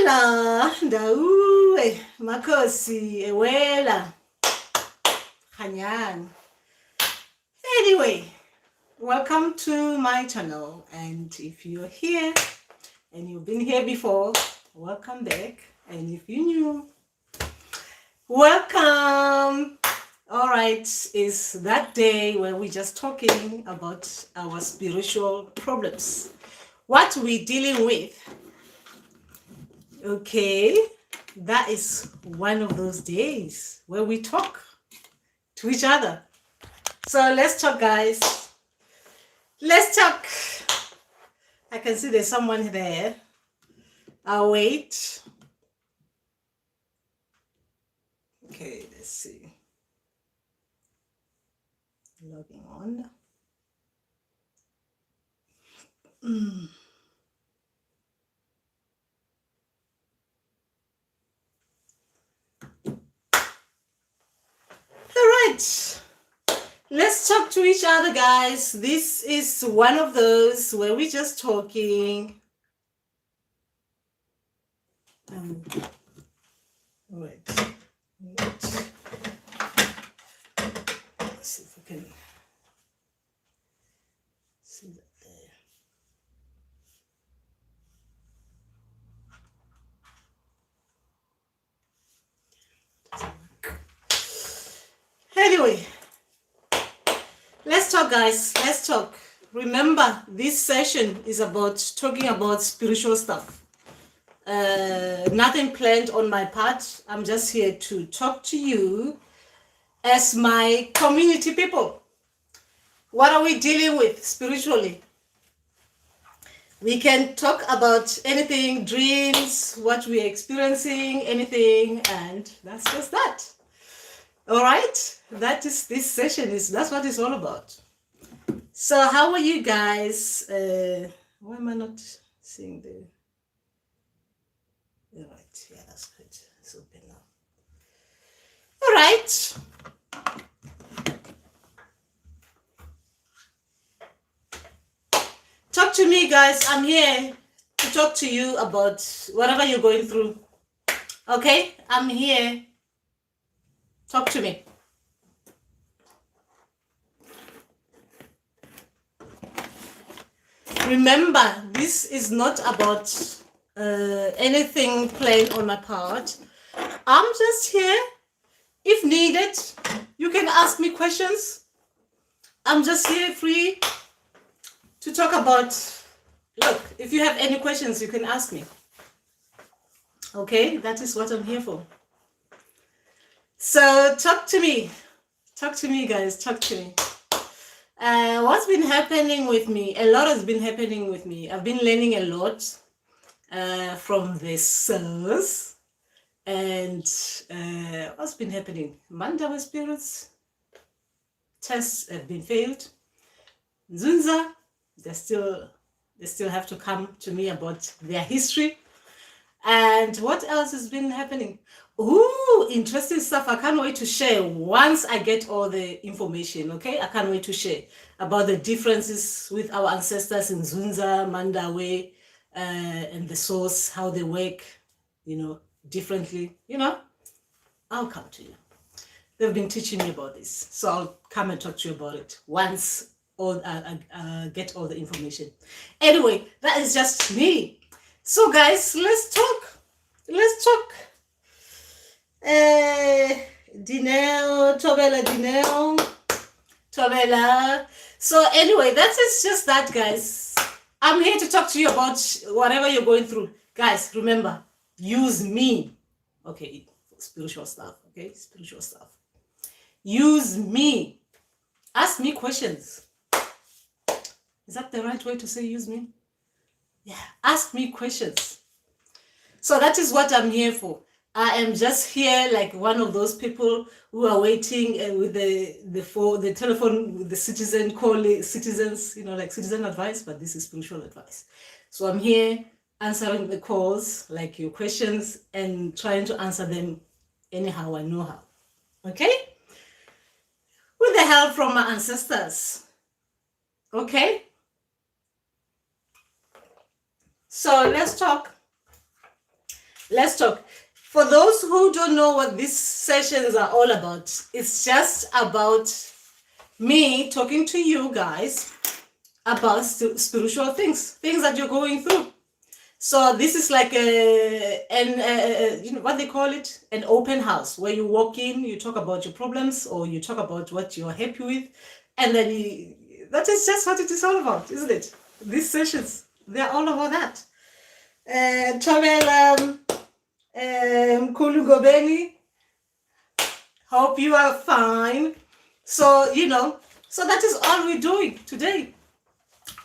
Hala, Ndawe, Makosi, Ewela, Hanyan. Anyway, welcome to my channel. And if you're here and you've been here before, welcome back. And if you're new, welcome. All right, it's that day where we're just talking about our spiritual problems, what we're dealing with. Okay, that is one of those days where we talk to each other. So let's talk, guys. Let's talk. I can see there's someone there. I'll wait. Okay, let's see. Logging on. All right, let's talk to each other, guys. This is one of those where we're just talking. Wait. Let's see if we can see that there. Anyway, let's talk, guys. Let's talk. Remember, this session is about talking about spiritual stuff. Nothing planned on my part. I'm just here to talk to you as my community people. What are we dealing with spiritually? We can talk about anything, dreams, what we're experiencing, anything, and that's just that. All right, that is this session that's what it's all about. So how are you guys? Why am I not seeing the? All right, yeah, that's good. It's open now. All right. Talk to me, guys. I'm here to talk to you about whatever you're going through. Okay, I'm here. Talk to me. Remember, this is not about anything planned on my part. I'm just here. If needed, you can ask me questions. I'm just here free to talk about. Look, if you have any questions, you can ask me. Okay, that is what I'm here for. So talk to me. Talk to me, guys. Talk to me. What's been happening with me? A lot has been happening with me. I've been learning a lot from the source. And what's been happening? Mandawe spirits tests have been failed. Nzunza, they still have to come to me about their history. And what else has been happening? Ooh, interesting stuff. I can't wait to share once I get all the information, okay? I can't wait to share about the differences with our ancestors in Nzunza Mandawe and the source, how they work, differently, I'll come to you. They've been teaching me about this, so I'll come and talk to you about it once I get all the information. Anyway, that is just me. So guys, let's talk. Dineo, Tobela. So anyway, that is just that, guys. I'm here to talk to you about whatever you're going through. Guys, remember, use me. Okay, spiritual stuff, okay? Spiritual stuff. Use me. Ask me questions. Is that the right way to say use me? Yeah, ask me questions. So that is what I'm here for. I am just here like one of those people who are waiting with the telephone with the citizens, like citizen advice, but this is spiritual advice. So I'm here answering the calls, like your questions, and trying to answer them anyhow I know how. Okay? With the help from my ancestors. Okay? So let's talk. Let's talk. For those who don't know what these sessions are all about, it's just about me talking to you guys about spiritual things that you're going through. So this is like you know what they call it, an open house, where you walk in, you talk about your problems, or you talk about what you're happy with, and then that is just what it is all about, isn't it? These sessions, they're all about that. Travel, Kulu Gobeni, hope you are fine. So, you know, so that is all we're doing today.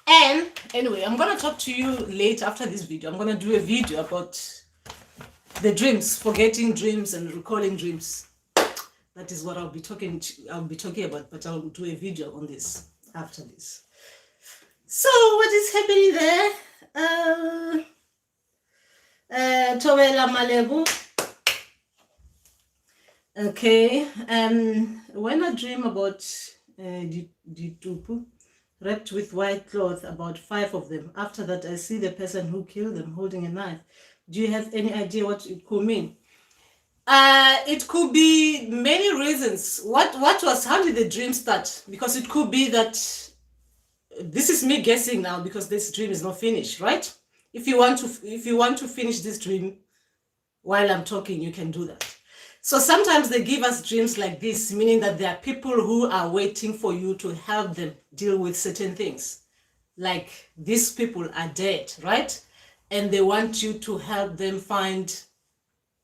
And anyway, I'm going to talk to you later after this video. I'm going to do a video about the dreams, forgetting dreams and recalling dreams. That is what I'll be talking about, but I'll do a video on this after this. So what is happening there? Towela Malebu. Okay, when I dream about Ditupu wrapped with white cloth, about 5 of them, after that I see the person who killed them holding a knife. Do you have any idea what it could mean? It could be many reasons. How did the dream start? Because it could be that, this is me guessing now because this dream is not finished, right? If you want to finish this dream while I'm talking, you can do that. So sometimes they give us dreams like this, meaning that there are people who are waiting for you to help them deal with certain things. Like these people are dead, right? And they want you to help them find,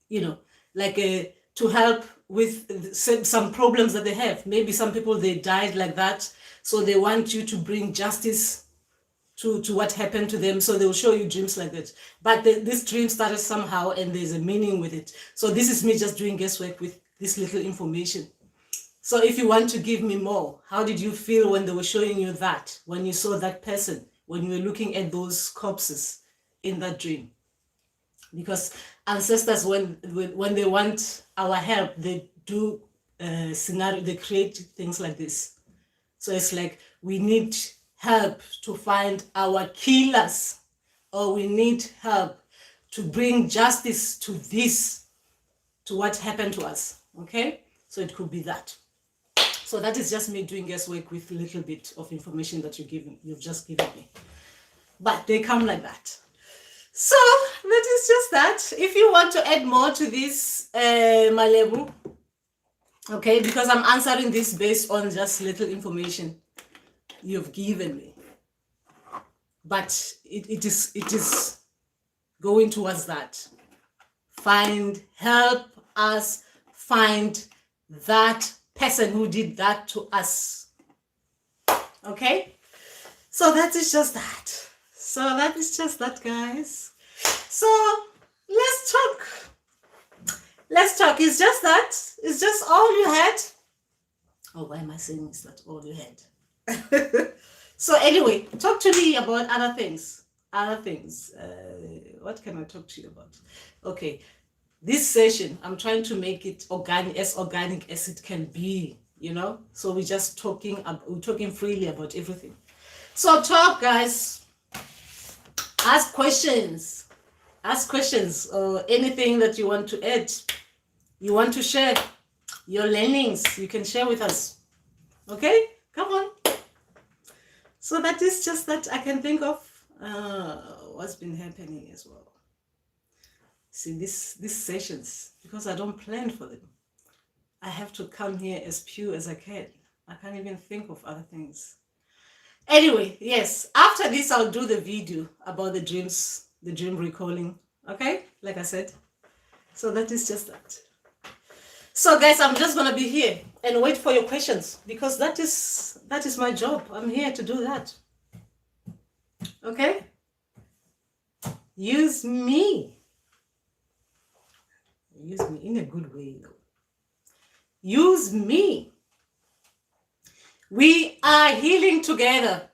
you know, like to help with some problems that they have. Maybe some people, they died like that. So they want you to bring justice to what happened to them. So they will show you dreams like that. But this dream started somehow and there's a meaning with it. So this is me just doing guesswork with this little information. So if you want to give me more, how did you feel when they were showing you that? When you saw that person, when you were looking at those corpses in that dream? Because ancestors, when they want our help, they do scenario, they create things like this. So it's like, we need help to find our killers, or we need help to bring justice to what happened to us. Okay, so it could be that. So that is just me doing guesswork with a little bit of information that you've just given me, but they come like that. So that is just that. If you want to add more to this, Malebu, okay, because I'm answering this based on just little information you've given me, but it is going towards that. Help us find that person who did that to us. Okay, so that is just that. So that is just that, guys. So let's talk. It's just that. It's just all you had. Oh, why am I saying it's not all you had? So anyway, talk to me about other things. What can I talk to you about? Okay, this session, I'm trying to make it organic as it can be, you know. So we're just talking freely about everything. So talk, guys. Ask questions, or anything that you want to add, you want to share your learnings, you can share with us. Okay, come on. So that is just that I can think of what's been happening as well. See, these sessions, because I don't plan for them, I have to come here as pure as I can. I can't even think of other things. Anyway, yes, after this I'll do the video about the dreams, the dream recalling. Okay, like I said. So that is just that. So guys, I'm just gonna be here and wait for your questions, because that is my job. I'm here to do that. Okay, use me in a good way though. Use me. We are healing together.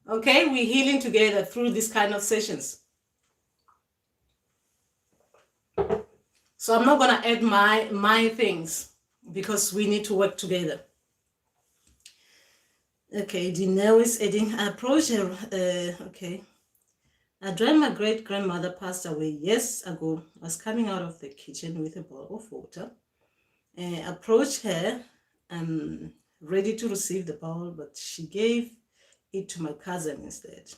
Okay, we're healing together through this kind of sessions. So I'm not gonna add my things, because we need to work together. Okay, Dineo is adding a project. Okay. I dreamt my great-grandmother passed away years ago. I was coming out of the kitchen with a bowl of water. I approached her, ready to receive the bowl, but she gave it to my cousin instead.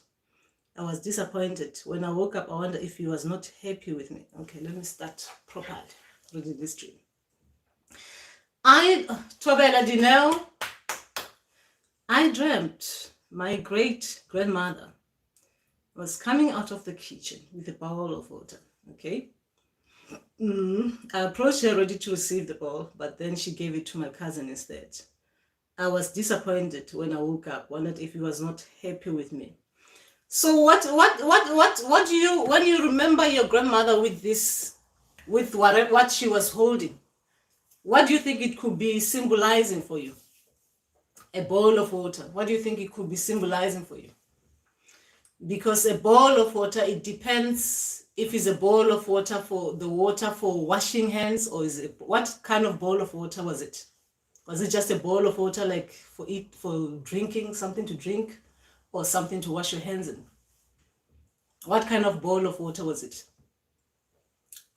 I was disappointed. When I woke up, I wonder if he was not happy with me. Okay, let me start properly reading this dream. Tobela Dineo, I dreamt my great-grandmother was coming out of the kitchen with a bowl of water, okay? I approached her ready to receive the bowl, but then she gave it to my cousin instead. I was disappointed when I woke up, wondered if he was not happy with me. So what do you, when you remember your grandmother with this, with what she was holding, what do you think it could be symbolizing for you? A bowl of water. What do you think it could be symbolizing for you? Because a bowl of water, it depends if it's a bowl of water for washing hands, or is it, what kind of bowl of water was it? Was it just a bowl of water like for drinking, something to drink, or something to wash your hands in? What kind of bowl of water was it?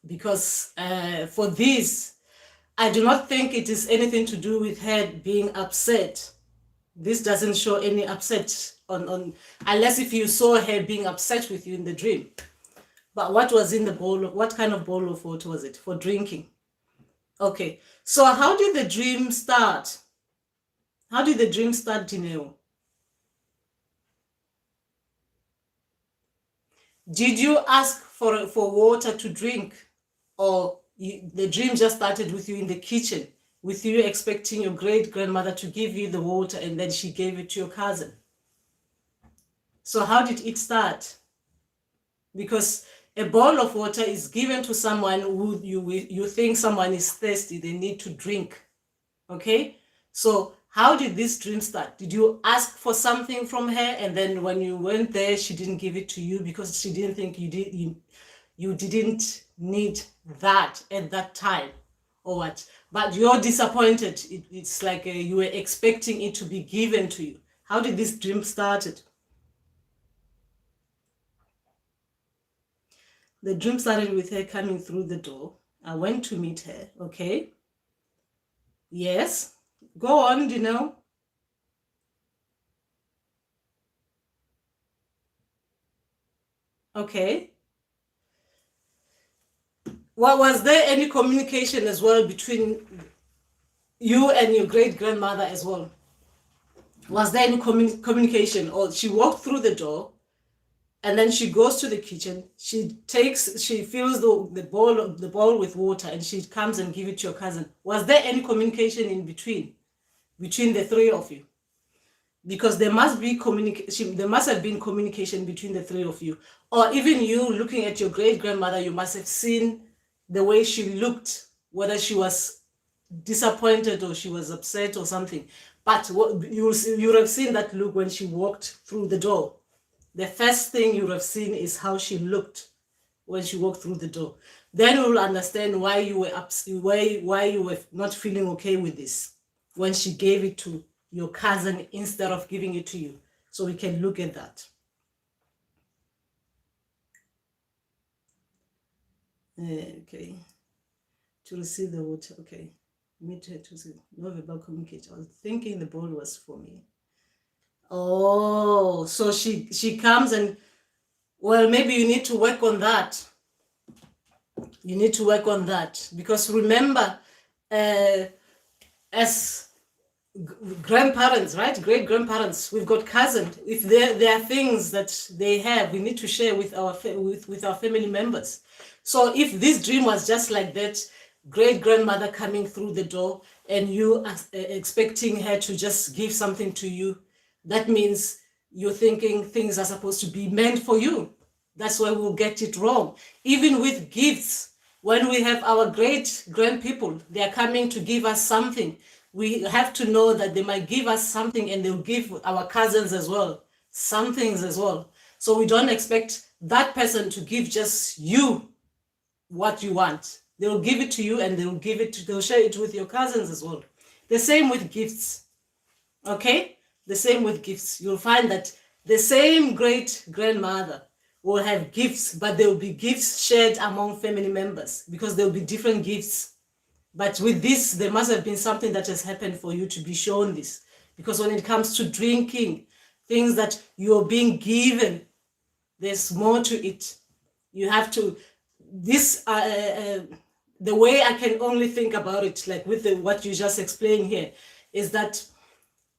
Because for this, I do not think it is anything to do with her being upset. This doesn't show any upset on unless if you saw her being upset with you in the dream. But what was in the bowl? What kind of bowl of water was it? For drinking. Okay, so how did the dream start? How did the dream start, Dineo? Did you ask for water to drink, or the dream just started with you in the kitchen, with you expecting your great-grandmother to give you the water and then she gave it to your cousin? So how did it start? Because a bowl of water is given to someone who you think someone is thirsty, they need to drink. Okay? So how did this dream start? Did you ask for something from her, and then when you went there, she didn't give it to you because she didn't think you didn't need that at that time, or what? But you're disappointed. It's like you were expecting it to be given to you. How did this dream started? The dream started with her coming through the door. I went to meet her, okay? Yes, go on, you know. Okay. Well, was there any communication as well between you and your great-grandmother as well? Was there any communication? Or she walked through the door, and then she goes to the kitchen, she fills the bowl with water, and she comes and gives it to your cousin. Was there any communication in between the three of you? Because there must be communication, there must have been communication between the three of you. Or even you looking at your great-grandmother, you must have seen the way she looked, whether she was disappointed or she was upset or something. But you would have seen that look when she walked through the door. The first thing you would have seen is how she looked when she walked through the door. Then you will understand why you were why you were not feeling okay with this when she gave it to your cousin instead of giving it to you. So we can look at that. Okay. To receive the water. Okay. Meet her to see. No verbal communication. I was thinking the bowl was for me. Oh, so she comes and, well, maybe you need to work on that. You need to work on that, because remember, as grandparents, right? Great-grandparents, we've got cousins. If there are things that they have, we need to share with our family members. So if this dream was just like that, great-grandmother coming through the door and you expecting her to just give something to you, that means you're thinking things are supposed to be meant for you. That's why we'll get it wrong. Even with gifts, when we have our great-grandpeople, they are coming to give us something. We have to know that they might give us something and they'll give our cousins as well some things as well. So we don't expect that person to give just you what you want. They'll give it to you, and they'll share it with your cousins as well. The same with gifts. Okay? The same with gifts. You'll find that the same great-grandmother will have gifts, but there will be gifts shared among family members because there will be different gifts. But with this, there must have been something that has happened for you to be shown this. Because when it comes to drinking, things that you're being given, there's more to it. You have to, this, the way I can only think about it, like with what you just explained here, is that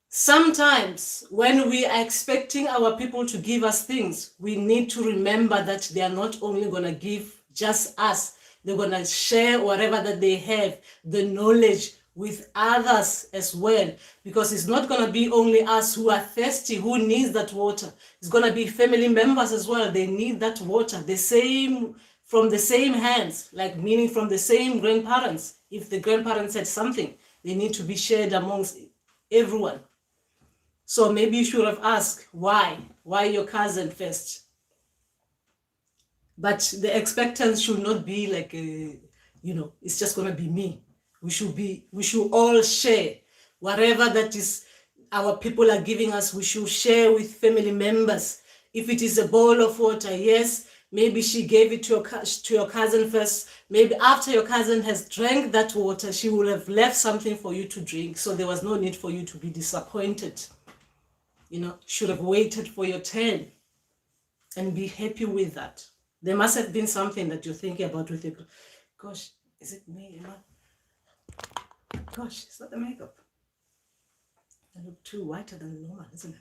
sometimes when we are expecting our people to give us things, we need to remember that they are not only going to give just us, they're going to share whatever that they have, the knowledge with others as well, because it's not going to be only us who are thirsty, who needs that water. It's going to be family members as well. They need that water, the same, from the same hands, like meaning from the same grandparents. If the grandparents had something, they need to be shared amongst everyone. So maybe you should have asked why your cousin first. But the expectance should not be like, it's just going to be me. We should all share whatever that is our people are giving us. We should share with family members. If it is a bowl of water, yes, maybe she gave it to your cousin first. Maybe after your cousin has drank that water, she will have left something for you to drink. So there was no need for you to be disappointed. Should have waited for your turn and be happy with that. There must have been something that you're thinking about with it. Gosh, is it me? Gosh, it's not the makeup. I look too whiter than normal, isn't it?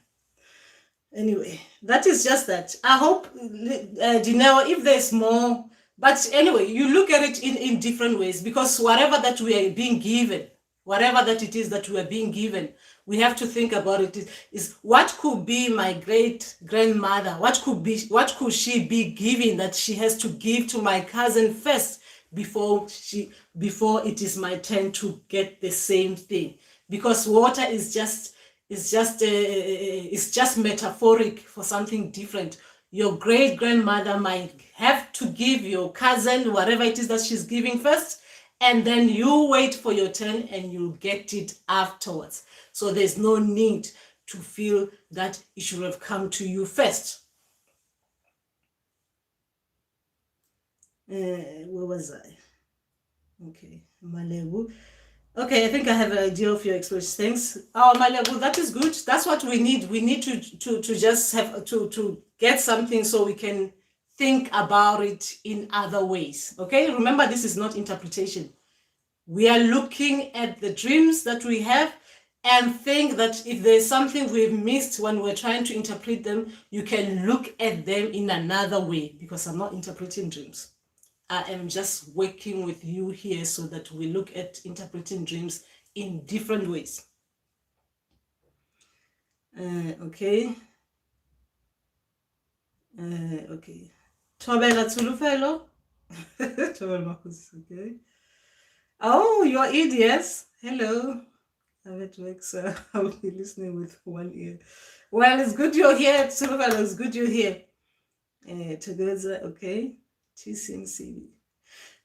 Anyway, that is just that. I hope, Dineo, if there's more, but anyway, you look at it in different ways, because whatever that we are being given, whatever that it is that we are being given, we have to think about it is what could be my great grandmother? What could she be giving that she has to give to my cousin first before it is my turn to get the same thing? Because water is just metaphoric for something different. Your great grandmother might have to give your cousin whatever it is that she's giving first, and then you wait for your turn and you'll get it afterwards. So there's no need to feel that it should have come to you first. Where was I? Okay, Malebu. Okay, I think I have an idea of your expression. Thanks. Oh, Malebu, that is good. That's what we need. We need to just have to get something so we can think about it in other ways. Okay, remember, this is not interpretation. We are looking at the dreams that we have and think that if there's something we've missed when we're trying to interpret them, you can look at them in another way, because I'm not interpreting dreams. I am just working with you here so that we look at interpreting dreams in different ways. Okay. Okay. Thobela Tsulufelo. Okay. Oh, you're idiots. Hello. I'm at work, so I'll be listening with one ear. Well, it's good you're here. Tsulufelo, it's good you're here. Together, okay. TCMC.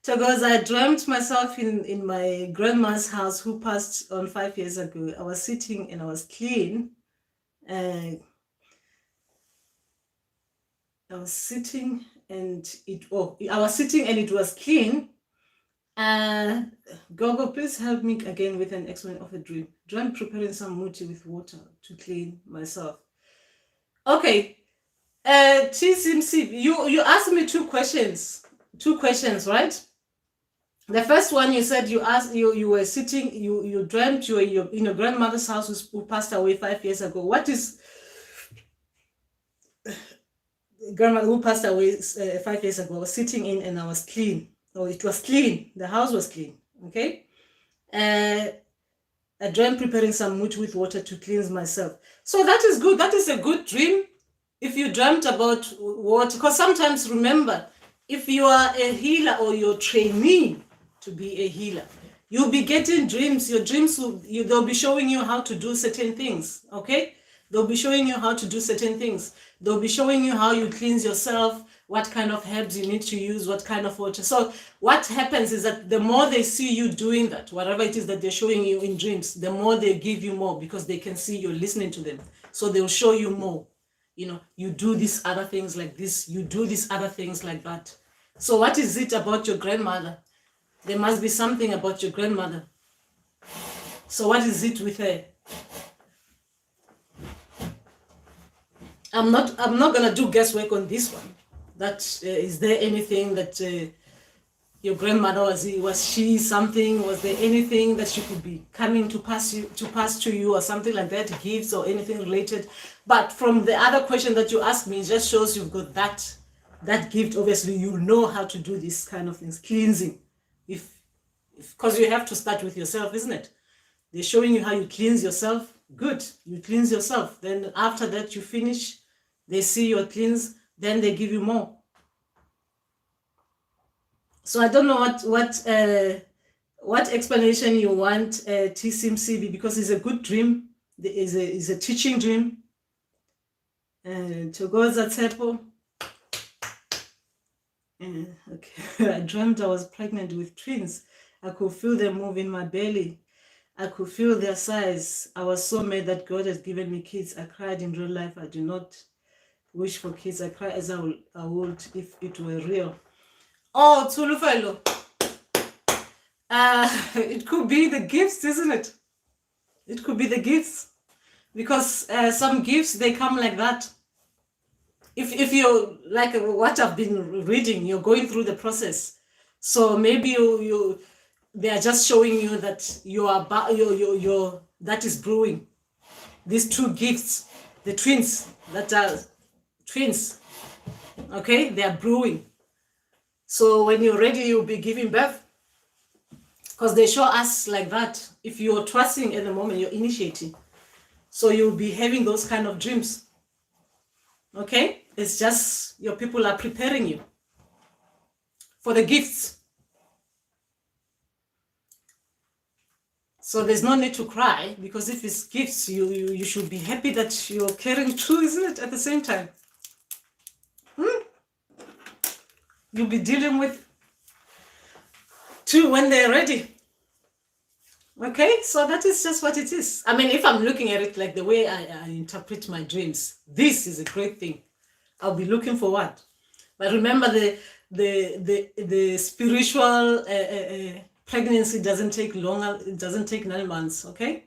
Together, I dreamt myself in my grandma's house who passed on 5 years ago. I was sitting and I was clean. I was sitting and it was clean. Gogo, please help me again with an explanation of a dream. Dream preparing some muti with water to clean myself. Okay. TCMC, you asked me two questions, right? The first one, you said you were sitting, you dreamt you were in your grandmother's house who passed away 5 years ago. What is grandmother who passed away 5 years ago? I was sitting in and I was clean. So it was clean. The house was clean. Okay. I dreamt preparing some muti with water to cleanse myself. So that is good. That is a good dream. If you dreamt about water, because sometimes, remember, if you are a healer or you're training to be a healer, you'll be getting dreams. Your dreams they'll be showing you how to do certain things. Okay. They'll be showing you how to do certain things. They'll be showing you how you cleanse yourself, what kind of herbs you need to use, what kind of water. So what happens is that the more they see you doing that, whatever it is that they're showing you in dreams, the more they give you more, because they can see you're listening to them. So they'll show you more. you do these other things like this, you do these other things like that. So what is it about your grandmother? There must be something about your grandmother. So what is it with her? I'm not gonna do guesswork on this one. That is there anything that your grandmother was she something? Was there anything that she could be coming to pass to you or something like that, gifts or anything related? But from the other question that you asked me, it just shows you've got that gift. Obviously, you know how to do these kind of things, cleansing. Because you have to start with yourself, isn't it? They're showing you how you cleanse yourself. Good, you cleanse yourself. Then after that you finish, they see your cleanse, then they give you more. So I don't know what explanation you want, TCMCB, because it's a good dream. It's a teaching dream. Togoza Tepo. Okay, I dreamt I was pregnant with twins. I could feel them move in my belly. I could feel their size. I was so mad that God has given me kids. I cried in real life. I do not wish for kids. I cry as I would if it were real. Oh, Tulufelo. It could be the gifts, isn't it? It could be the gifts. Because some gifts, they come like that. If you're like what I've been reading, you're going through the process. So maybe they are just showing you that that is brewing. These two gifts, the twins that are twins, okay, they are brewing. So when you're ready, you'll be giving birth. Because they show us like that. If you're trusting at the moment, you're initiating. So you'll be having those kind of dreams. Okay? It's just your people are preparing you for the gifts. So there's no need to cry, because if it's gifts, you should be happy that you're carrying through, isn't it, at the same time? You'll be dealing with two when they're ready. Okay, so that is just what it is. I mean, if I'm looking at it like the way I interpret my dreams, this is a great thing. I'll be looking for what? But remember, the spiritual pregnancy doesn't take longer. It doesn't take 9 months. Okay,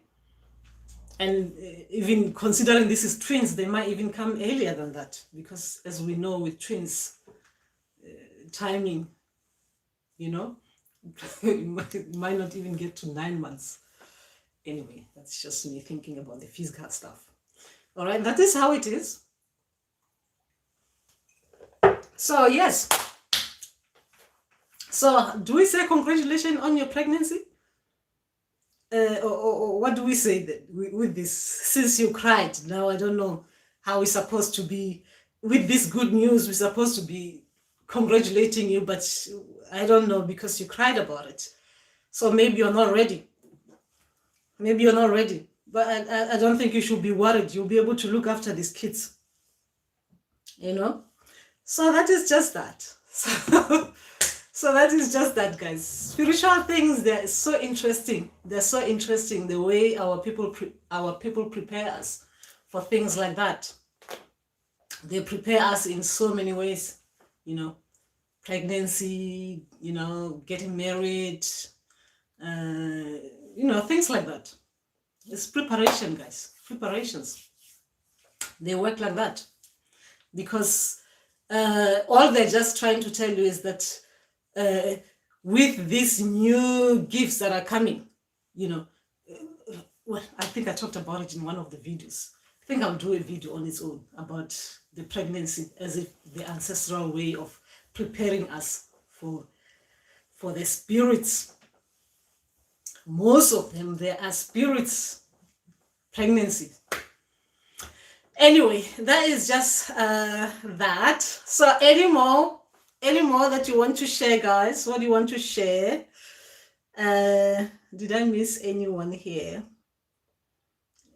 and even considering this is twins, they might even come earlier than that, because as we know with twins, timing, it might not even get to 9 months. Anyway, that's just me thinking about the physical stuff. All right, that is how it is. So yes. So do we say congratulations on your pregnancy? Or what do we say that with this? Since you cried, now I don't know how we're supposed to be with this good news. We're supposed to be congratulating you, but I don't know, because you cried about it. So maybe you're not ready. Maybe you're not ready. But I don't think you should be worried. You'll be able to look after these kids. So that is just that. So that is just that, guys. Spiritual things, they're so interesting. They're so interesting, the way our people prepare us for things like that. They prepare us in so many ways, pregnancy, getting married, things like that. It's preparation, guys. Preparations. They work like that. Because all they're just trying to tell you is that with these new gifts that are coming, well, I think I talked about it in one of the videos. I think I'll do a video on its own about the pregnancy, as if the ancestral way of preparing us for the spirits. Most of them, they are spirits pregnancy. Anyway, that is just that. So any more that you want to share, guys? What do you want to share? Did I miss anyone here?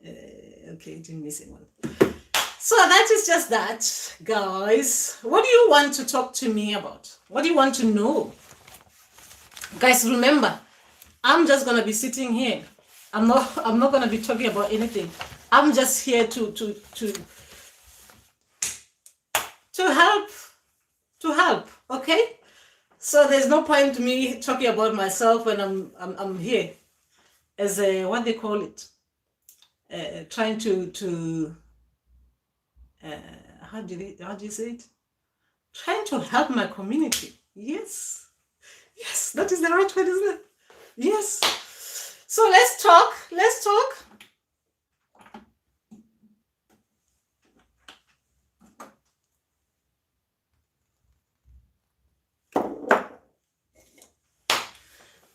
Okay, didn't miss anyone. So that is just that, guys. What do you want to talk to me about? What do you want to know? Guys, remember, I'm just gonna be sitting here. I'm not gonna be talking about anything. I'm just here to to help, okay? So there's no point me talking about myself when I'm here as a, what they call it, trying to how do you say it? Trying to help my community. Yes, that is the right word, isn't it? Yes. So let's talk.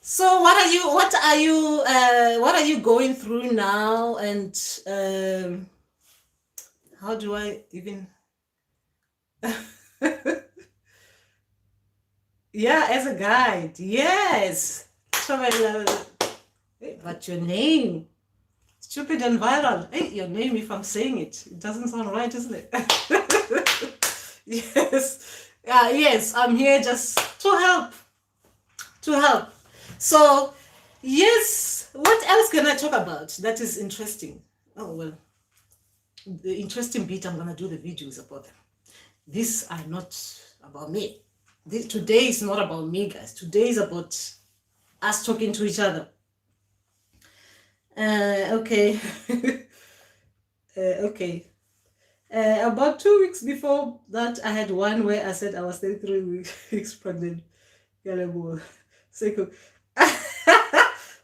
So what are you going through now, and how do I even yeah, as a guide, yes. But your name, stupid and viral. Hey, your name, if I'm saying it, it doesn't sound right, isn't it? Yes. Yes, I'm here just to help. So, yes, what else can I talk about that is interesting? Oh, well, the interesting bit, I'm going to do the videos about them. These are not about me. Today is not about me, guys. Today is about us talking to each other. Okay. Okay. About 2 weeks before that, I had one where I said I was 33 weeks pregnant.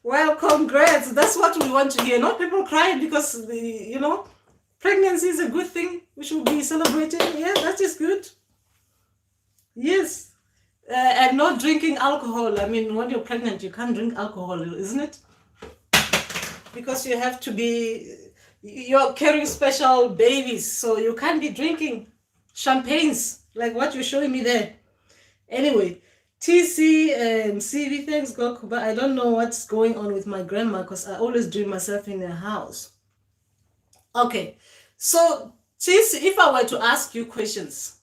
Well, congrats. That's what we want to hear. Not people crying because pregnancy is a good thing. We should be celebrating. Yeah, that is good. Yes. And not drinking alcohol. I mean, when you're pregnant, you can't drink alcohol, isn't it? Because you have to be, you're carrying special babies, so you can't be drinking champagnes like what you're showing me there. Anyway, TC and CV, thanks God, but I don't know what's going on with my grandma because I always dream myself in a house. Okay, so TC, if I were to ask you questions,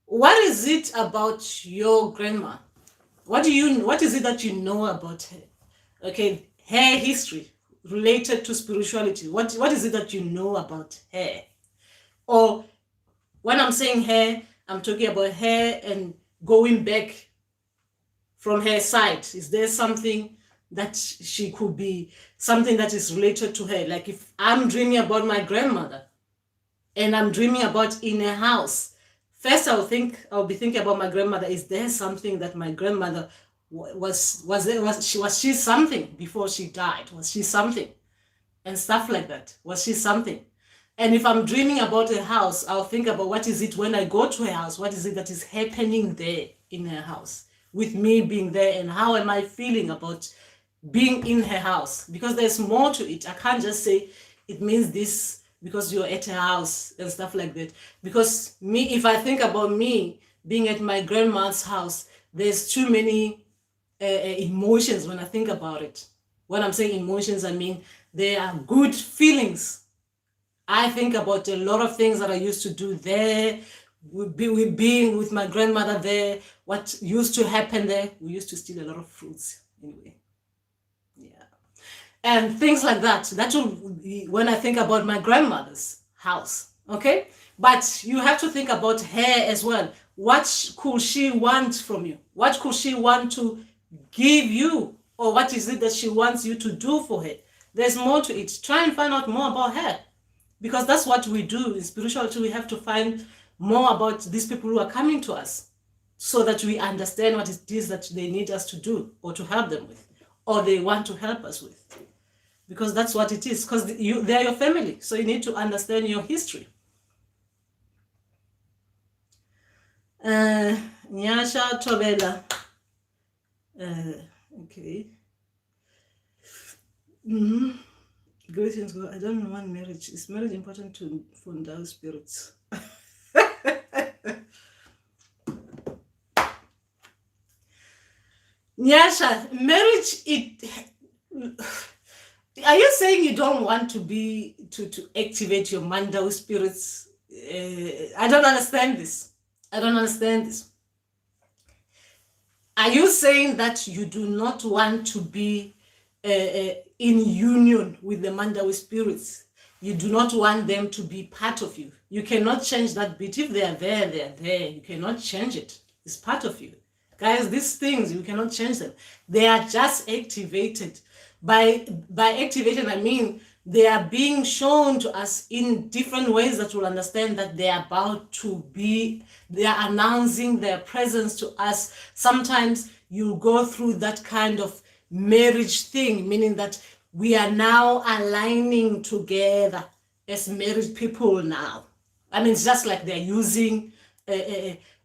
what is it about your grandma? What is it that you know about her? Okay, her history related to spirituality. What is it that you know about her? Or when I'm saying her, I'm talking about her and going back from her side. Is there something that she could be, something that is related to her? Like if I'm dreaming about my grandmother and I'm dreaming about in a house, first I'll be thinking about my grandmother. Is there something that my grandmother was she something before she died? Was she something? And stuff like that. Was she something? And if I'm dreaming about a house, I'll think about what is it when I go to a house? What is it that is happening there in her house with me being there? And how am I feeling about being in her house? Because there's more to it. I can't just say it means this because you're at her house and stuff like that. Because if I think about me being at my grandma's house, there's too many emotions when I think about it. When I'm saying emotions, I mean there are good feelings. I think about a lot of things that I used to do there, with being with my grandmother there, what used to happen there. We used to steal a lot of fruits anyway. Yeah. And things like that. That will be when I think about my grandmother's house. Okay? But you have to think about her as well. What could she want from you? What could she want to give you? Or what is it that she wants you to do for her? There's more to it. Try and find out more about her. Because that's what we do in spirituality. We have to find more about these people who are coming to us so that we understand what it is that they need us to do or to help them with, or they want to help us with. Because that's what it is. Because they're your family. So you need to understand your history. Nyasha Tobela. Okay. Greetings, God. I don't want marriage. Is marriage important for Ndawe spirits? Nyasha, marriage, are you saying you don't want to activate your Mandawe spirits? I don't understand this. Are you saying that you do not want to be in union with the Mandawe spirits? You do not want them to be part of you. You cannot change that bit. If they are there, they are there. You cannot change it. It's part of you. Guys, these things, you cannot change them. They are just activated. By activation, I mean they are being shown to us in different ways that we'll understand that they are about to be, they are announcing their presence to us. Sometimes you go through that kind of marriage thing, meaning that we are now aligning together as married people now. I mean, it's just like they're using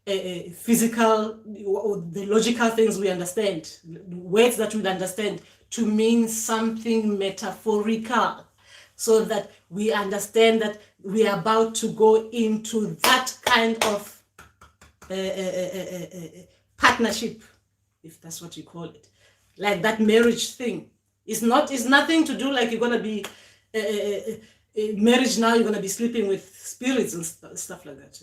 physical, the logical things we understand, words that we understand, to mean something metaphorical, so that we understand that we are about to go into that kind of partnership, if that's what you call it, like that marriage thing. It's nothing to do like you're gonna be marriage now. You're gonna be sleeping with spirits and stuff like that.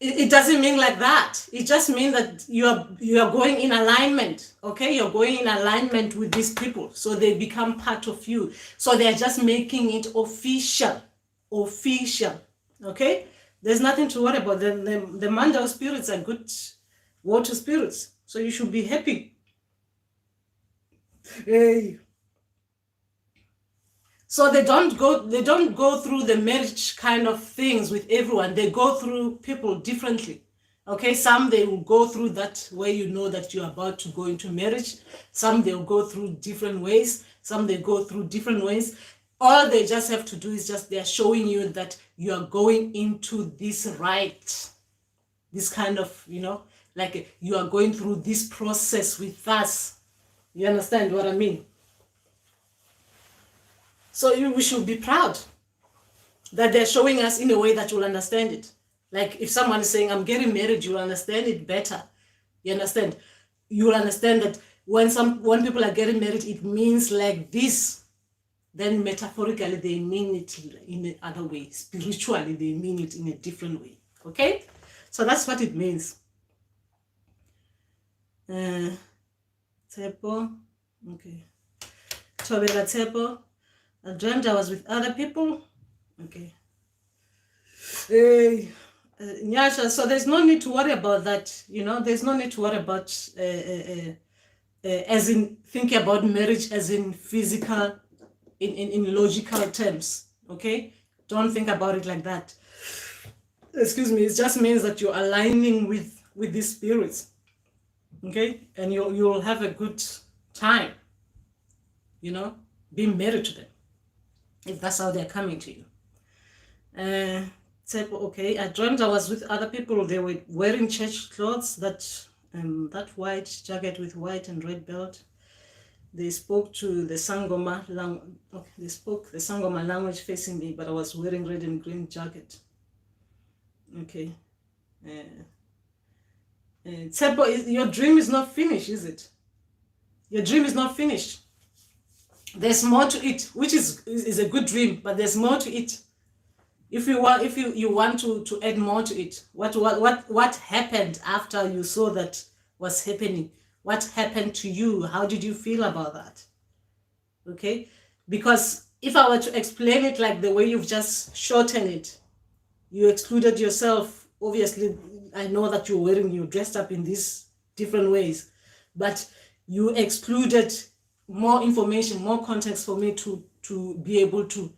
It doesn't mean like that. It just means that you are going in alignment. Okay, you're going in alignment with these people, so they become part of you. So they're just making it official. Okay, there's nothing to worry about. The Mandawe spirits are good water spirits, so you should be happy. Hey. So they don't go through the marriage kind of things with everyone. They go through people differently. Okay, some they will go through that way, you know that you're about to go into marriage. Some they'll go through different ways. Some they go through different ways. All they just have to do is just they're showing you that you are going into this rite. This kind of, like you are going through this process with us. You understand what I mean? So we should be proud that they're showing us in a way that you'll understand it. Like if someone is saying, I'm getting married, you'll understand it better. You understand? You'll understand that when people are getting married, it means like this. Then metaphorically, they mean it in another way. Spiritually, they mean it in a different way. Okay? So that's what it means. Tepo. Okay. Tobela Tepo. I dreamt I was with other people. Okay. Nyasha, so there's no need to worry about that. There's no need to worry about, as in thinking about marriage as in physical, in logical terms. Okay? Don't think about it like that. Excuse me. It just means that you're aligning with these spirits. Okay? And you'll have a good time, being married to them, if that's how they're coming to you. Okay, I dreamt I was with other people. They were wearing church clothes, that white jacket with white and red belt. They spoke to the Sangoma language. Okay, they spoke the Sangoma language facing me, but I was wearing red and green jacket. Okay. Tsepo, your dream is not finished, is it? Your dream is not finished. There's more to it, which is a good dream, but there's more to it. If you want to add more to it, what happened after you saw that was happening? What happened to you? How did you feel about that? Okay, because if I were to explain it like the way you've just shortened it, you excluded yourself. Obviously, I know that you're dressed up in these different ways, but you excluded more information, more context for me to be able to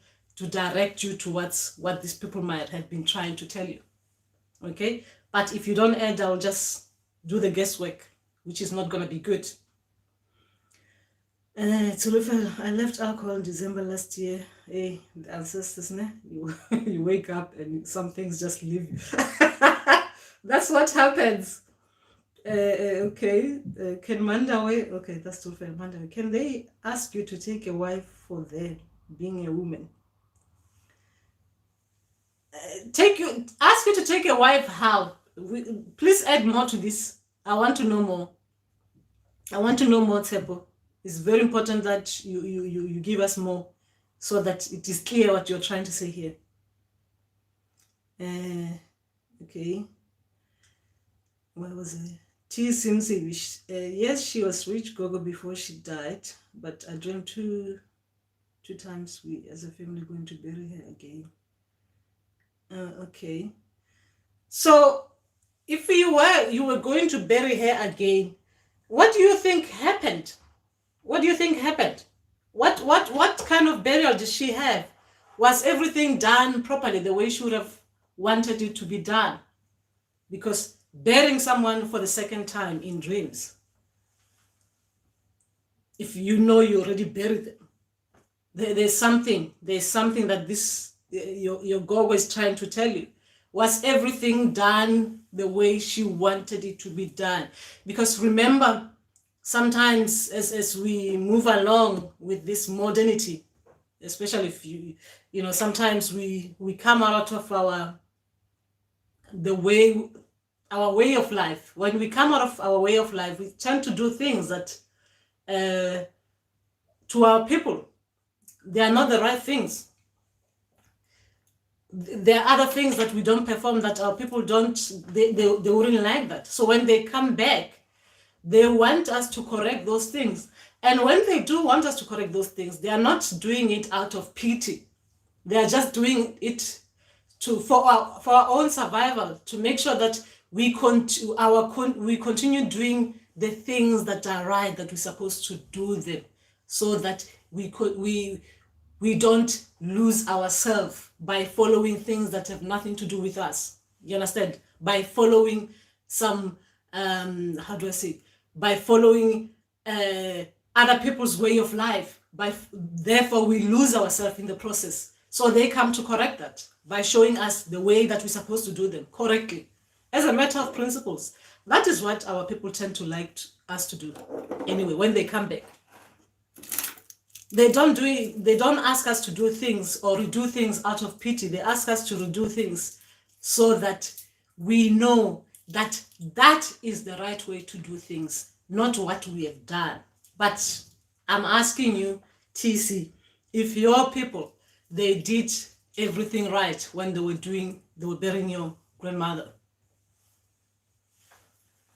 direct you towards what these people might have been trying to tell you. Okay? But if you don't add, I'll just do the guesswork, which is not going to be good. I left alcohol in December last year. Hey, the ancestors, you wake up and some things just leave you. That's what happens. Okay, can Mandawe, okay, that's too fair. Mandawe, can they ask you to take a wife for their being a woman? Ask you to take a wife, how? Please add more to this. I want to know more. Tebo. It's very important that you give us more, so that it is clear what you're trying to say here. Okay. Where was I? T seems yes, she was rich Gogo before she died, but I dreamed too. 2 times we as a family going to bury her again. Okay. So if you were going to bury her again, what do you think happened? What do you think happened? What kind of burial did she have? Was everything done properly the way she would have wanted it to be done? Because burying someone for the second time in dreams, if you know you already buried them, there's something that this your gogo is trying to tell you. Was everything done the way she wanted it to be done? Because remember, sometimes as we move along with this modernity, especially if you know, sometimes we come out of our way of life. When we come out of our way of life, we tend to do things that to our people, they are not the right things. There are other things that we don't perform that our people don't, they wouldn't like that. So when they come back, they want us to correct those things. And when they do want us to correct those things, they are not doing it out of pity. They are just doing it for our own survival, to make sure that we continue doing the things that are right, that we're supposed to do them, so that we don't lose ourselves by following things that have nothing to do with us. You understand? By following some how do I say? By following other people's way of life. Therefore, we lose ourselves in the process. So they come to correct that by showing us the way that we're supposed to do them correctly. As a matter of principles, that is what our people tend to like us to do. Anyway, when they come back, they don't ask us to do things or redo things out of pity. They ask us to redo things so that we know that that is the right way to do things, not what we have done. But I'm asking you, TC, if your people, they did everything right when they were burying your grandmother.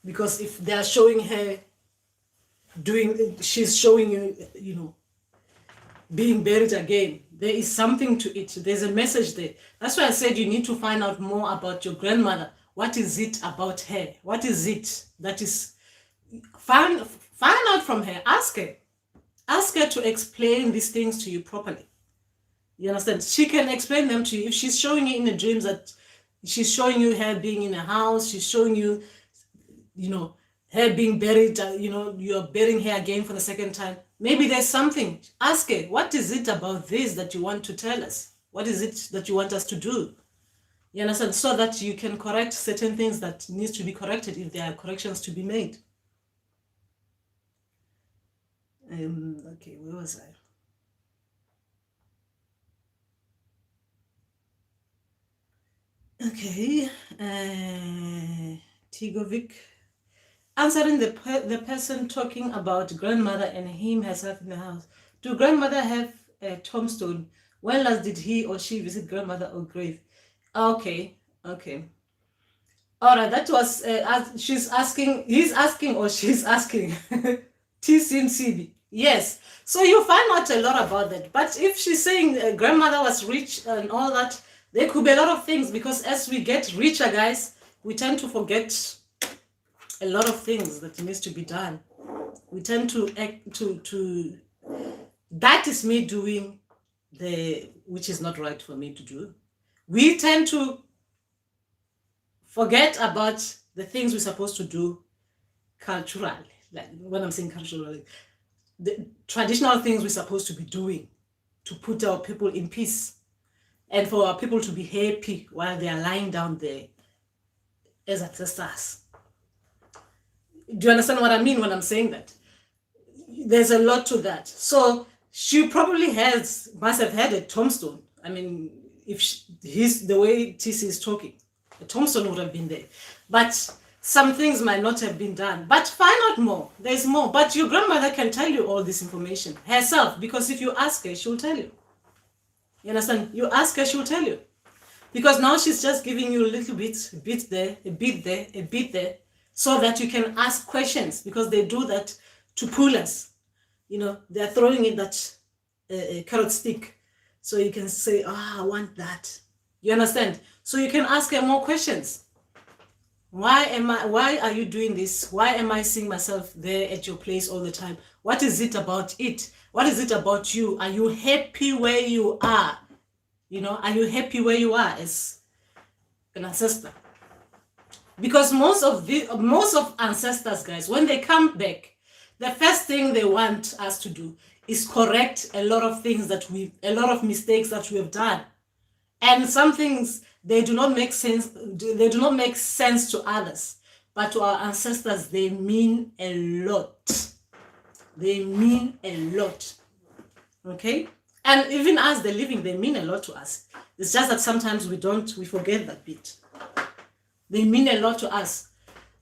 Because if they are showing her she's showing you, you know, being buried again, there is something to it. There's a message there. That's why I said you need to find out more about your grandmother. What is it about her? What is it that is... Find out from her. Ask her to explain these things to you properly. You understand? She can explain them to you. If she's showing you in the dreams that she's showing you her being in a house, she's showing you, you know, her being buried, you know, you're burying her again for the second time. Maybe there's something. Ask her, what is it about this that you want to tell us? What is it that you want us to do? You understand? So that you can correct certain things that needs to be corrected if there are corrections to be made. Okay, where was I? Okay, Tigovic. Answering the person talking about grandmother and him herself in the house. Do grandmother have a tombstone? When last did he or she visit grandmother or grave? Okay. All right, that was, he's asking or she's asking. TCMCB. Yes. So you find out a lot about that. But if she's saying grandmother was rich and all that, there could be a lot of things, because as we get richer, guys, we tend to forget a lot of things that needs to be done. We tend to that is me doing which is not right for me to do. We tend to forget about the things we're supposed to do culturally. Like when I'm saying culturally, the traditional things we're supposed to be doing to put our people in peace and for our people to be happy while they are lying down there as ancestors. Do you understand what I mean when I'm saying that? There's a lot to that. So she probably must have had a tombstone. I mean, if he's the way TC is talking, a tombstone would have been there. But some things might not have been done. But find out more. There's more. But your grandmother can tell you all this information herself, because if you ask her, she'll tell you. You understand? You ask her, she'll tell you. Because now she's just giving you a little bit, a bit there, a bit there, a bit there, so that you can ask questions, because they do that to pull us. You know, they're throwing it that a carrot stick. So you can say, I want that. You understand? So you can ask her more questions. Why are you doing this? Why am I seeing myself there at your place all the time? What is it about it? What is it about you? Are you happy where you are? Are you happy where you are as an ancestor? Because most of ancestors, guys, when they come back, the first thing they want us to do is correct a lot of mistakes that we have done. And some things, they do not make sense to others, but to our ancestors, they mean a lot. They mean a lot. Okay? And even as they're living, they mean a lot to us. It's just that sometimes we forget that bit. They mean a lot to us.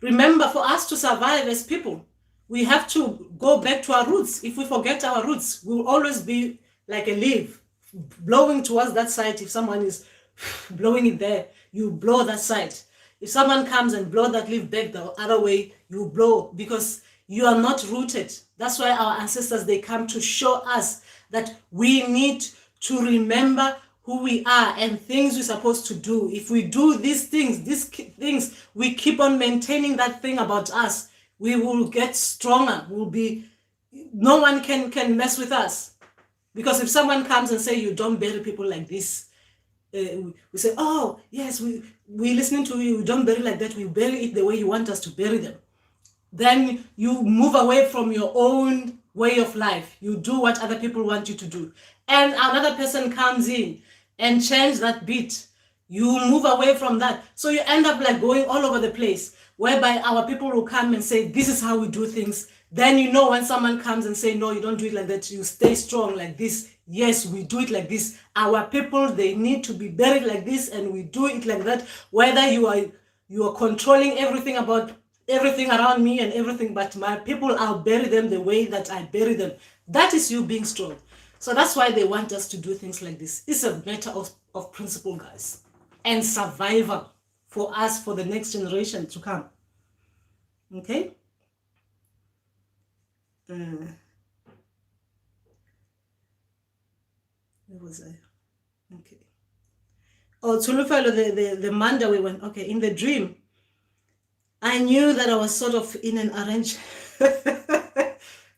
Remember, for us to survive as people, we have to go back to our roots. If we forget our roots, we'll always be like a leaf blowing towards that side. If someone is blowing it there, you blow that side. If someone comes and blow that leaf back the other way, you blow, because you are not rooted. That's why our ancestors, they come to show us that we need to remember who we are and things we're supposed to do. If we do these things, we keep on maintaining that thing about us, we will get stronger. No one can mess with us. Because if someone comes and say, you don't bury people like this, we say, oh, yes, we listening to you, we don't bury like that, we bury it the way you want us to bury them. Then you move away from your own way of life. You do what other people want you to do. And another person comes in and change that bit. You move away from that. So you end up like going all over the place, whereby our people will come and say, this is how we do things. Then when someone comes and say, no, you don't do it like that, you stay strong like this. Yes, we do it like this. Our people, they need to be buried like this, and we do it like that. Whether you are controlling everything around me and everything, but my people, I'll bury them the way that I bury them. That is you being strong. So that's why they want us to do things like this. It's a matter of principle, guys, and survival for us, for the next generation to come. Okay? Where was I? Okay. Oh, Tulufalo, the Mandawe went, okay, in the dream, I knew that I was sort of in an arranged,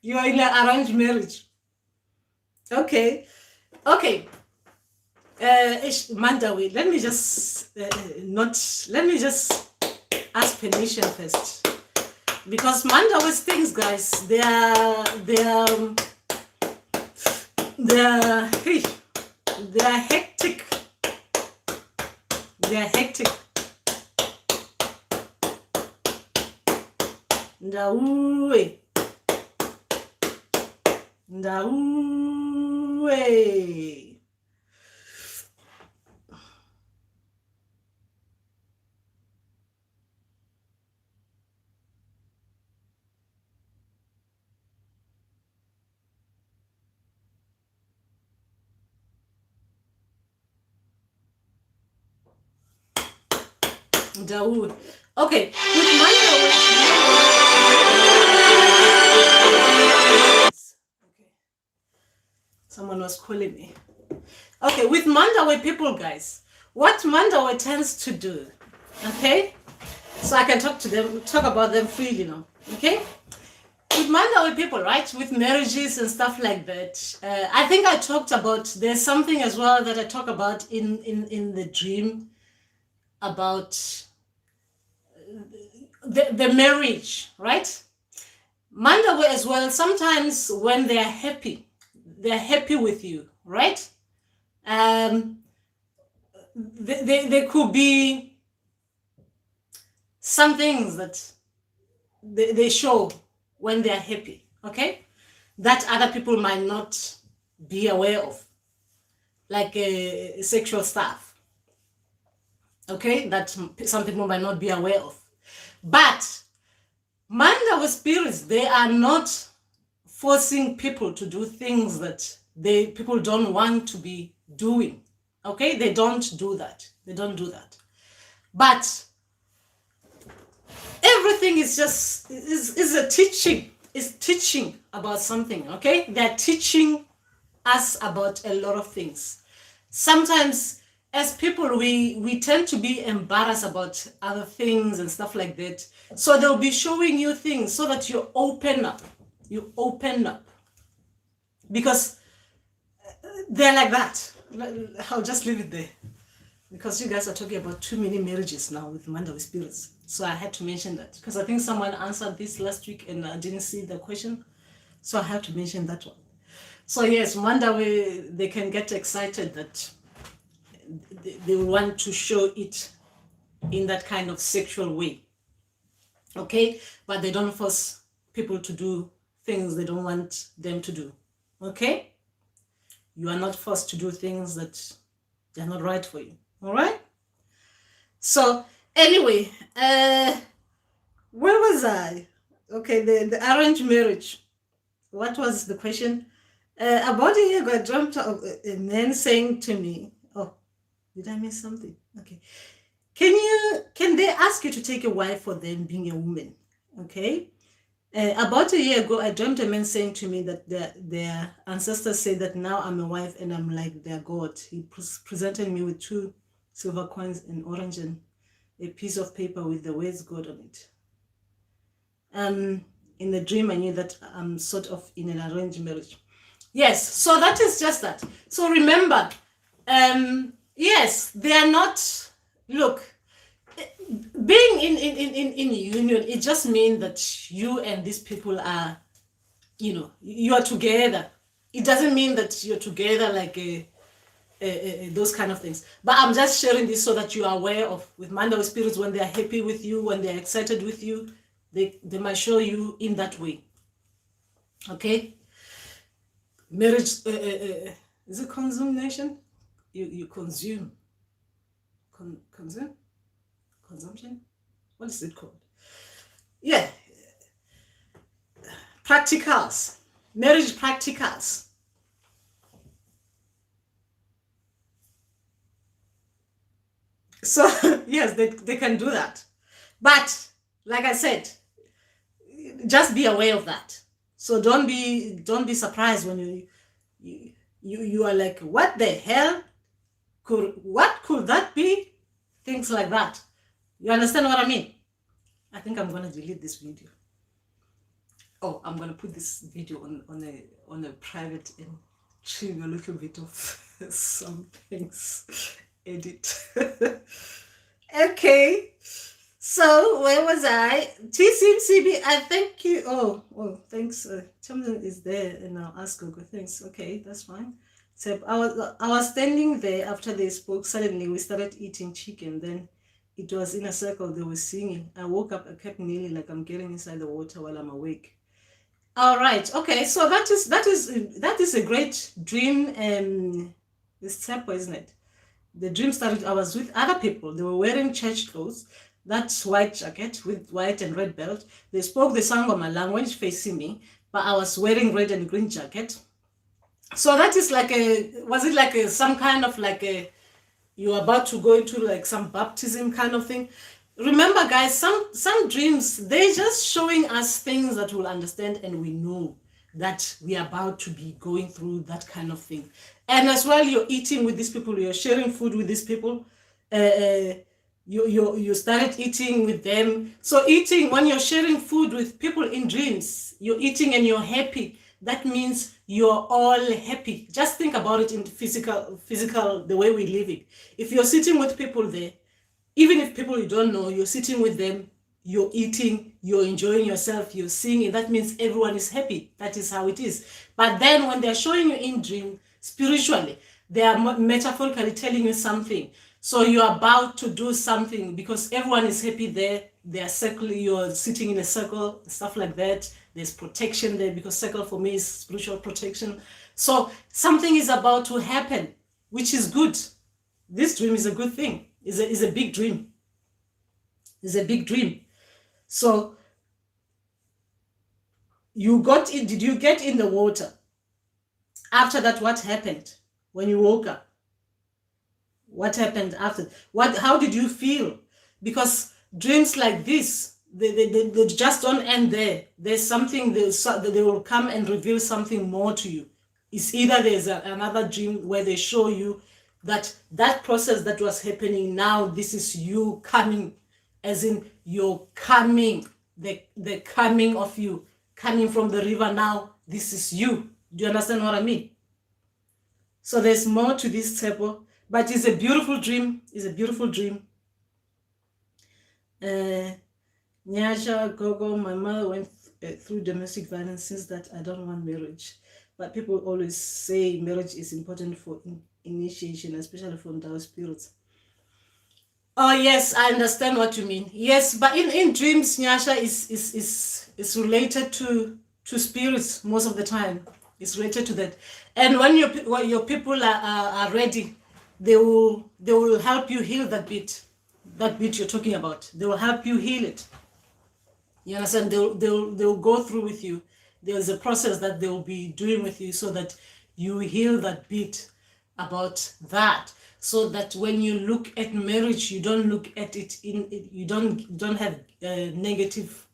you are in an arranged marriage. Okay. Mandawe, let me just ask permission first. Because Mandawe's things, guys, they are hectic. They are hectic. Ndawe. Dawood. Okay, with Mandawe. Okay. Someone was calling me. Okay, with Mandawe people, guys, what Mandawe tends to do, okay? So I can talk about them freely now, okay? With Mandawe people, right, with marriages and stuff like that, I think I talked about, there's something as well that I talk about in the dream about the marriage, right? Mandawe as well, sometimes when they're happy with you, right? There could be some things that they show when they're happy, okay? That other people might not be aware of, like sexual stuff, okay? That some people might not be aware of. But Mandawe spirits, they are not forcing people to do things that people don't want to be doing, okay? They don't do that. But everything is just is a teaching. It's teaching about something, okay? They're teaching us about a lot of things. Sometimes as people, we tend to be embarrassed about other things and stuff like that. So they'll be showing you things so that you open up. You open up. Because they're like that. I'll just leave it there. Because you guys are talking about too many marriages now with Mandawe spirits. So I had to mention that. Because I think someone answered this last week and I didn't see the question. So I have to mention that one. So yes, Mandawe, they can get excited that they want to show it in that kind of sexual way. Okay? But they don't force people to do things they don't want them to do. Okay? You are not forced to do things that they're not right for you. All right? So anyway, where was I? Okay, the arranged marriage. What was the question? About a year ago, I dreamt of a man saying to me, oh, did I miss something? Okay. Can they ask you to take a wife for them being a woman? Okay. About a year ago, I dreamt a man saying to me that their ancestors say that now I'm a wife and I'm like their god. He presented me with 2 silver coins, an orange, and a piece of paper with the words God on it. In the dream, I knew that I'm sort of in an arranged marriage. Yes, so that is just that. So remember, yes, they are not, look, being in union, it just means that you and these people are, you are together. It doesn't mean that you're together like those kind of things. But I'm just sharing this so that you are aware of, with Mandawe spirits, when they're happy with you, when they're excited with you, they might show you in that way. Okay? Marriage, is it consummation? You consume. Consume? Consumption? What is it called? Yeah. Practicals. Marriage practicals. So, yes, they can do that. But, like I said, just be aware of that. So don't be surprised when you are like, what the hell? What could that be? Things like that. You understand what I mean? I think I'm gonna delete this video. Oh, I'm gonna put this video on a private and trim a little bit of some things. Edit. Okay. So where was I? TCMCB, I thank you. Oh, thanks. Something is there, and I'll ask Google. Thanks. Okay, that's fine. So I was standing there after they spoke. Suddenly we started eating chicken. Then it was in a circle. They were singing. I woke up. I kept kneeling like I'm getting inside the water while I'm awake. All right. Okay. So that is a great dream. It's simple, isn't it? The dream started. I was with other people. They were wearing church clothes. That white jacket with white and red belt. They spoke the Sangoma language facing me, but I was wearing red and green jacket. So that is like was it like some kind of like you're about to go into like some baptism kind of thing? Remember, guys, some dreams, they're just showing us things that we'll understand, and we know that we are about to be going through that kind of thing. And as well, you're eating with these people, you're sharing food with these people. You started eating with them. So eating, when you're sharing food with people in dreams, you're eating and you're happy. That means you're all happy. Just think about it in physical, the way we're living. If you're sitting with people there, even if people you don't know, you're sitting with them, you're eating, you're enjoying yourself, you're singing, that means everyone is happy. That is how it is. But then when they're showing you in dream, spiritually, they are metaphorically telling you something. So you're about to do something because everyone is happy there. They're circling, you're sitting in a circle, stuff like that. There's protection there because circle for me is spiritual protection. So something is about to happen, which is good. This dream is a good thing. It's a big dream. It's a big dream. So you got in, did you get in the water? After that, what happened when you woke up? What happened after? How did you feel? Because dreams like this, they just don't end there. There's something, they will come and reveal something more to you. It's either there's another dream where they show you that that process that was happening now, this is you coming, as in you're coming, the coming of you, coming from the river now, this is you. Do you understand what I mean? So there's more to this temple, but it's a beautiful dream. It's a beautiful dream. Nyasha, Gogo, my mother went through domestic violence. Since that, I don't want marriage. But people always say marriage is important for initiation, especially for Ndao spirits. Oh yes, I understand what you mean. Yes, but in dreams, Nyasha is related to spirits most of the time. It's related to that. And when your people are ready, they will help you heal that bit you're talking about. They will help you heal it. You understand? They'll go through with you. There's a process that they will be doing with you so that you heal that bit about that, so that when you look at marriage, you don't look at it you don't have negative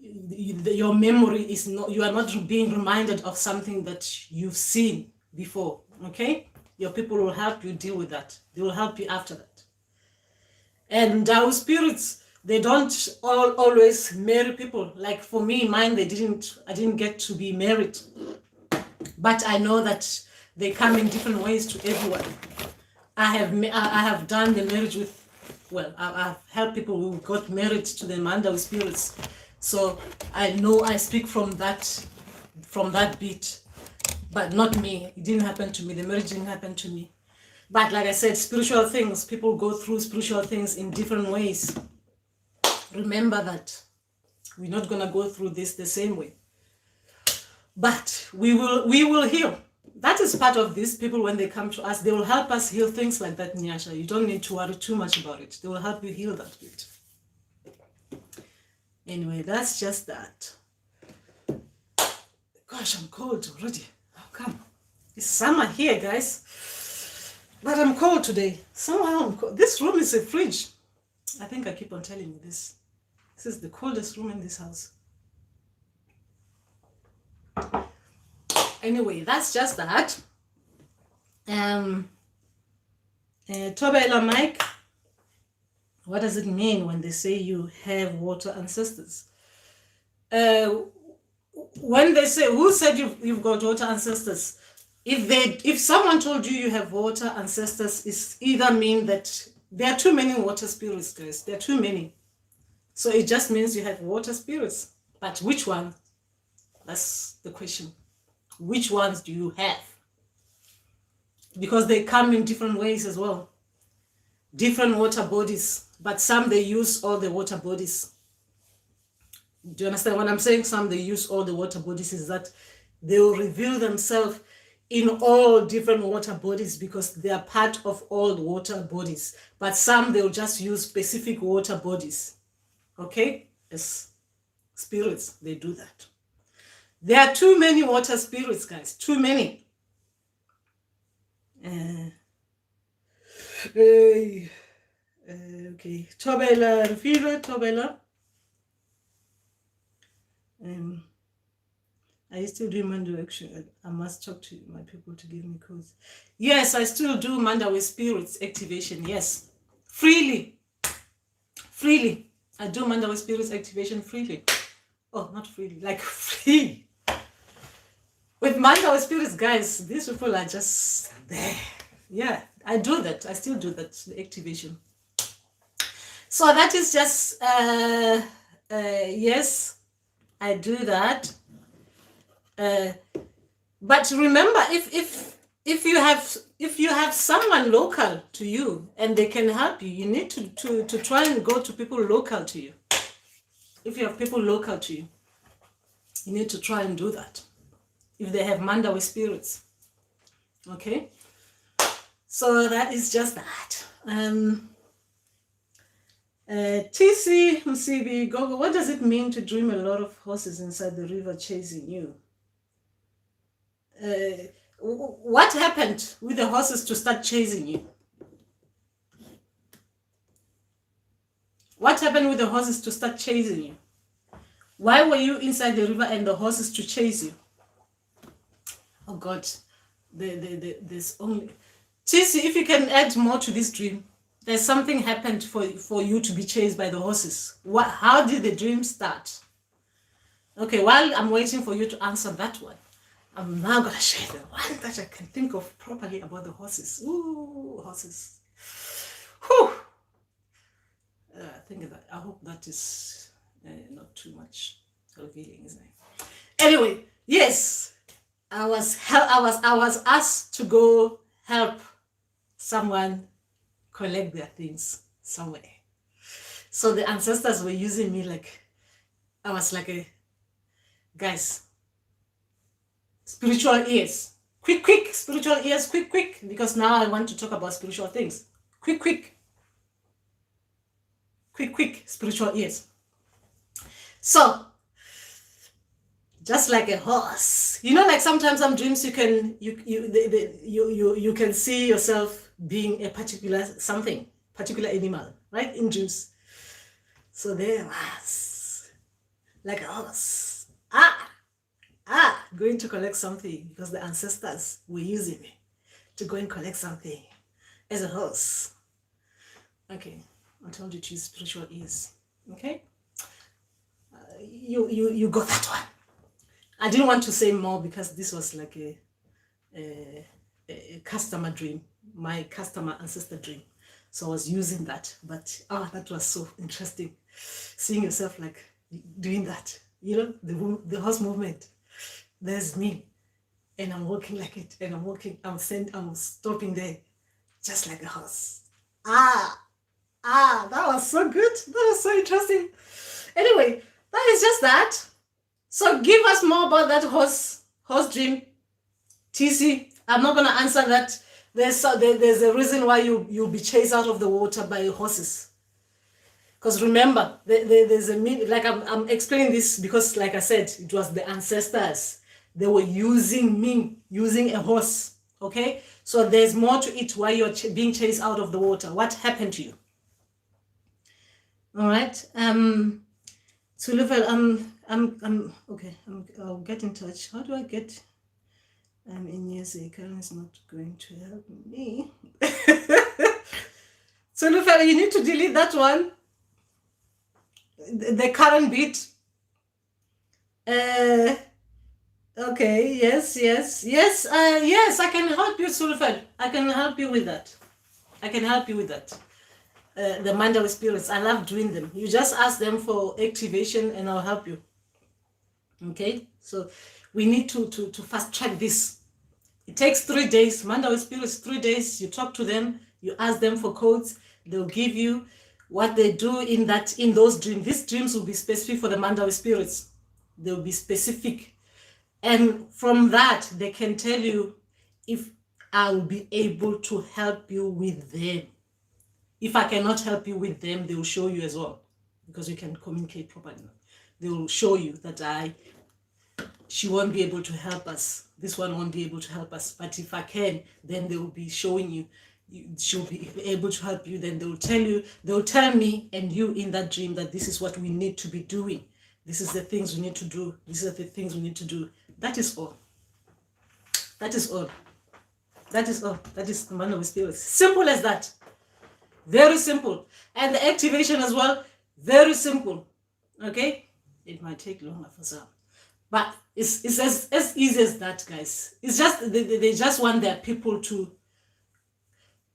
your memory is not, you are not being reminded of something that you've seen before. Okay, your people will help you deal with that. They will help you after that. And our spirits, they don't always marry people. Like for me, mine, I didn't get to be married, but I know that they come in different ways to everyone. I have done the marriage with, well, I've helped people who got married to the Mandawe spirits. So I know I speak from that bit, but not me. It didn't happen to me. The marriage didn't happen to me. But like I said, spiritual things, people go through spiritual things in different ways. Remember that we're not gonna go through this the same way, but we will heal. That is part of this. People, when they come to us, they will help us heal things like that, Nyasha. You don't need to worry too much about it. They will help you heal that bit. Anyway, that's just that. Gosh, I'm cold already. How come? It's summer here, guys. But I'm cold today. Somehow I'm cold. This room is a fridge. I think I keep on telling you this. This is the coldest room in this house. Anyway, that's just that. Tobela Mike, what does it mean when they say you have water ancestors? When they say, who said you've got water ancestors? If someone told you have water ancestors, it's either mean that there are too many water spirits, guys. There are too many. So it just means you have water spirits. But which one? That's the question. Which ones do you have? Because they come in different ways as well. Different water bodies. But some, they use all the water bodies. Do you understand what I'm saying? Some, they use all the water bodies, is that they will reveal themselves in all different water bodies because they are part of all the water bodies. But some, they'll just use specific water bodies. Okay? As spirits, they do that. There are too many water spirits, guys. Too many. Okay. Tobela, Rufila, Tobela. I still do Mandawe action. I must talk to my people to give me codes. Yes, I still do Mandawe spirits activation. Yes. Freely. Freely. I do Mandawe spirits activation freely. Oh, not freely. Like free. With Mandawe spirits, guys, these people are just there. Yeah, I do that. I still do that, the activation. So that is just, yes, I do that. But remember, if you have someone local to you and they can help you, you need to try and go to people local to you. If you have people local to you, you need to try and do that. If they have Mandawe spirits. Okay? So that is just that. TC Msibi Gogo, what does it mean to dream a lot of horses inside the river chasing you? What happened with the horses to start chasing you? What happened with the horses to start chasing you? Why were you inside the river and the horses to chase you? Oh God, there's only... Tisi, if you can add more to this dream, there's something happened for you to be chased by the horses. How did the dream start? Okay, while I'm waiting for you to answer that one, I'm now gonna share the one that I can think of properly about the horses. Ooh, horses. Whew. I hope that is not too much revealing, isn't it? Anyway, yes, I was asked to go help someone collect their things somewhere. So the ancestors were using me like, I was like a, guys, spiritual ears. Quick, spiritual ears, quick, because now I want to talk about spiritual things. Quick, spiritual ears. So, just like a horse, you know, like sometimes some dreams you can see yourself being a particular something, particular animal, right, in dreams. So there was like a horse, going to collect something because the ancestors were using me to go and collect something as a horse. Okay, I told you to use spiritual ears. Okay, you got that one. I didn't want to say more because this was like a customer dream, my customer ancestor dream. So I was using that, but that was so interesting. Seeing yourself like doing that, you know, the horse movement. There's me, and I'm walking like it, and I'm stopping there, just like a horse. That was so good. That was so interesting. Anyway, that is just that. So give us more about that horse dream. TC, I'm not gonna answer that. There's a reason why you'll be chased out of the water by horses. Because remember, there's a meaning. Like I'm explaining this because, like I said, it was the ancestors. They were using a horse. Okay, so there's more to it. Why you're being chased out of the water? What happened to you? All right. Sulufel, okay. I'll get in touch. How do I get? I'm in USA. Karen is not going to help me. Sulufel, you need to delete that one. The current bit. Okay. Yes. Yes. I can help you, Sulufel. I can help you with that. The Mandawe spirits, I love doing them. You just ask them for activation and I'll help you. Okay, so we need to fast track this. It takes 3 days. Mandawe spirits, 3 days. You talk to them, you ask them for codes, they'll give you what they do in those dreams. These dreams will be specific for the Mandawe spirits. They'll be specific. And from that, they can tell you if I will be able to help you with them. If I cannot help you with them, they will show you as well, because we can communicate properly. They will show you that she won't be able to help us. This one won't be able to help us. But if I can, then they will be showing you. She'll be able to help you. Then they'll tell me and you in that dream that this is what we need to be doing. This is the things we need to do. These are the things we need to do. That is all. That is all. That is the Mandawe spirits. Simple as that. Very simple. And the activation as well, very simple. Okay? It might take longer for some. But it's as easy as that, guys. It's just, they just want their people to...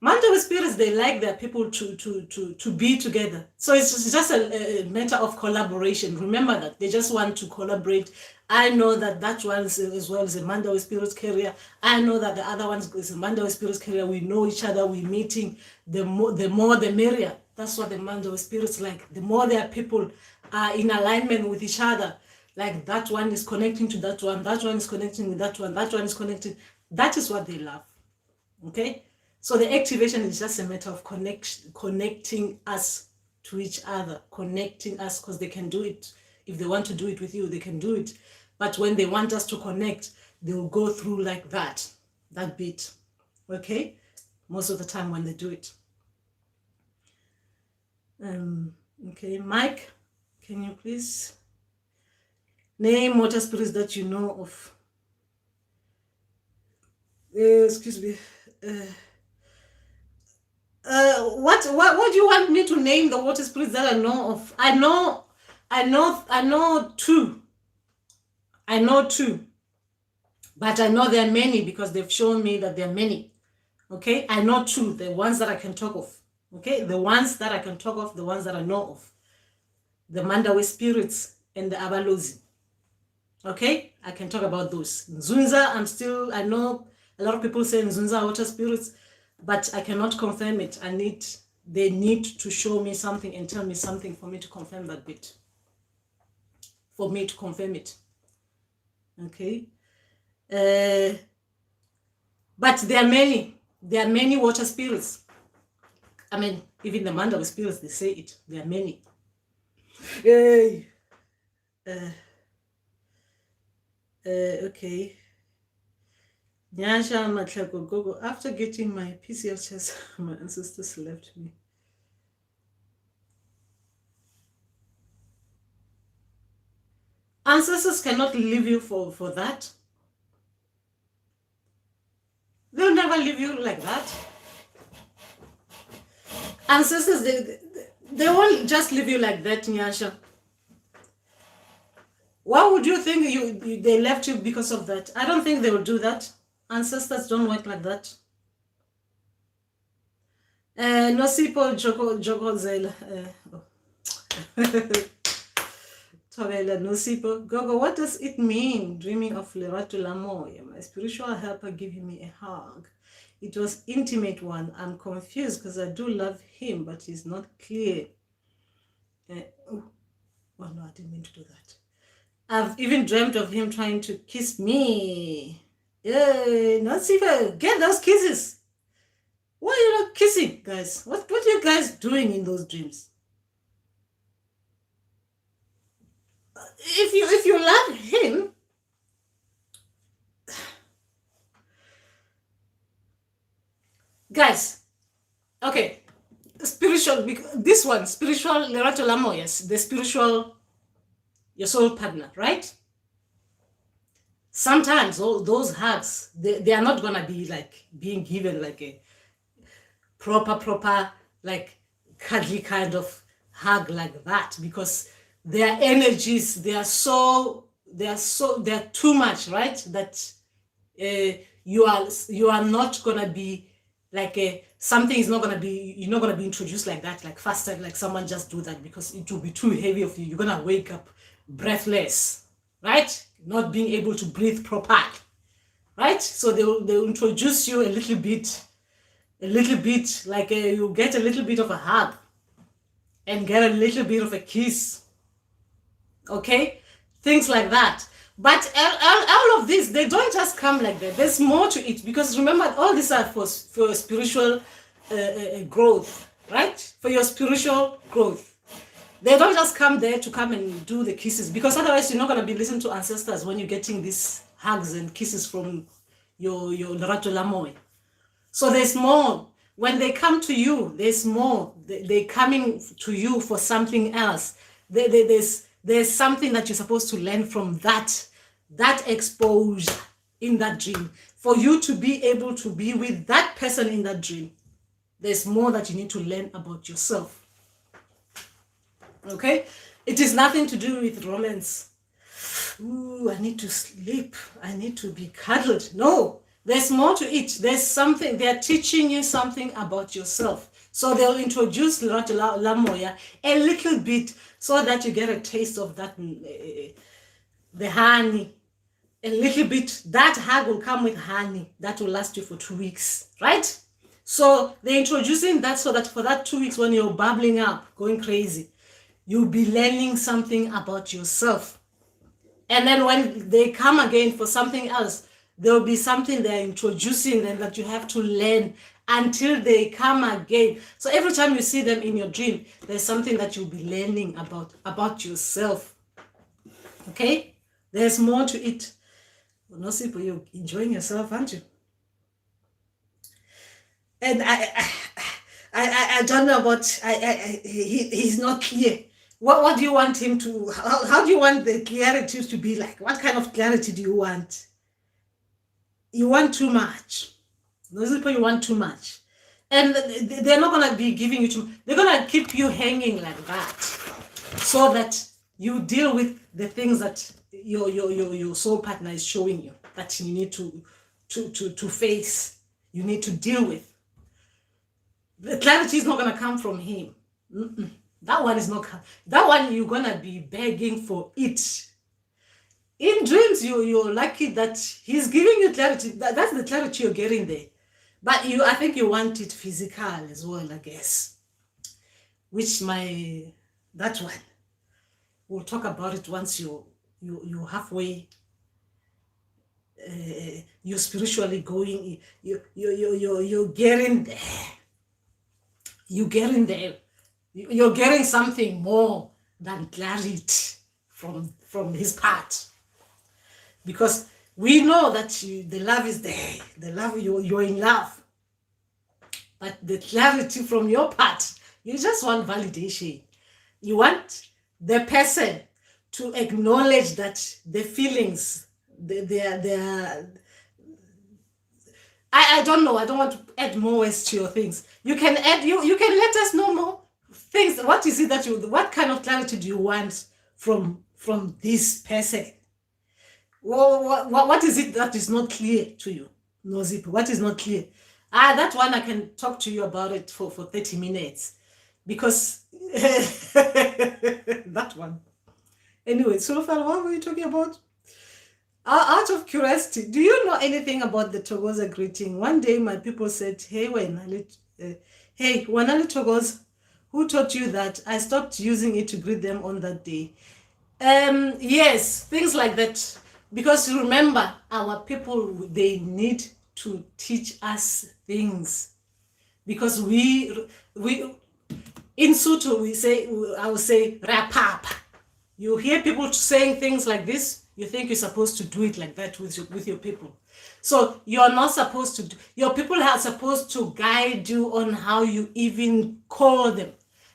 Mandawe spirits, they like their people to be together. So it's just a matter of collaboration. Remember that. They just want to collaborate. I know that one is, as well as a Mandawe spirits carrier. I know that the other one is a Mandawe spirits carrier. We know each other. We're meeting. The more the merrier. That's what the Mandawe spirits like. The more their people are in alignment with each other. Like that one is connecting to that one is connecting with that one is connecting. That is what they love. Okay? So the activation is just a matter of connecting us to each other, connecting us, because they can do it. If they want to do it with you, they can do it. But when they want us to connect, they will go through like that bit. Okay? Most of the time when they do it. Okay, Mike, can you please name water spirits that you know of? Excuse me. What do you want me to name the water spirits that I know of? I know two. I know two, but I know there are many because they've shown me that there are many. Okay, I know two, the ones that I can talk of. Okay, the ones that I can talk of, the ones that I know of, the Mandawe spirits and the Abalozi. Okay, I can talk about those. Nzunza, I know a lot of people say Nzunza water spirits, but I cannot confirm it. They need to show me something and tell me something for me to confirm that bit. For me to confirm it. Okay. But there are many water spirits. I mean, even the Mandawe spirits, they say it. There are many. Okay. Nyasha Matlako Gogo. After getting my PCL my ancestors left me. Ancestors cannot leave you for that. They'll never leave you like that. Ancestors, they won't just leave you like that, Nyasha. Why would you think they left you because of that? I don't think they will do that. Ancestors don't work like that. Nosipo Joko Zela. Nosipo Gogo, what does it mean? Dreaming of Lerato Lamoya, my spiritual helper giving me a hug. It was intimate one. I'm confused because I do love him, but he's not clear. Oh no, I didn't mean to do that. I've even dreamt of him trying to kiss me. Nosipo, get those kisses. Why are you not kissing, guys? What are you guys doing in those dreams? If you love him, guys, okay, spiritual, this one, spiritual Lerato Lamo, yes, the spiritual, your soul partner, right? Sometimes all those hugs, they are not gonna be like being given like a proper, like cuddly kind of hug like that, because their energies, they are too much, right? That you are not gonna be like something is not gonna be, you're not gonna be introduced like that, like faster, like someone just do that, because it will be too heavy of you. You're gonna wake up breathless, right? Not being able to breathe properly, right? So they'll introduce you a little bit, like you get a little bit of a hug and get a little bit of a kiss, okay, things like that. But all of this, they don't just come like that. There's more to it, because remember, all these are for spiritual growth, right? For your spiritual growth. They don't just come there to come and do the kisses, because otherwise you're not going to be listening to ancestors when you're getting these hugs and kisses from your Lerato Lamoy. So there's more. When they come to you, there's more. They're coming to you for something else. There's something that you're supposed to learn from that exposure in that dream. For you to be able to be with that person in that dream, there's more that you need to learn about yourself. Okay? It is nothing to do with romance. Ooh, I need to sleep. I need to be cuddled. No, there's more to it. There's something. They're teaching you something about yourself. So they'll introduce Lamoya a little bit so that you get a taste of that, the honey. A little bit. That hug will come with honey. That will last you for 2 weeks, right? So they're introducing that so that for that 2 weeks when you're bubbling up, going crazy, you'll be learning something about yourself. And then when they come again for something else, there'll be something they're introducing them that you have to learn until they come again. So every time you see them in your dream, there's something that you'll be learning about yourself. Okay? There's more to it. Nosipo, you're enjoying yourself, aren't you? And I don't know about, he's not clear. What do you want him to, how do you want the clarity to be like? What kind of clarity do you want? you want too much. Those people you want too much. And they're not going to be giving you too much. They're going to keep you hanging like that so that you deal with the things that your soul partner is showing you that you need to face, you need to deal with. The clarity is not going to come from him. That one is not. That one you're going to be begging for it. In dreams, you're lucky that he's giving you clarity. That's the clarity you're getting there. But I think you want it physical as well, I guess. That one. We'll talk about it once you're halfway. You're spiritually going. You're getting there. You're getting there. You're getting something more than clarity from his part. Because we know that the love is there. The love, you're in love. But the clarity from your part, you just want validation. You want the person to acknowledge that the feelings, I don't know. I don't want to add more words to your things. You can add, you can let us know more things. What is it that what kind of clarity do you want from this person? Well, what is it that is not clear to you? No, Zip, what is not clear? That one I can talk to you about it for 30 minutes. Because that one. Anyway, so far, what were you talking about? Out of curiosity, do you know anything about the Togoza greeting? One day my people said, hey, Wanali Togoza, who taught you that? I stopped using it to greet them on that day. Yes, things like that. Because remember, our people, they need to teach us things. Because we in Sotho, I will say, rapapa. You hear people saying things like this, you think you're supposed to do it like that with your people. So you're not supposed to, your people are supposed to guide you on how you even call them.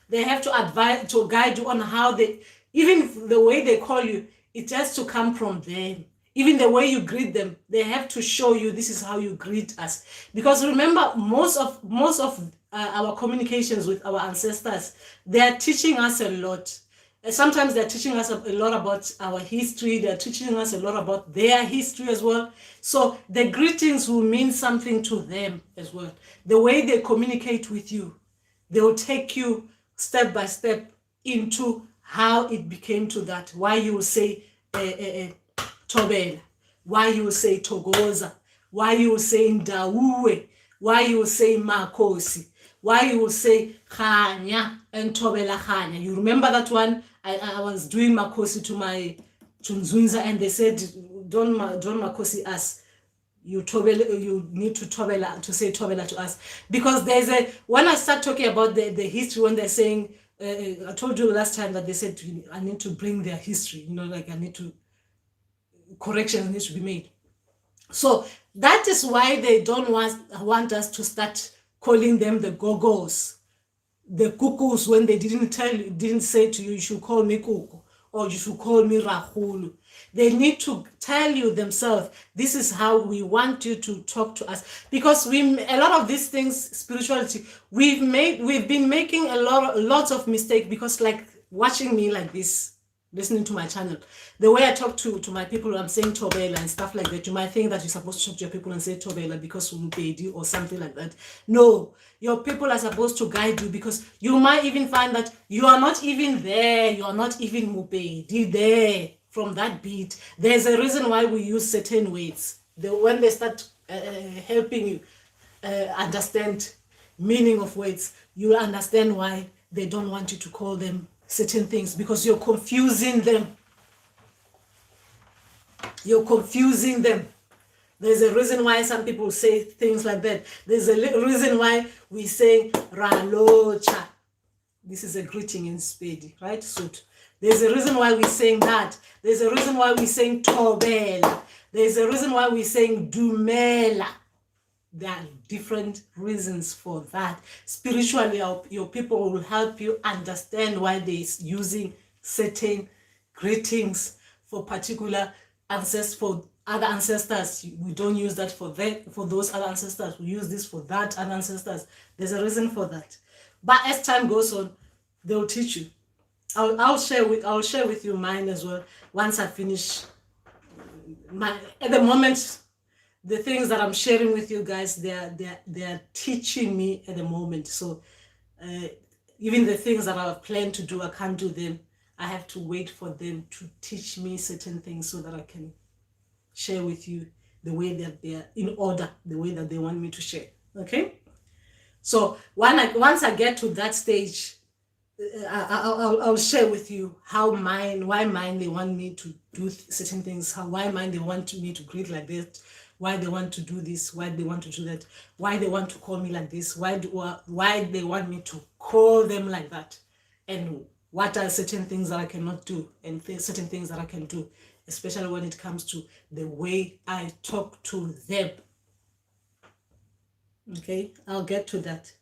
They have to guide you on how even the way they call you, it has to come from them. Even the way you greet them, they have to show you this is how you greet us. Because remember, most of our communications with our ancestors, they are teaching us a lot. Sometimes they're teaching us a lot about our history. They're teaching us a lot about their history as well. So the greetings will mean something to them as well. The way they communicate with you, they will take you step by step into how it became to that. Why you will say Tobela, why you will say Togoza, why you will say Ndawuwe, why you will say Makosi, why you will say Khanya and Tobela Khanya. You remember that one? I was doing Makosi to Nzunza, and they said, don't Makosi us. You need to say Tobela to us. Because when I start talking about the history, when they're saying, I told you last time that they said, I need to bring their history, like I need to, correction needs to be made. So that is why they don't want us to start calling them the gogos, the cuckoos, when they didn't say to you, you should call me cuckoo or you should call me rahulu. They need to tell you themselves, this is how we want you to talk to us. Because a lot of these things, spirituality, we've been making lots of mistakes, because like watching me like this, listening to my channel, the way I talk to my people, I'm saying Tobela and stuff like that. You might think that you're supposed to talk to your people and say Tobela because Mupedi or something like that. No, your people are supposed to guide you, because you might even find that you are not even there. You are not even Mupedi there from that beat. There's a reason why we use certain words. When they start helping you understand meaning of words, you will understand why they don't want you to call them certain things, because you're confusing them. You're confusing them. There's a reason why some people say things like that. There's a reason why we say Ralocha. This is a greeting in Spedi, right? Sut. There's a reason why we're saying that. There's a reason why we're saying Tobela. There's a reason why we're saying Dumela. There are different reasons for that. Spiritually, your people will help you understand why they're using certain greetings for particular for other ancestors. We don't use that for those other ancestors. We use this for that other ancestors. There's a reason for that. But as time goes on, they'll teach you. I'll share with you mine as well once I finish my. At the moment, the things that I'm sharing with you guys, they are teaching me at the moment. So even the things that I plan to do, I can't do them. I have to wait for them to teach me certain things so that I can share with you the way that they are in order, the way that they want me to share. Okay? So once I get to that stage, I'll share with you why mine they want me to do certain things, why mine they want me to greet like this, why they want to do this, why they want to do that, why they want to call me like this, why they want me to call them like that, and what are certain things that I cannot do and certain things that I can do, especially when it comes to the way I talk to them. Okay, I'll get to that.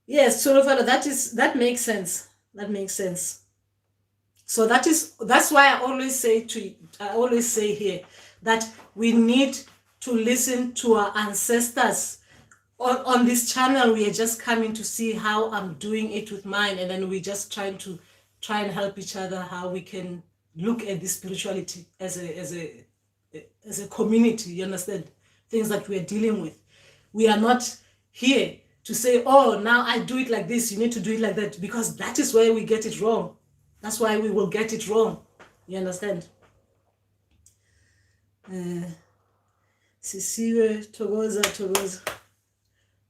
Yes, so that makes sense. That makes sense. So that's why I always say here that we need to listen to our ancestors. On this channel, we are just coming to see how I'm doing it with mine, and then we're just trying and help each other how we can look at this spirituality as a community. You understand? Things that we are dealing with. We are not here to say, oh, now I do it like this, you need to do it like that, because that is where we get it wrong. That's why we will get it wrong. You understand? Sisiwe, Togoza.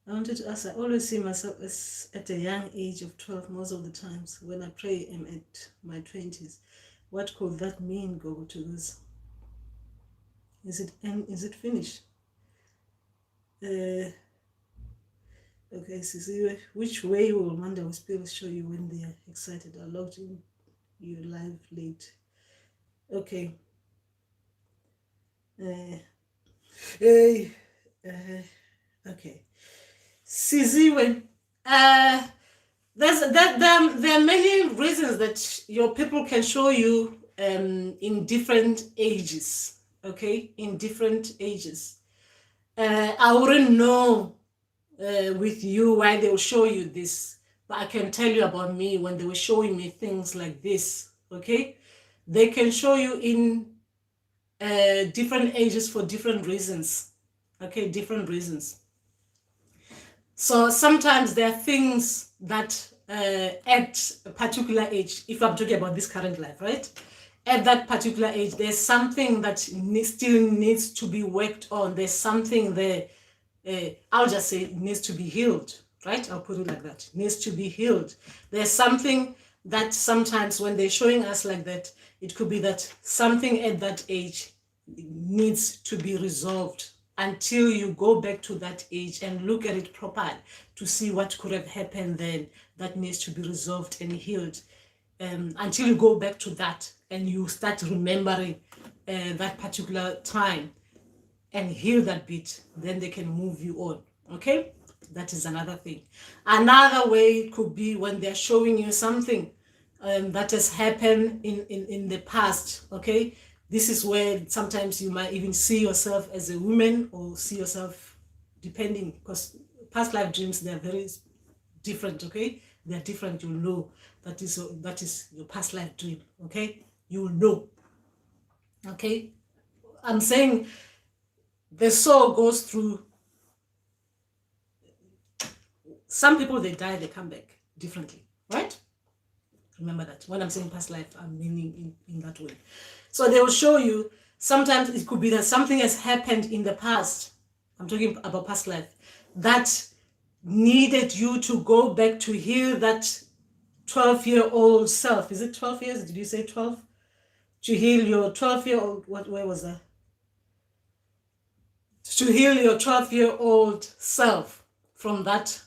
I wanted to ask, I always see myself as at a young age of 12 most of the times. When I pray, I'm at my 20s. What could that mean, Gogo Togoza? Is it finished? Okay, Sisiwe, which way will Mandawe spirits show you when they are excited? I logged in you live late. Okay. Okay. Sisiwe, there are many reasons that your people can show you in different ages. Okay, in different ages. I wouldn't know with you why they will show you this, but I can tell you about me when they were showing me things like this. Okay, they can show you in different ages for different reasons. Okay, different reasons. So sometimes there are things that at a particular age, if I'm talking about this current life, right? At that particular age, there's something that still needs to be worked on. There's something there, I'll just say it needs to be healed, right? I'll put it like that. It needs to be healed. There's something that sometimes when they're showing us like that, it could be that something at that age needs to be resolved until you go back to that age and look at it properly to see what could have happened then that needs to be resolved and healed. Until you go back to that and you start remembering that particular time and heal that bit, then they can move you on. Okay, that is another thing. Another way could be when they're showing you something that has happened in the past. Okay, this is where sometimes you might even see yourself as a woman or see yourself, depending, because past life dreams, they're very different. Okay, they're different. You'll know that is your past life dream. Okay, you'll know. Okay, I'm saying the soul goes through. Some people, they die, they come back differently, right? Remember that. When I'm saying past life, I'm meaning in that way. So they will show you, sometimes it could be that something has happened in the past. I'm talking about past life. That needed you to go back to heal that 12-year-old self. Is it 12 years? Did you say 12? To heal your 12-year-old, where was that? To heal your 12-year-old self from that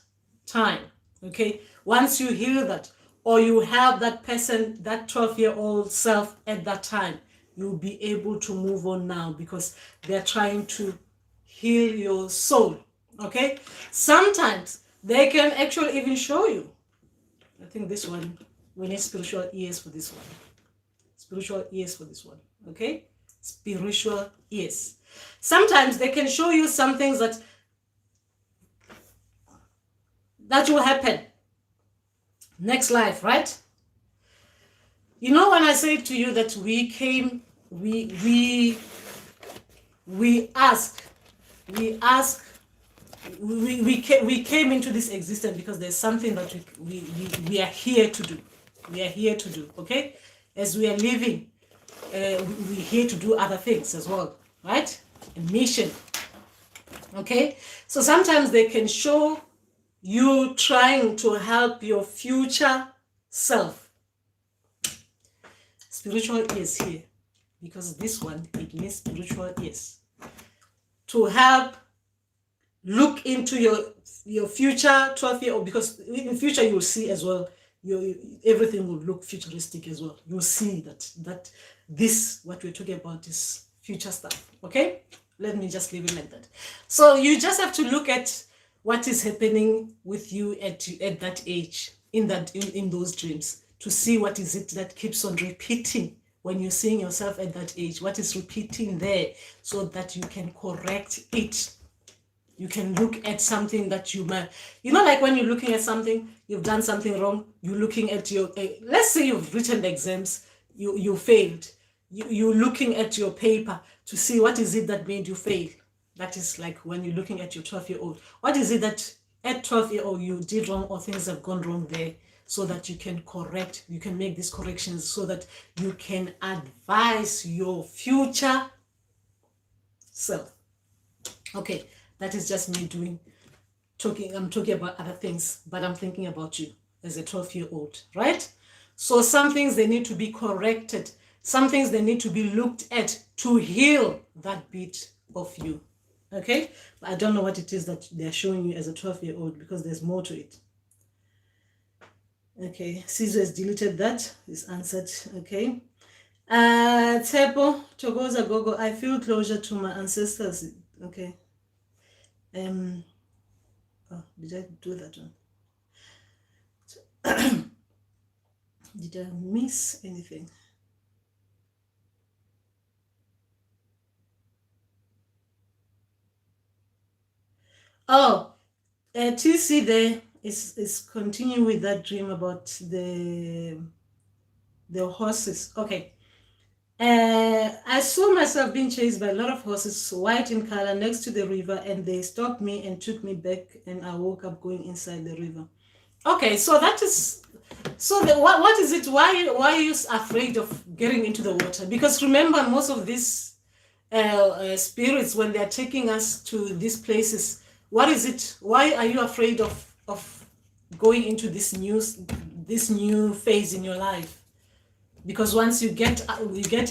time. Okay? Once you heal that, or you have that person, that 12-year-old self at that time, you'll be able to move on now because they're trying to heal your soul. Okay? Sometimes they can actually even show you. I think this one, we need spiritual ears for this one. Spiritual ears for this one. Okay? Spiritual ears. Sometimes they can show you some things that will happen next life, right? You know, when I say to you that we came, we came into this existence because there's something that we are here to do. We are here to do, okay? As we are living, we're here to do other things as well, right? A mission, okay? So sometimes they can show you trying to help your future self. Spiritual is here because this one, it means spiritual is to help look into your future 12-year-old, because in future you will see as well, everything will look futuristic as well. You'll see that this, what we're talking about, is future stuff, okay? Let me just leave it like that. So you just have to look at what is happening with you at that age, in those dreams, to see what is it that keeps on repeating when you're seeing yourself at that age. What is repeating there, so that you can correct it. You can look at something that you might, like when you're looking at something, you've done something wrong, you're looking at your, let's say you've written the exams, you failed. You're looking at your paper to see what is it that made you fail. That is like when you're looking at your 12-year-old. What is it that at 12-year-old you did wrong, or things have gone wrong there, so that you can correct, you can make these corrections, so that you can advise your future self. Okay, that is just me I'm talking about other things, but I'm thinking about you as a 12-year-old, right? So some things, they need to be corrected. Some things, they need to be looked at to heal that bit of you. Okay, but I don't know what it is that they're showing you as a 12-year-old, because there's more to it. Okay, Caesar has deleted that. It's answered. Okay. Tepo Togoza Gogo, I feel closure to my ancestors. Okay. Oh, did I do that one? Did I miss anything? Oh, TC there is continuing with that dream about the horses. Okay. I saw myself being chased by a lot of horses, white in color, next to the river, and they stopped me and took me back, and I woke up going inside the river. Okay, so that is, so what is it? Why are you afraid of getting into the water? Because remember, most of these spirits, when they're taking us to these places, what is it? Why are you afraid of going into this new phase in your life? Because once you get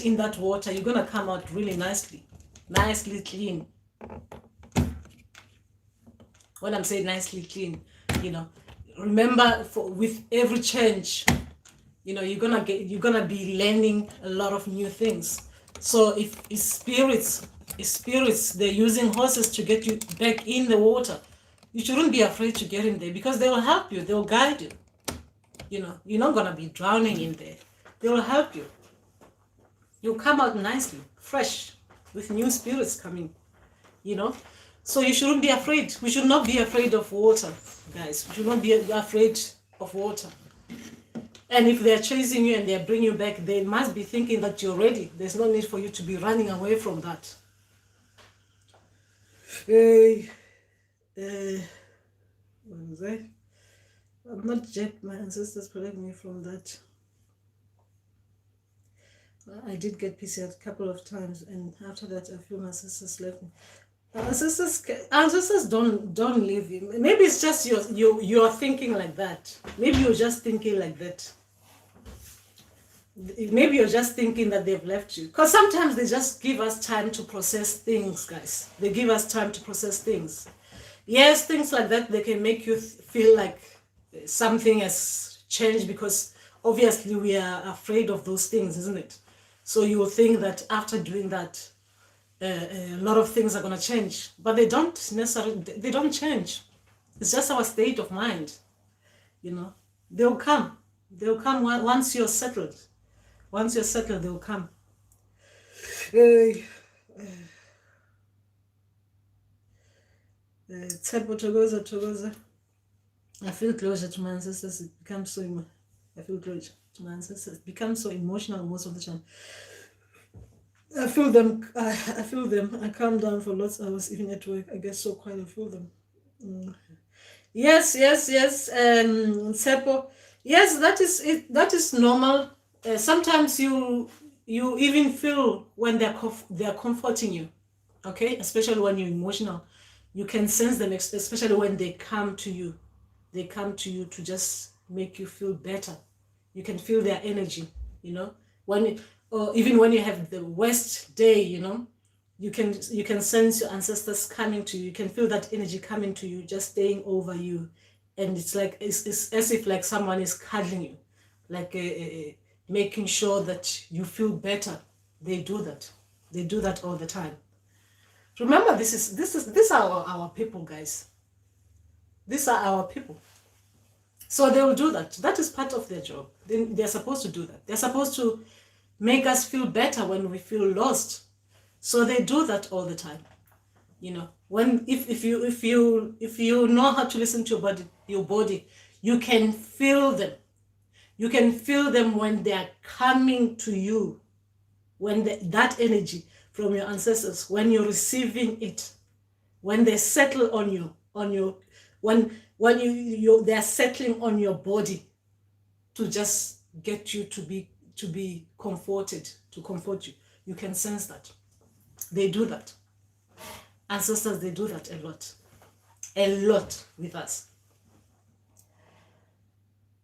in that water, you're gonna come out really nicely clean. When I'm saying nicely clean, remember, with every change, you're gonna be learning a lot of new things. So if spirits, they're using horses to get you back in the water, you shouldn't be afraid to get in there, because they will help you, they will guide you. You're not gonna be drowning in there. They will help you. You'll come out nicely, fresh, with new spirits coming, So you shouldn't be afraid. We should not be afraid of water, guys. We should not be afraid of water. And if they're chasing you and they're bringing you back, they must be thinking that you're ready. There's no need for you to be running away from that. What was that? I'm not yet. My ancestors protect me from that. I did get PCR a couple of times, and after that, I feel my sisters left me. Ancestors don't leave you. Maybe it's just you're thinking like that. Maybe you're just thinking like that. Maybe you're just thinking that they've left you. Because sometimes they just give us time to process things, guys. They give us time to process things. Yes, things like that, they can make you feel like something has changed, because obviously we are afraid of those things, isn't it? So you will think that after doing that, a lot of things are going to change, but they don't necessarily, they don't change. It's just our state of mind. They'll come once you're settled. Once you're settled, they'll come. Tshepo, Thokoza. I feel closer to my ancestors. It becomes so I feel closer to my ancestors. It becomes so emotional most of the time. I feel them. I feel them. I calm down for lots of hours, even at work. I get so quiet. I feel them. Yes. Tsepo. Yes, that is it. That is normal. Sometimes you even feel when they're comforting you. Okay, especially when you're emotional, you can sense them. Especially when they come to you. They come to you to just make you feel better. You can feel their energy, or even when you have the worst day, you can sense your ancestors coming to you. You can feel that energy coming to you, just staying over you, and it's like it's as if like someone is cuddling you, like making sure that you feel better. They do that. They do that all the time. Remember, these are our people, guys. These are our people. So they will do that. That is part of their job. They're supposed to do that. They're supposed to make us feel better when we feel lost. So they do that all the time. When if you know how to listen to your body, you can feel them. You can feel them when they are coming to you. When that energy from your ancestors, when you're receiving it, when they settle on you, when they're settling on your body to just get you to be comforted, to comfort you. You can sense that. They do that. Ancestors, they do that a lot with us.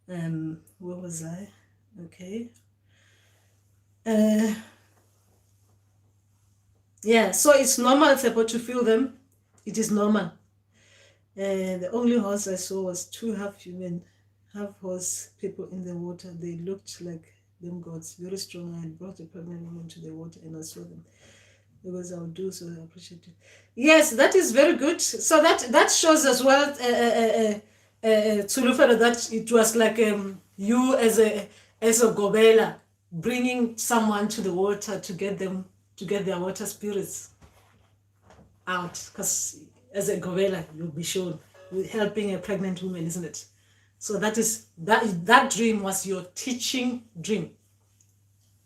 Where was I? Okay. Yeah, so it's normal to feel them. It is normal. The only horse I saw was two half human, half horse people in the water. They looked like them gods, very strong. I brought a pregnant woman to the water and I saw them. Because I would do so, I appreciate it. Yes, that is very good. So that shows as well, Tsulufero, that it was like you as a gobela bringing someone to the water to get their water spirits out. Because as a gobela, you'll be shown with helping a pregnant woman, isn't it? So that dream was your teaching dream.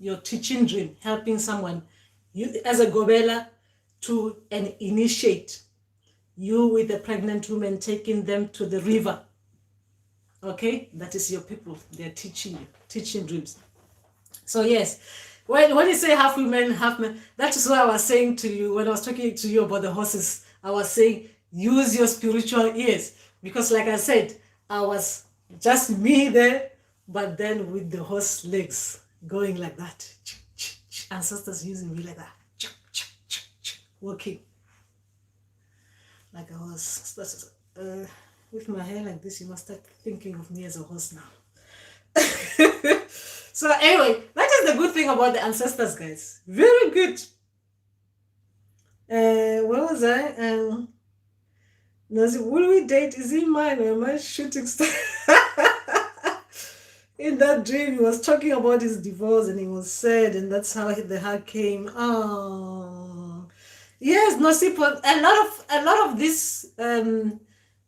Your teaching dream, helping someone, you as a gobela, to initiate you with the pregnant woman, taking them to the river. Okay, that is your people. They're teaching you, teaching dreams. So yes, when you say half women, half men, that is what I was saying to you when I was talking to you about the horses. I was saying use your spiritual ears, because like I said, I was just me there, but then with the horse legs going like that. Ancestors using me like that, walking like a horse. With my hair like this, you must start thinking of me as a horse now. So anyway, that is the good thing about the ancestors, guys. Very good. Where was I? Will we date? Is he mine or am I shooting star? In that dream, he was talking about his divorce and he was sad, and that's how the heart came. Oh, yes, Nosipo. A lot of this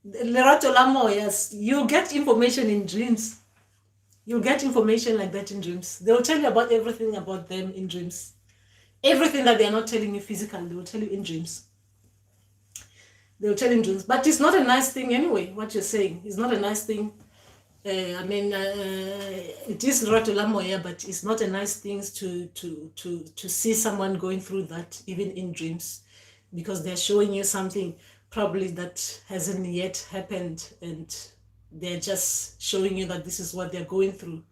Lerato Lamo, yes, you get information in dreams. You get information like that in dreams. They will tell you about everything about them in dreams. Everything that they are not telling you physically, they will tell you in dreams. They will tell you in dreams. But it's not a nice thing anyway, what you're saying. It's not a nice thing. It is Ratolamoya, but it's not a nice thing to see someone going through that, even in dreams, because they're showing you something probably that hasn't yet happened, and they're just showing you that this is what they're going through,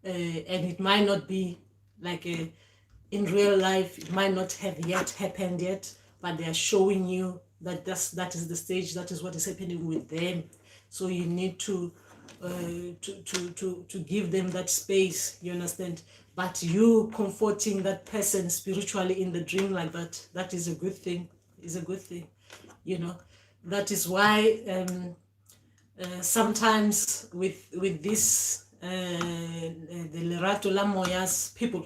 and it might not be like in real life. It might not have yet happened yet, but they're showing you that that is the stage. That is what is happening with them. So you need to give them that space, you understand? But you comforting that person spiritually in the dream like that is a good thing. Is a good thing, That is why sometimes with this the Lerato Lamoya's people,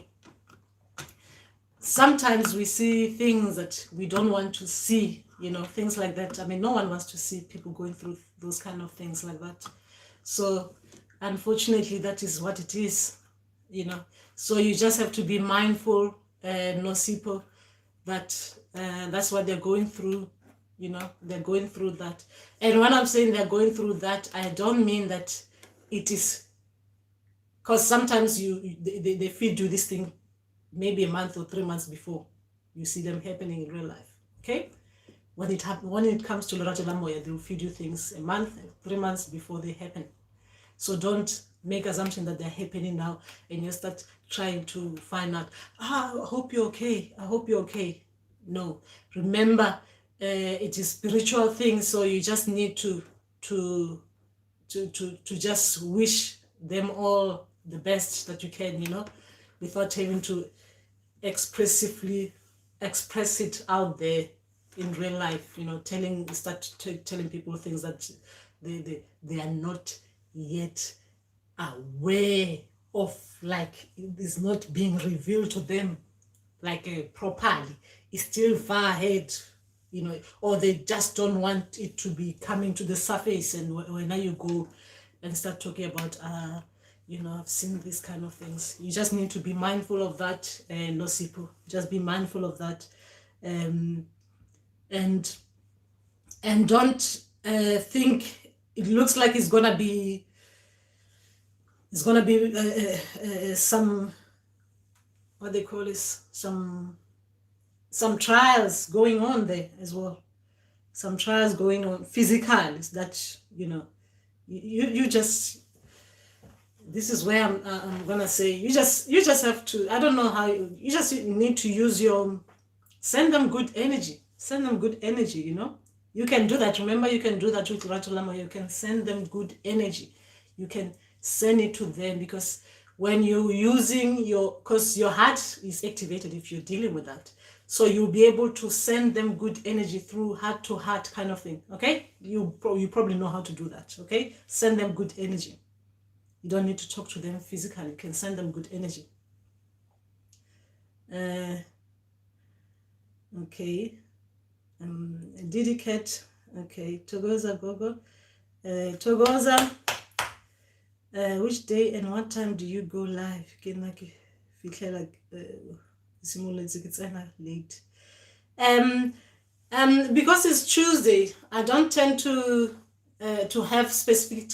sometimes we see things that we don't want to see, things like that. I mean, no one wants to see people going through those kind of things like that. So unfortunately, that is what it is, So you just have to be mindful, Nosipo, that that's what they're going through, they're going through that. And when I'm saying they're going through that, I don't mean that it is, because sometimes they feed you this thing maybe a month or 3 months before you see them happening in real life. Okay, when it comes to Lerato Lamoya, they'll feed you things a month, 3 months before they happen. So don't make assumption that they're happening now and you start trying to find out, I hope you're okay, I hope you're okay. No, remember, it is spiritual thing, so you just need to just wish them all the best that you can, without having to expressively express it out there in real life, start telling people things that they are not yet aware of, like it is not being revealed to them like properly. It's still far ahead, or they just don't want it to be coming to the surface. And when now you go and start talking about I've seen these kind of things. You just need to be mindful of that, Nosipo. Just be mindful of that, and don't think it looks like it's gonna be some, what they call this, some trials going on there as well. Some trials going on physically that you just, this is where I'm gonna say, you just have to, I don't know how, you just need to use send them good energy. Send them good energy, You can do that. Remember, you can do that with Ratulama. You can send them good energy. You can send it to them, because when you're using because your heart is activated if you're dealing with that. So you'll be able to send them good energy through heart to heart kind of thing. Okay? You probably know how to do that. Okay? Send them good energy. You don't need to talk to them physically. You can send them good energy. Okay. Dedicate. Okay. Togoza Gogo. Togoza. Which day and what time do you go live? Can like late. Because it's Tuesday, I don't tend to have specific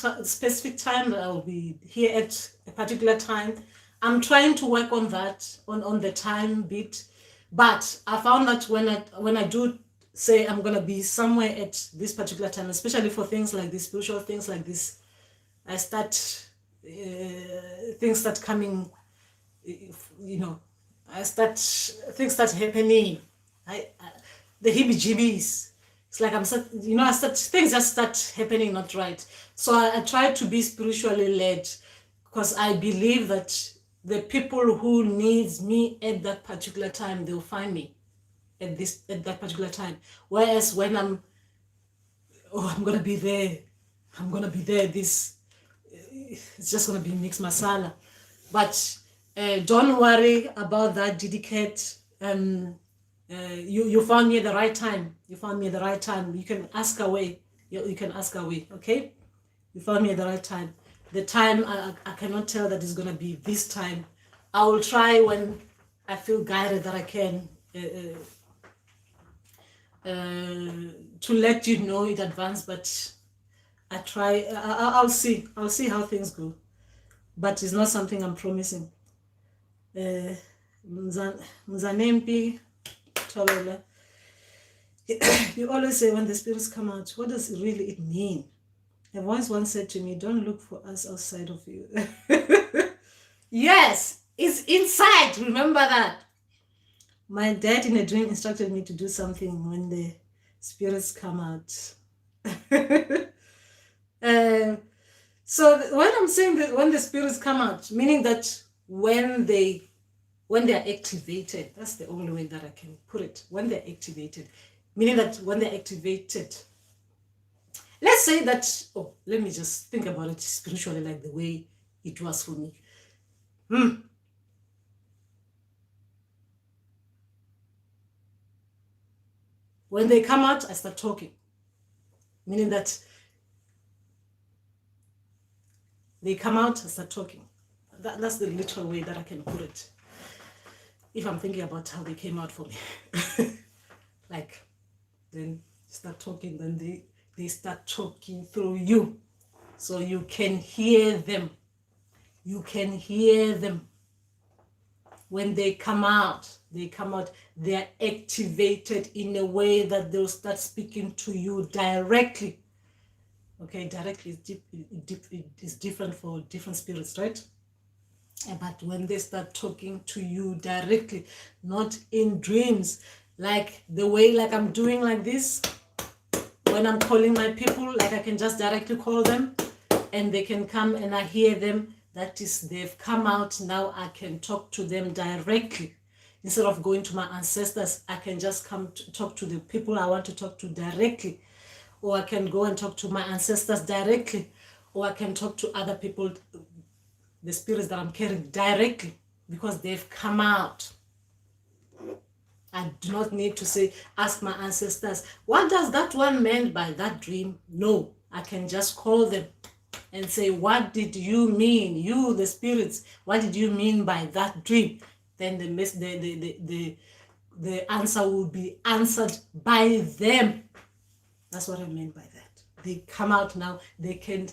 time that I'll be here at a particular time. I'm trying to work on that, on the time bit, but I found that when I do say I'm gonna be somewhere at this particular time, especially for things like this, spiritual things like this, I start things start coming, things start happening. The heebie-jeebies. It's like things just start happening not right. So I try to be spiritually led, because I believe that the people who needs me at that particular time, they'll find me at that particular time. Whereas when I'm gonna be there, it's just gonna be mixed masala. But don't worry about that. Dedicate. You found me at the right time. You found me at the right time. You can ask away. You can ask away. Okay. You found me at the right time. The time I cannot tell that it's gonna be this time. I will try when I feel guided that I can to let you know in advance. But I try. I'll see. I'll see how things go. But it's not something I'm promising. Mzanempi Tolola. You always say when the spirits come out, what does it really mean? A voice once said to me, don't look for us outside of you. Yes, it's inside. Remember that. My dad in a dream instructed me to do something when the spirits come out. So when I'm saying that when the spirits come out, meaning that when they are activated, that's the only way that I can put it. When they're activated, meaning that when they're activated, let's say that, let me just think about it spiritually, like the way it was for me. When they come out, I start talking. Meaning that they come out, I start talking. That's the literal way that I can put it. If I'm thinking about how they came out for me. Like, then start talking, then they start talking through you. So you can hear them. You can hear them. When they come out, they're activated in a way that they'll start speaking to you directly. Okay, directly is different for different spirits, right? But when they start talking to you directly, not in dreams, like the way like I'm doing like this, when I'm calling my people, like I can just directly call them and they can come and I hear them. That is, they've come out. Now I can talk to them directly. Instead of going to my ancestors, I can just come to talk to the people I want to talk to directly. Or I can go and talk to my ancestors directly. Or I can talk to other people, the spirits that I'm carrying directly, because they've come out. I do not need to say, ask my ancestors, what does that one mean by that dream? No, I can just call them and say, what did you mean? You, the spirits, what did you mean by that dream? Then the answer will be answered by them. That's what I mean by that. They come out now. They can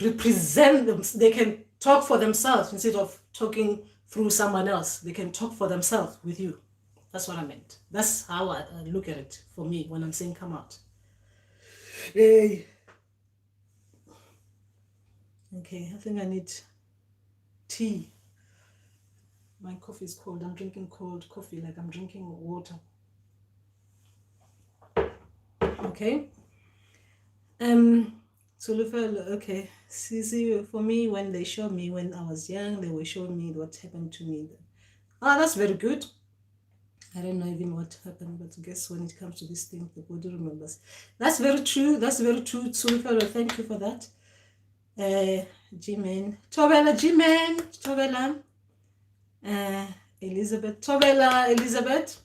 represent them. They can talk for themselves instead of talking through someone else. They can talk for themselves with you. That's what I meant. That's how I look at it for me when I'm saying come out. Hey. Okay, I think I need tea. My coffee is cold. I'm drinking cold coffee like I'm drinking water. Okay. Okay. See, for me, when they show me when I was young, they were showing me what happened to me. Oh, that's very good. I don't know even what happened, but I guess when it comes to this thing, the body remembers. That's very true. That's very true. Sulufelo, thank you for that. G-Man. Tobela, G-Man. Tobela. Elizabeth. Tobela, Elizabeth.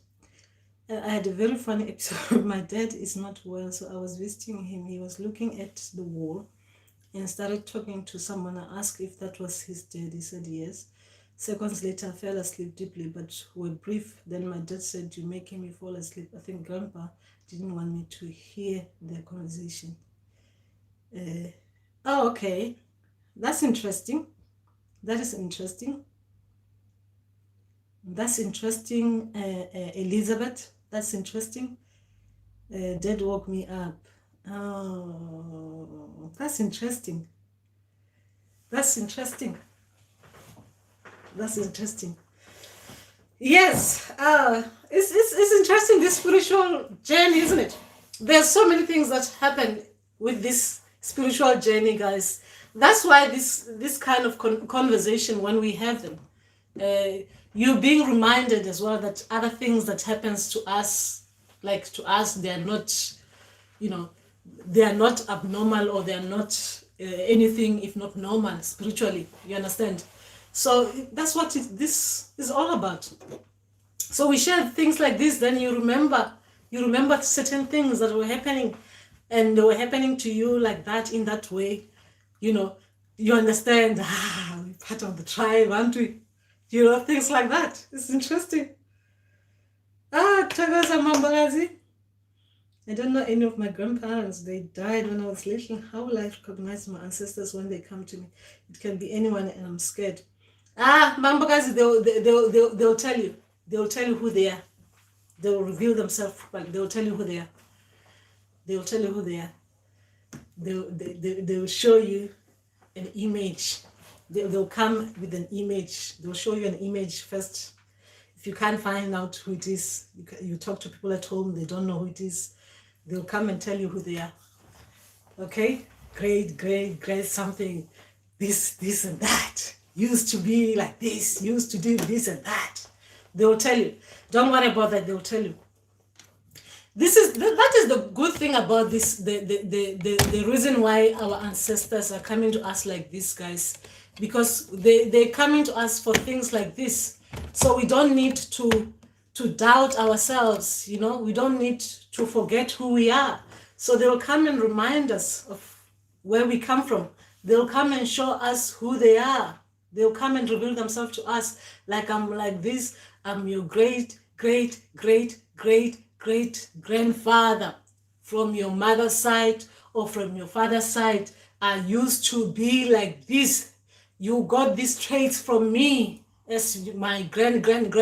I had a very funny episode. My dad is not well, so I was visiting him. He was looking at the wall and started talking to someone. I asked if that was his dad. He said yes. Seconds later, I fell asleep deeply, but were brief. Then my dad said, "You're making me fall asleep." I think Grandpa didn't want me to hear their conversation. Oh, okay. That's interesting. That is interesting. That's interesting, Elizabeth. That's interesting. Dad woke me up. Oh, that's interesting. That's interesting. That's interesting. Yes, it's interesting, this spiritual journey, isn't it? There's so many things that happen with this spiritual journey, guys. That's why this kind of conversation, when we have them, you're being reminded as well that other things that happens to us, like to us, they're not, they are not abnormal, or they're not anything if not normal spiritually. You understand? So that's what this is all about. So we share things like this, then you remember certain things that were happening, and they were happening to you like that, in that way. You understand, we're part of the tribe, aren't we? Things like that. It's interesting. Tagaza Mambalazi. I don't know any of my grandparents. They died when I was little. How will I recognize my ancestors when they come to me? It can be anyone, and I'm scared. Mambagazi, they'll tell you. They'll tell you who they are. They'll reveal themselves. They'll tell you who they are. They'll tell you who they are. They'll show you an image. They'll come with an image. They'll show you an image first. If you can't find out who it is, you talk to people at home, they don't know who it is. They'll come and tell you who they are. Okay? Great something. This and that. Used to be like this. Used to do this and that. They'll tell you. Don't worry about that. They'll tell you. That is the good thing about this. The reason why our ancestors are coming to us like this, guys, because they're coming to us for things like this. So we don't need to to doubt ourselves. You know, we don't need to forget who we are. So they'll come and remind us of where we come from. They'll come and show us who they are. They'll come and reveal themselves to us. Like, I'm like this, I'm your great, great, great, great, great grandfather from your mother's side or from your father's side. I used to be like this. You got these traits from me as my grandchild.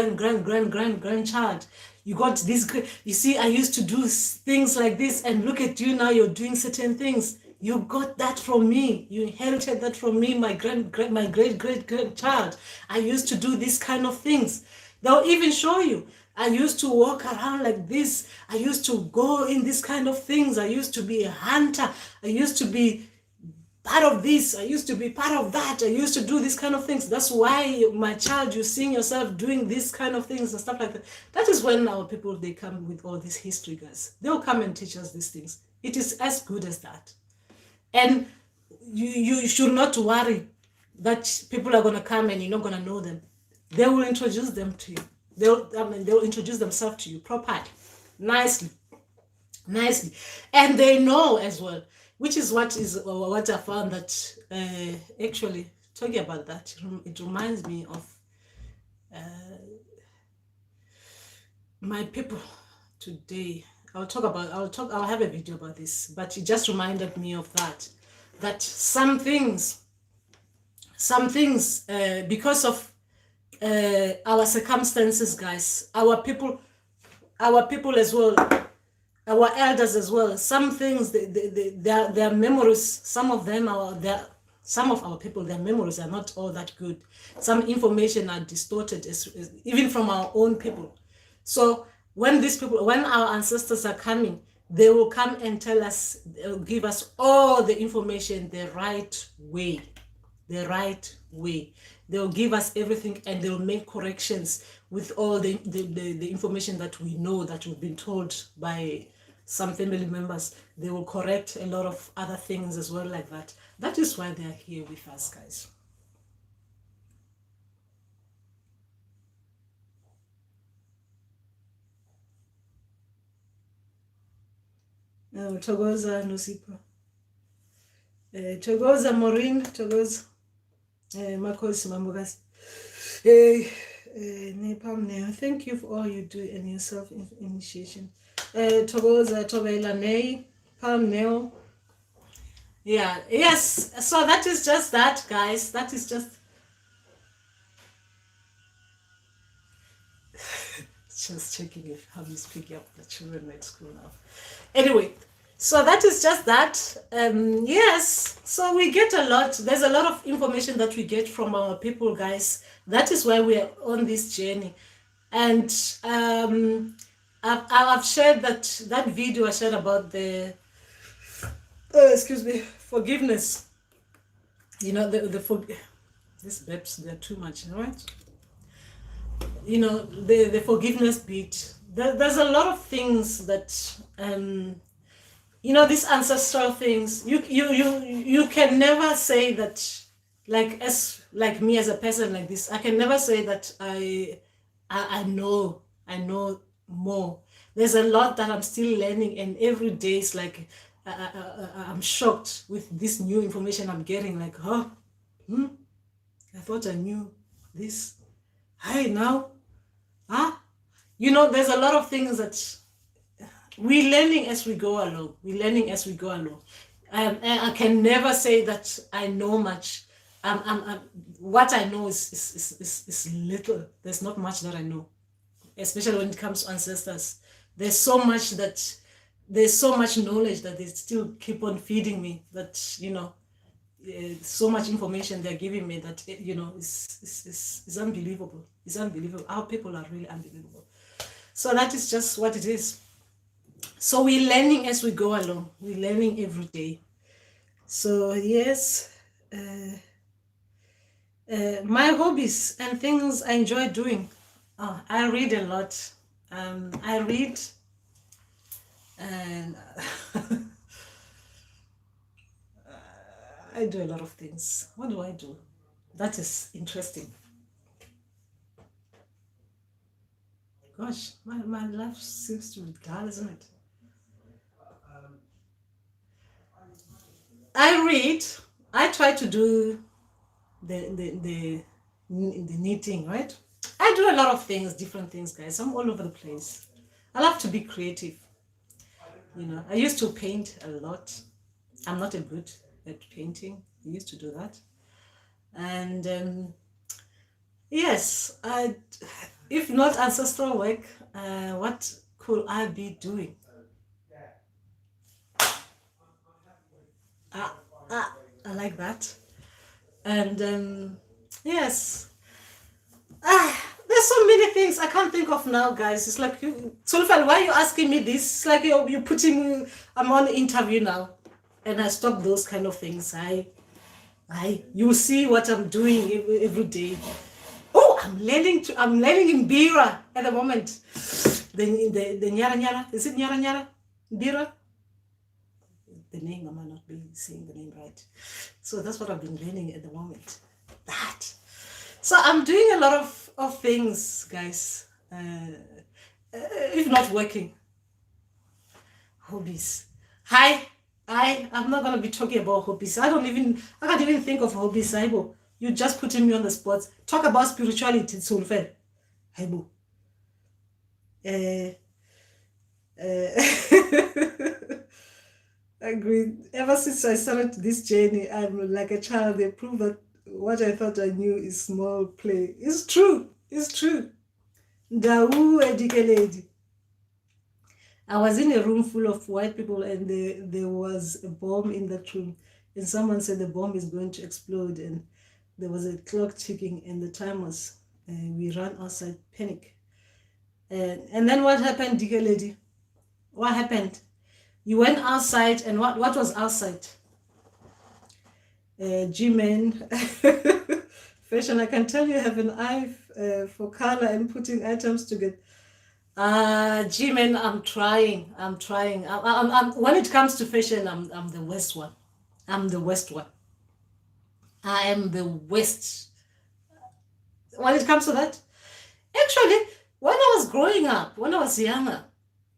You got this. You see, I used to do things like this, and look at you now. You're doing certain things. You got that from me. You inherited that from me, my great grandchild. I used to do these kind of things. They'll even show you. I used to walk around like this. I used to go in this kind of things. I used to be a hunter. I used to be part of this. I used to be part of that. I used to do these kind of things. That's why, my child, you're seeing yourself doing these kind of things and stuff like that. That is when our people, they come with all this history, guys. They'll come and teach us these things. It is as good as that. And you should not worry that people are going to come and you're not going to know them. They will introduce them to you. They'll introduce themselves to you properly, nicely. And they know as well, which is what I found that actually, talking about that, it reminds me of my people today. I'll have a video about this, but it just reminded me of that some things because of our circumstances, guys, our people as well, our elders as well, some things, their memories, some of our people, their memories are not all that good. Some information are distorted, even from our own people. So when our ancestors are coming, they will come and tell us, give us all the information the right way. They'll give us everything, and they'll make corrections with all the information that we know, that we've been told by some family members. They will correct a lot of other things as well, like that. That is why they are here with us, guys. Thokoza Nosipho, Thokoza Maureen, Thokoza Makhosi Mambukazi. Thank you for all you do and your self-initiation. Thokoza Thobela Nay, Palm Neo. Yeah, yes. So that is just that, guys. That is just just checking if hubby's picking up the children at school now. Anyway, so that is just that. Yes, so we get a lot. There's a lot of information that we get from our people, guys. That is why we are on this journey. And I've shared that video I shared about the forgiveness. You know, these babes, they're too much, right? You know, the forgiveness bit. There's a lot of things that you know, these ancestral things. You can never say that, like me as a person like this. I can never say that I know more. There's a lot that I'm still learning, and every day is like I'm shocked with this new information I'm getting. Like, I thought I knew this. Hey, now, you know, there's a lot of things that we're learning as we go along. I can never say that I know much. What I know is little. There's not much that I know, especially when it comes to ancestors. There's so much knowledge that they still keep on feeding me. That, you know, so much information they're giving me that, you know, is unbelievable. It's unbelievable. Our people are really unbelievable. So that is just what it is. So we're learning as we go along. We're learning every day. So yes, my hobbies and things I enjoy doing. I read a lot. I read, and I do a lot of things. What do I do? That is interesting. Gosh, my life seems to be dull, isn't it? I read. I try to do the knitting, right? I do a lot of things, different things, guys. I'm all over the place. I love to be creative. I used to paint a lot. I'm not a good at painting. I used to do that, and yes, if not ancestral work, what could I be doing? Ah, I like that. And yes, there's so many things I can't think of now, guys. It's like, Sulfan, why are you asking me this? It's like you're putting me, I'm on the interview now, and I stop those kind of things. You see what I'm doing every day. Oh, I'm learning in Bira at the moment. The Nyara Nyara, is it Nyara Nyara? Bira? The name, I might not be saying the name right. So that's what I've been learning at the moment. That. So I'm doing a lot of things, guys. If not working. Hobbies. I'm not gonna be talking about hobbies. I can't even think of hobbies, Aibo. You just putting me on the spot. Talk about spirituality, Sulfan. Aibo. Agreed. Ever since I started this journey, I'm like a child. They prove that what I thought I knew is small play. It's true. It's true. Dawu Edikeledi. I was in a room full of white people, and there was a bomb in that room. And someone said the bomb is going to explode. And there was a clock ticking, and the time was. We ran outside, panic. And then what happened, Dikeledi? What happened? You went outside, and what was outside? G-Men. Fashion, I can tell you have an eye for color and putting items together. G-Men, I'm trying. When it comes to fashion, I'm the worst one. I'm the worst one. I am the worst. When it comes to that, actually, when I was growing up, when I was younger,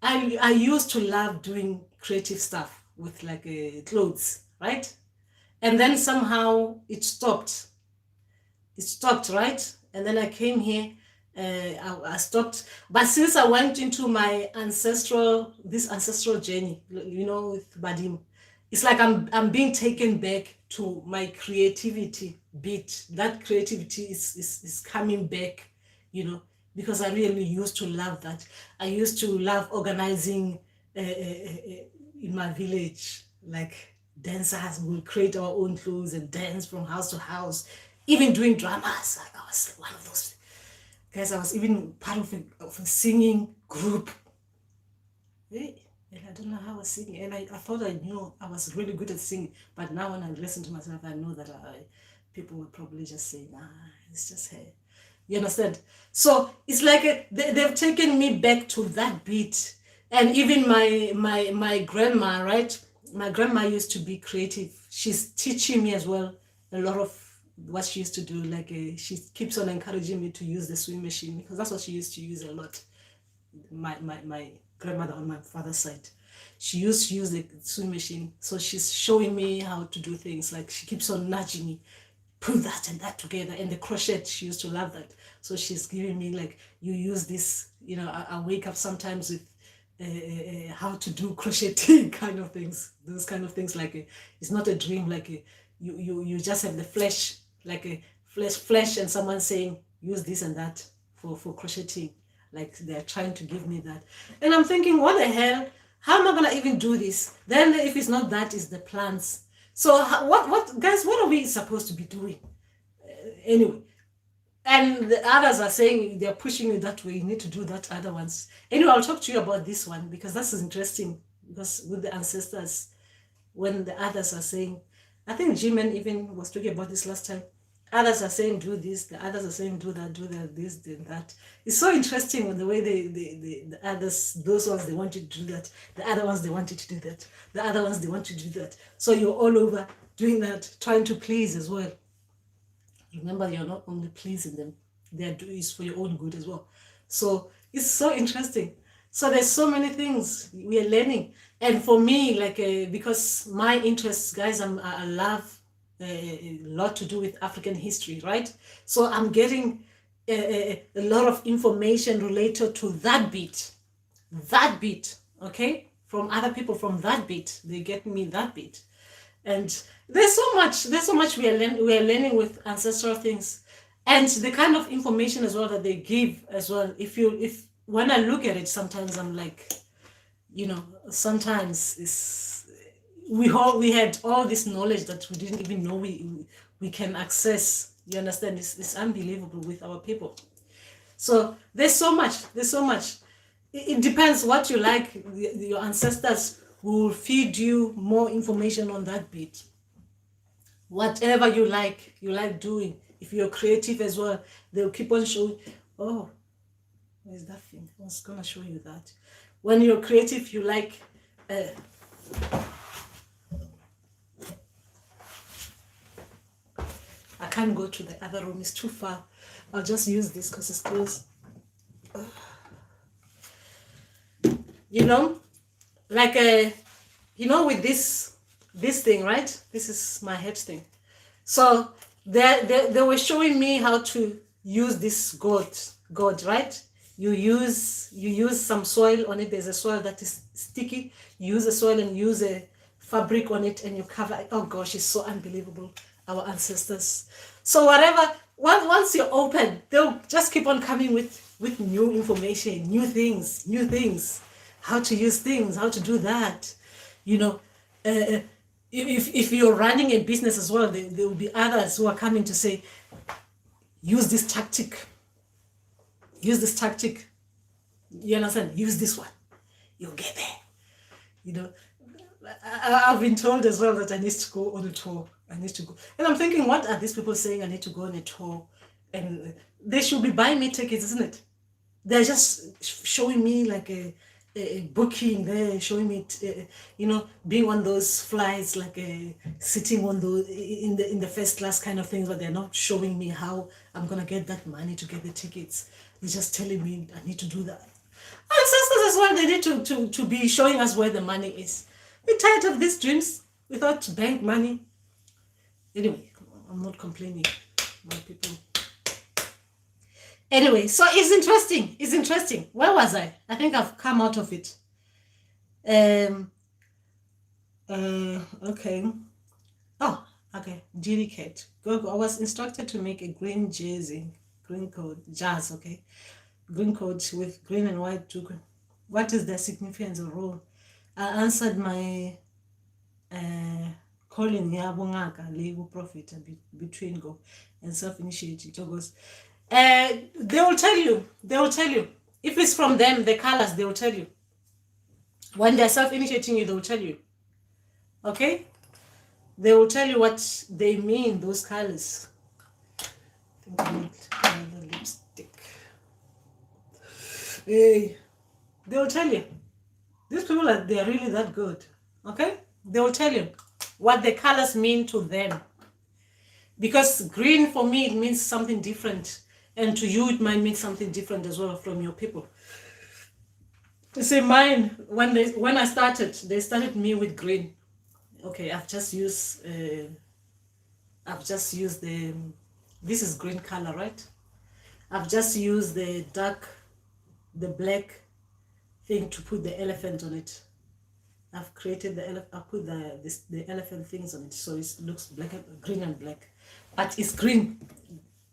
I used to love doing creative stuff with like clothes, right? And then somehow it stopped. It stopped, right? And then I came here. I stopped. But since I went into my this ancestral journey, with Badim, it's like I'm being taken back to my creativity bit. That creativity is coming back, because I really used to love that. I used to love organizing in my village, like dancers will create our own clothes and dance from house to house, even doing dramas. I was one of those guys. I was even part of a singing group. Hey, and I don't know how I was singing, and I thought I knew I was really good at singing, but now when I listen to myself, I know that people were probably just saying, it's just her. You understand? So it's like they've taken me back to that beat. And even my grandma, right? My grandma used to be creative. She's teaching me as well a lot of what she used to do. Like she keeps on encouraging me to use the sewing machine, because that's what she used to use a lot. My grandmother on my father's side, she used to use the sewing machine. So she's showing me how to do things. Like she keeps on nudging me, put that and that together. And the crochet, she used to love that. So she's giving me like, you use this, I wake up sometimes with how to do crocheting kind of things. Those kind of things, like it's not a dream, like you just have the flesh, like a flesh, and someone saying use this and that for crocheting. Like they're trying to give me that. And I'm thinking, what the hell? How am I gonna even do this? Then if it's not that, it's the plants. So what guys, what are we supposed to be doing? Anyway, and the others are saying they're pushing you that way. You need to do that other ones. Anyway, I'll talk to you about this one, because this is interesting. Because with the ancestors, when the others are saying, I think Jimen even was talking about this last time. Others are saying do this, the others are saying do that, this, do that. It's so interesting with the way the others, those ones, they want you to do that. The other ones, they want you to do that. The other ones, they want you to do that. So you're all over doing that, trying to please as well. Remember, you're not only pleasing them, they're doing it for your own good as well. So It's so interesting. So there's so many things we are learning. And for me, like, because my interests, guys, I love a lot to do with African history, right? So I'm getting a lot of information related to that bit, okay? From other people from that bit, they get me that bit. And there's so much we are learning with ancestral things, and the kind of information as well that they give as well. If when I look at it, sometimes I'm like, sometimes it's we had all this knowledge that we didn't even know we can access. You understand? It's unbelievable with our people. So there's so much. It depends what you like. Your ancestors will feed you more information on that bit. Whatever you like doing. If you're creative as well, they'll keep on showing. Oh, where's that thing? I was gonna show you that. When you're creative, you like. I can't go to the other room. It's too far. I'll just use this because it's close. Like with this thing, right? This is my head thing. So they were showing me how to use this gourd, right? You use some soil on it. There's a soil that is sticky. You use the soil and use a fabric on it, and you cover it. Oh gosh, it's so unbelievable, our ancestors. So whatever, once you're open, they'll just keep on coming with new information, new things, how to use things, how to do that. If you're running a business as well, there will be others who are coming to say, use this tactic. You understand? Use this one. You'll get there. I've been told as well that I need to go on a tour. I need to go. And I'm thinking, what are these people saying? I need to go on a tour. And they should be buying me tickets, isn't it? They're just showing me like a booking there, showing me, being on those flights, like sitting on those in the first class kind of things, but they're not showing me how I'm gonna get that money to get the tickets. They're just telling me I need to do that. Ancestors as well, they need to be showing us where the money is. We're tired of these dreams without bank money. Anyway, I'm not complaining, my people. Anyway, so it's interesting. Where was I? I think I've come out of it. Okay. Oh, okay. Dedicate. Go. I was instructed to make a green coat, jazz, okay? Green coat with green and white too. What is the significance or role? I answered my calling here, legal profit between go and self-initiated logos. They will tell you. If it's from them, the colors, they will tell you. When they're self-initiating you, they will tell you. Okay? They will tell you what they mean, those colors. I think I need another lipstick. Hey, they will tell you. These people, they are really that good. Okay? They will tell you what the colors mean to them. Because green, for me, it means something different. And to you, it might mean something different as well from your people. You see, mine, when I started, they started me with green. Okay, I've just used the, this is green color, right? I've just used the black thing to put the elephant on it. I've created I put the elephant things on it, so it looks green and black. But it's green.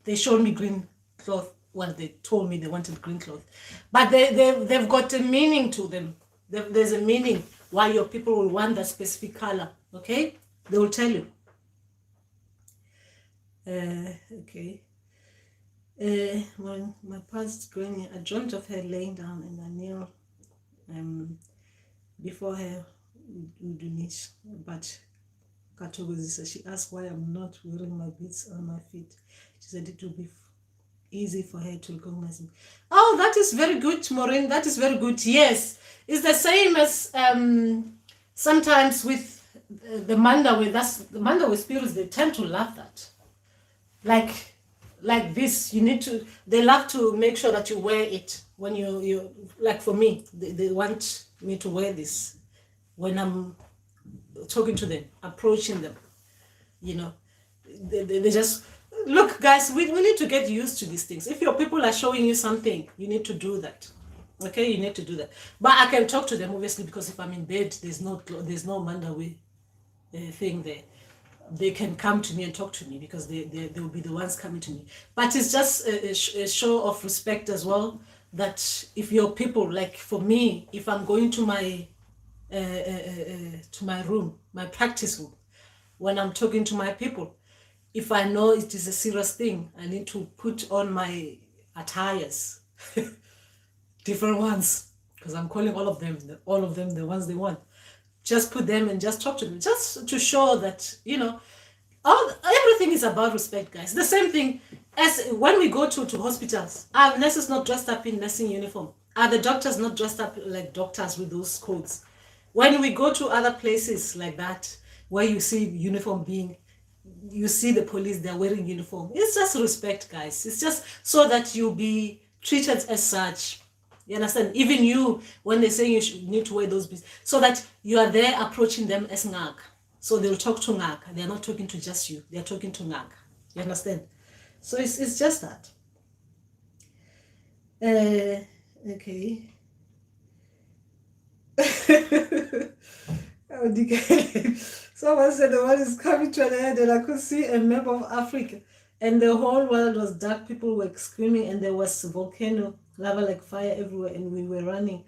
They showed me green cloth. Well, they told me they wanted green cloth. But they've got a meaning to them. There's a meaning why your people will want that specific color. Okay? They will tell you. Okay. When my past growing, I dreamt of her laying down and I kneel before her Udunish. But Katogozisa, she asked why I'm not wearing my beads on my feet. She said it will be easy for her to recognize me. Oh, that is very good, Maureen. That is very good. Yes. It's the same as sometimes with the Mandawe. The Mandawe spirits, they tend to love that. Like this, they love to make sure that you wear it when you like for me, they want me to wear this when I'm talking to them, approaching them, you know. They just look, guys, we need to get used to these things. If your people are showing you something, you need to do that. Okay, you need to do that. But I can talk to them obviously, because if I'm in bed, there's no Mandawe thing there. They can come to me and talk to me, because they will be the ones coming to me. But it's just a show of respect as well, that if your people, like for me, if I'm going to my room, my practice room, when I'm talking to my people, if I know it is a serious thing, I need to put on my attires, different ones, because I'm calling all of them the ones they want. Just put them and just talk to them, just to show that, you know, everything is about respect, guys. The same thing as when we go to hospitals. Are nurses not dressed up in nursing uniform? Are the doctors not dressed up like doctors with those coats? When we go to other places like that, where you see uniform you see the police, they're wearing uniform. It's just respect, guys. It's just so that you be treated as such. You understand? Even you, when they say you need to wear those bits, so that you are there approaching them as ngak. So they'll talk to ngak. They're not talking to just you. They're talking to ngak. You understand? So it's just that. Okay. Someone said the world is coming to an end, and I could see a map of Africa, and the whole world was dark. People were screaming, and there was volcano, lava like fire everywhere, and we were running.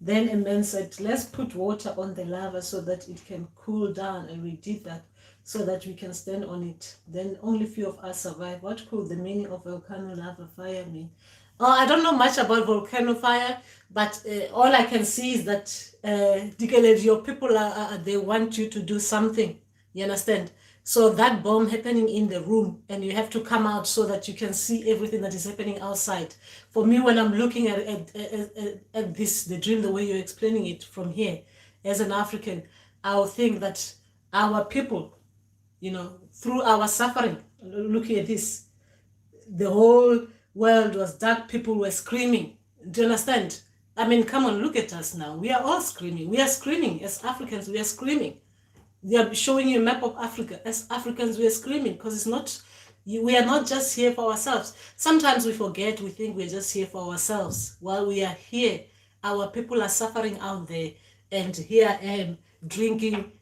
Then a man said, let's put water on the lava so that it can cool down, and we did that so that we can stand on it. Then only few of us survived. What could the meaning of volcano lava fire mean? Oh, I don't know much about volcano fire, but all I can see is that your people they want you to do something. You understand? So that bomb happening in the room, and you have to come out so that you can see everything that is happening outside. For me, when I'm looking at this, the dream, the way you're explaining it from here, as an African, I'll think that our people, you know, through our suffering, looking at this, the whole world was dark, people were screaming. Do you understand? I mean, come on, look at us now. We are all screaming. We are screaming as Africans. We are screaming. They are showing you a map of Africa. As Africans, we are screaming, because it's not, we are not just here for ourselves. Sometimes we forget, we think we're just here for ourselves. While we are here, our people are suffering out there, and here I am drinking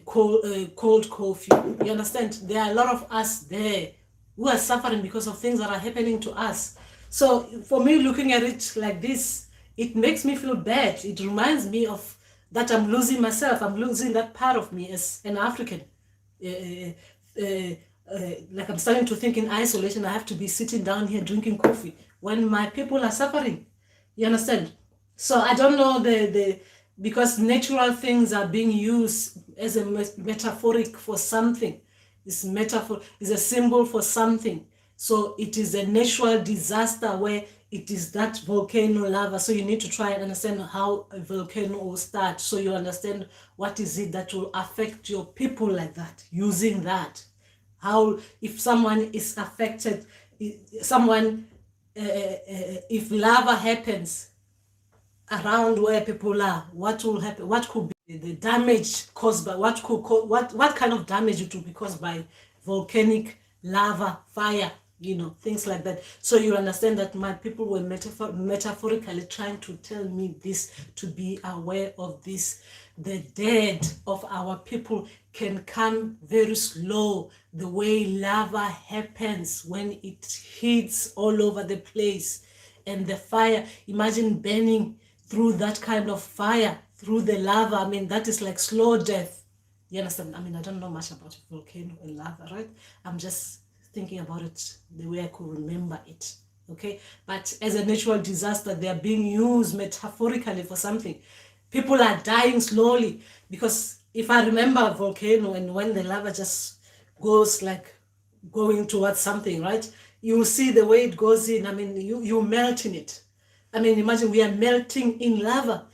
cold coffee. You understand? There are a lot of us there who are suffering because of things that are happening to us. So for me, looking at it like this, it makes me feel bad. It reminds me of that I'm losing myself. I'm losing that part of me as an African. Like I'm starting to think in isolation, I have to be sitting down here drinking coffee when my people are suffering. You understand? So I don't know because natural things are being used as a metaphoric for something. This metaphor is a symbol for something. So it is a natural disaster where it is that volcano lava. So you need to try and understand how a volcano will start. So you understand what is it that will affect your people like that, using that. How, if someone is affected, if lava happens around where people are, what will happen? What could be the damage caused by, what kind of damage it will be caused by volcanic lava, fire, you know, things like that. So you understand that my people were metaphorically trying to tell me this, to be aware of this. The dead of our people can come very slow, the way lava happens when it hits all over the place. And the fire, imagine burning through that kind of fire, through the lava. I mean, that is like slow death. You understand? I mean, I don't know much about volcano and lava, right? I'm just thinking about it the way I could remember it, okay? But as a natural disaster, they are being used metaphorically for something. People are dying slowly, because if I remember a volcano, and when the lava just goes like going towards something, right? You will see the way it goes in. I mean, you melt in it. I mean, imagine we are melting in lava.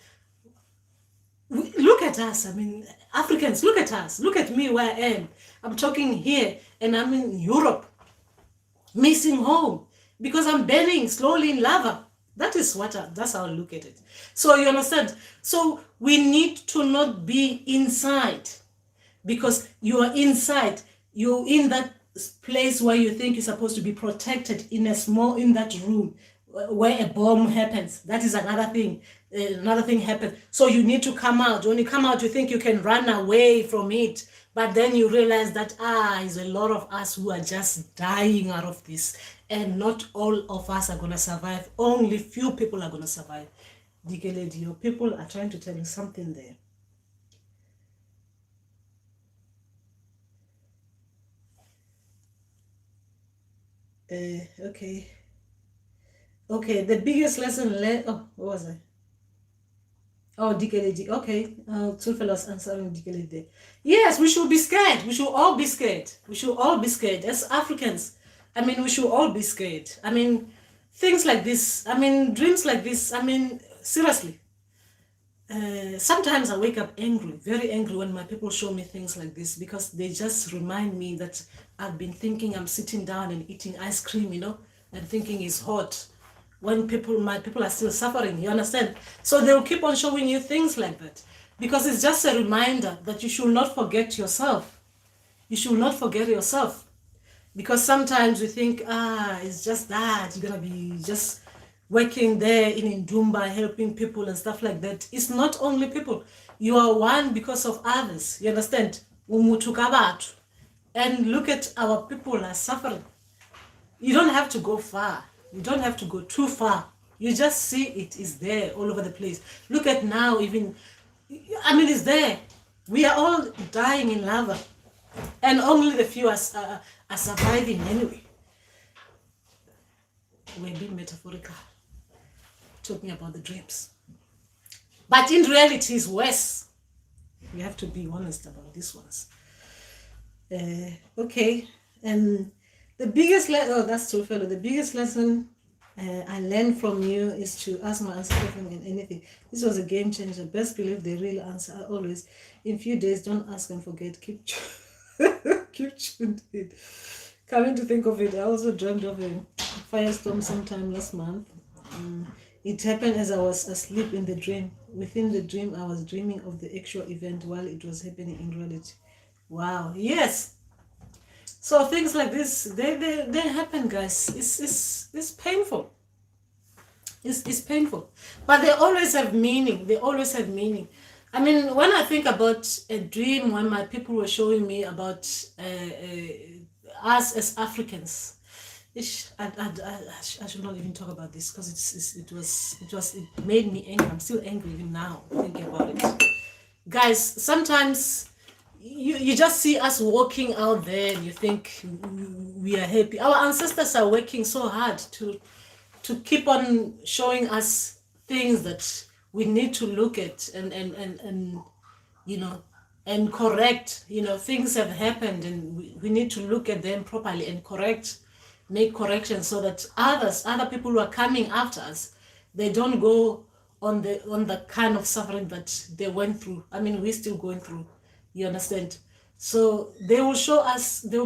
Look at us. I mean, Africans, look at us. Look at me where I am. I'm talking here, and I'm in Europe, missing home, because I'm burning slowly in lava. That's how I look at it. So you understand? So we need to not be inside, because you are inside. You're in that place where you think you're supposed to be protected in that room where a bomb happens. That is another thing. Another thing happens. So you need to come out. When you come out, you think you can run away from it. But then you realize that, there's a lot of us who are just dying out of this. And not all of us are going to survive. Only few people are going to survive. Dikeledi, your people are trying to tell you something there. Okay. Okay, the biggest lesson learned. Oh, what was I? Oh, Dikeledi. Okay. Two fellows answering Dikeledi. Yes, we should be scared. We should all be scared. We should all be scared. As Africans, I mean, we should all be scared. I mean, things like this. I mean, dreams like this. I mean, seriously. Sometimes I wake up angry, very angry, when my people show me things like this, because they just remind me that I've been thinking I'm sitting down and eating ice cream, and thinking it's hot, when my people are still suffering, you understand? So they'll keep on showing you things like that, because it's just a reminder that you should not forget yourself. You should not forget yourself, because sometimes we think, it's just that you're gonna be just working there in Ndumba, helping people and stuff like that. It's not only people. You are one because of others. You understand? And look at our people are suffering. You don't have to go far. You don't have to go too far. You just see it is there all over the place. Look at now, even, I mean, it's there. We are all dying in lava. And only the few are surviving anyway. We're being metaphorical, talking about the dreams. But in reality, it's worse. We have to be honest about these ones. Okay, and the biggest lesson, that's too fellow. The biggest lesson I learned from you is to ask my answer in anything. This was a game changer. Best believe the real answer are always in few days. Don't ask and forget. Keep tuned in. Coming to think of it, I also dreamed of a firestorm sometime last month. It happened as I was asleep in the dream. Within the dream, I was dreaming of the actual event while it was happening in reality. Wow. Yes. So things like this, they happen, guys. It's painful. It's painful. But they always have meaning. They always have meaning. I mean, when I think about a dream, when my people were showing me about us as Africans, I should not even talk about this, because it made me angry. I'm still angry even now thinking about it. Guys, sometimes you just see us walking out there and you think we are happy. Our ancestors are working so hard to keep on showing us things that we need to look at and and correct. Things have happened and we need to look at them properly and make corrections, so that other people who are coming after us, they don't go on the kind of suffering that they went through. I mean, we're still going through. You understand? So they will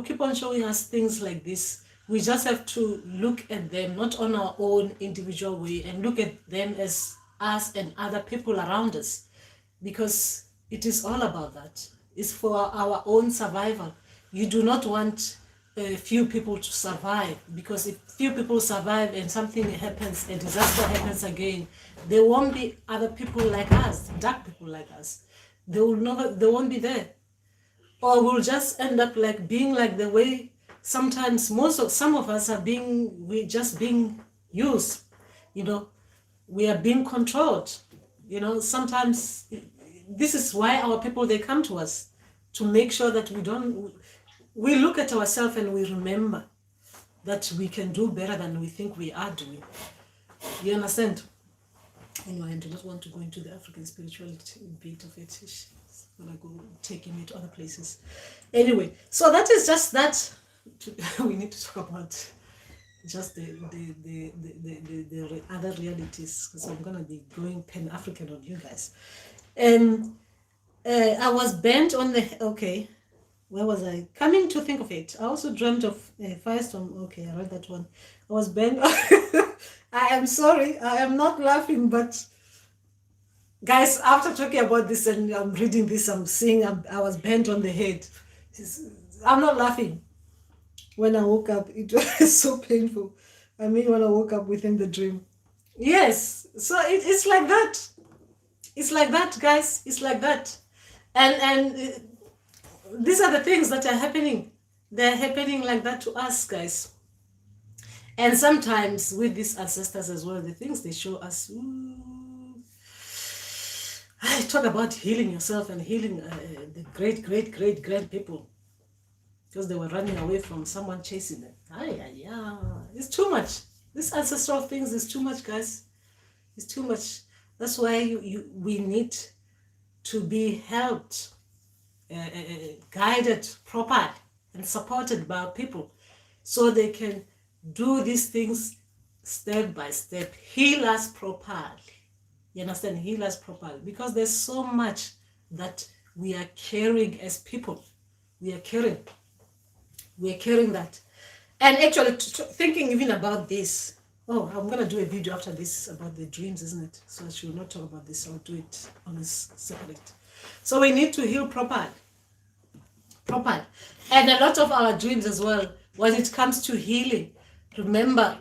keep on showing us things like this. We just have to look at them, not on our own individual way, and look at them as us and other people around us, because it is all about that. It's for our own survival. You do not want a few people to survive, because if few people survive and something happens, a disaster happens again, there won't be other people like us, dark people like us. They won't be there. Or we'll just end up being like the way sometimes some of us we're just being used. We are being controlled. Sometimes this is why our people, they come to us, to make sure that we look at ourselves and we remember that we can do better than we think we are doing. You understand? Anyway, I do not want to go into the African spirituality bit of it. It's gonna go taking me to other places. Anyway, so that is just that. We need to talk about just the other realities, because I'm gonna be going Pan-African on you guys. And I was bent on where was I? Coming to think of it, I also dreamt of a firestorm. Okay, I read that one. I was bent I am sorry, I am not laughing, but guys, after talking about this and I'm reading this, I'm seeing I was bent on the head. I'm not laughing. When I woke up, it was so painful. I mean, when I woke up within the dream. Yes, so it's like that. It's like that, guys. It's like that. And these are the things that are happening. They're happening like that to us, guys. And sometimes with these ancestors as well, the things they show us. I talk about healing yourself and healing the great people, because they were running away from someone chasing them. Yeah, it's too much. This ancestral things is too much, guys. It's too much. That's why we need to be helped, guided properly, and supported by people, so they can do these things step by step, heal us properly. You understand? Heal us properly, because there's so much that we are carrying as people. We are carrying that. And actually, thinking even about this. Oh, I'm gonna do a video after this about the dreams, isn't it? So I should not talk about this. I'll do it on this separate. So we need to heal properly, and a lot of our dreams as well. When it comes to healing, remember,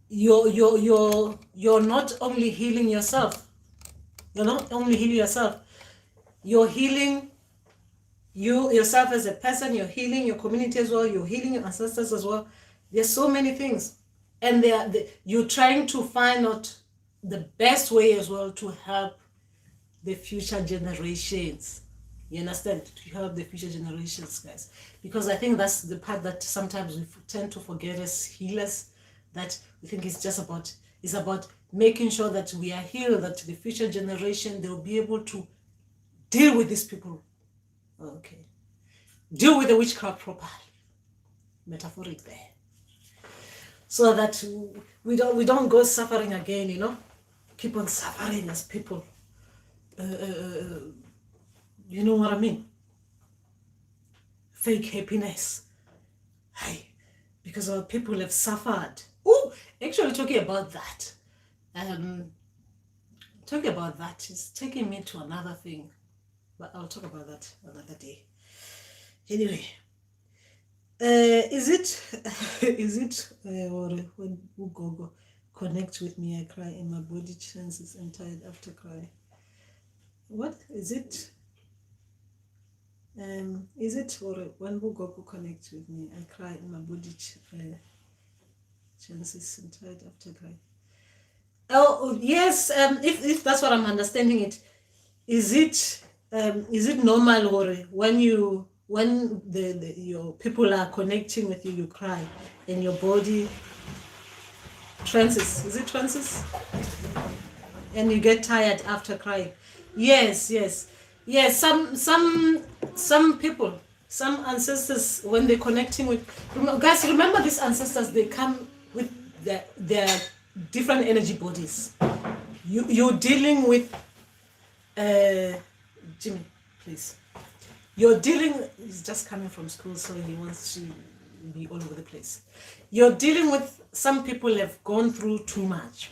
you're not only healing yourself. You're not only healing yourself. You're healing yourself as a person. You're healing your community as well. You're healing your ancestors as well. There's so many things, and you're trying to find out the best way as well to help the future generations. You understand? To help the future generations, guys. Because I think that's the part that sometimes we tend to forget as healers, that we think it's about making sure that we are healed, that the future generation, they'll be able to deal with these people. Okay. Deal with the witchcraft properly. Metaphoric there. So that we don't go suffering again, keep on suffering as people. You know what I mean? Fake happiness. Hey, because our people have suffered. Oh, actually talking about that. Talking about that is taking me to another thing. But I'll talk about that another day. Anyway. Is it or when Ugogo connect with me, I cry and my body changes and tired after cry? What is it? Is it or when Ugogo connects with me, I cry and my body changes and tired after cry? Oh yes. If that's what I'm understanding it, is it normal or when your people are connecting with you, you cry and your body trances? Is it trances? And you get tired after crying? Yes. Some people, some ancestors, when they're connecting with, guys, remember these ancestors, they come with their different energy bodies. You're dealing with Jimmy, please. You're dealing, he's just coming from school, so he wants to be all over the place. You're dealing with, some people have gone through too much.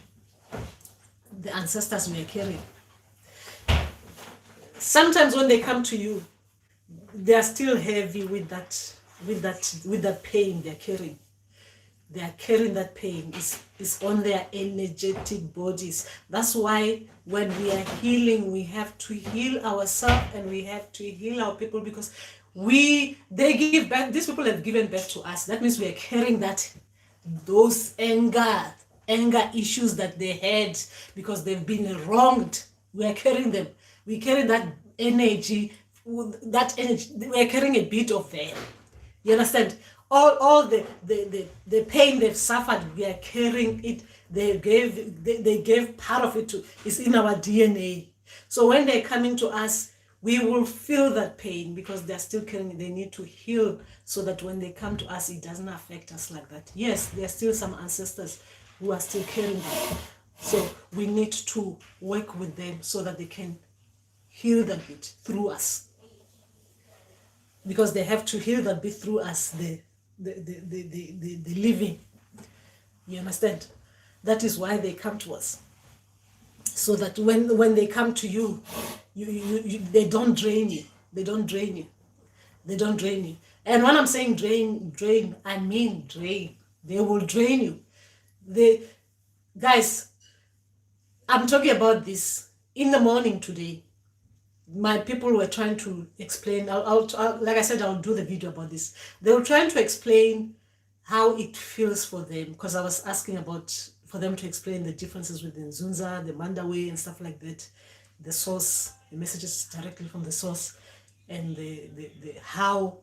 The ancestors we are carrying. Sometimes when they come to you, they are still heavy with that pain they're carrying. They are carrying that pain. It's on their energetic bodies. That's why when we are healing, we have to heal ourselves and we have to heal our people, because they give back. These people have given back to us. That means we are carrying those anger issues that they had because they've been wronged. We are carrying them. We carry that energy. We are carrying a bit of them. You understand? All the pain they've suffered, we are carrying it. They gave part of it it's in our DNA. So when they're coming to us, we will feel that pain because they're still carrying. They need to heal so that when they come to us, it doesn't affect us like that. Yes, there are still some ancestors who are still carrying them. So we need to work with them so that they can heal that bit through us. Because they have to heal that bit through us, the living. You understand? That is why they come to us. So that when they come to you, they don't drain you. They don't drain you. They don't drain you. And when I'm saying drain, I mean drain. They will drain you. Guys, I'm talking about this in the morning today. My people were trying to explain. Like I said, I'll do the video about this. They were trying to explain how it feels for them, because I was asking for them to explain the differences with the Nzunza, the Mandawe, and stuff like that. The source, the messages directly from the source, and the how,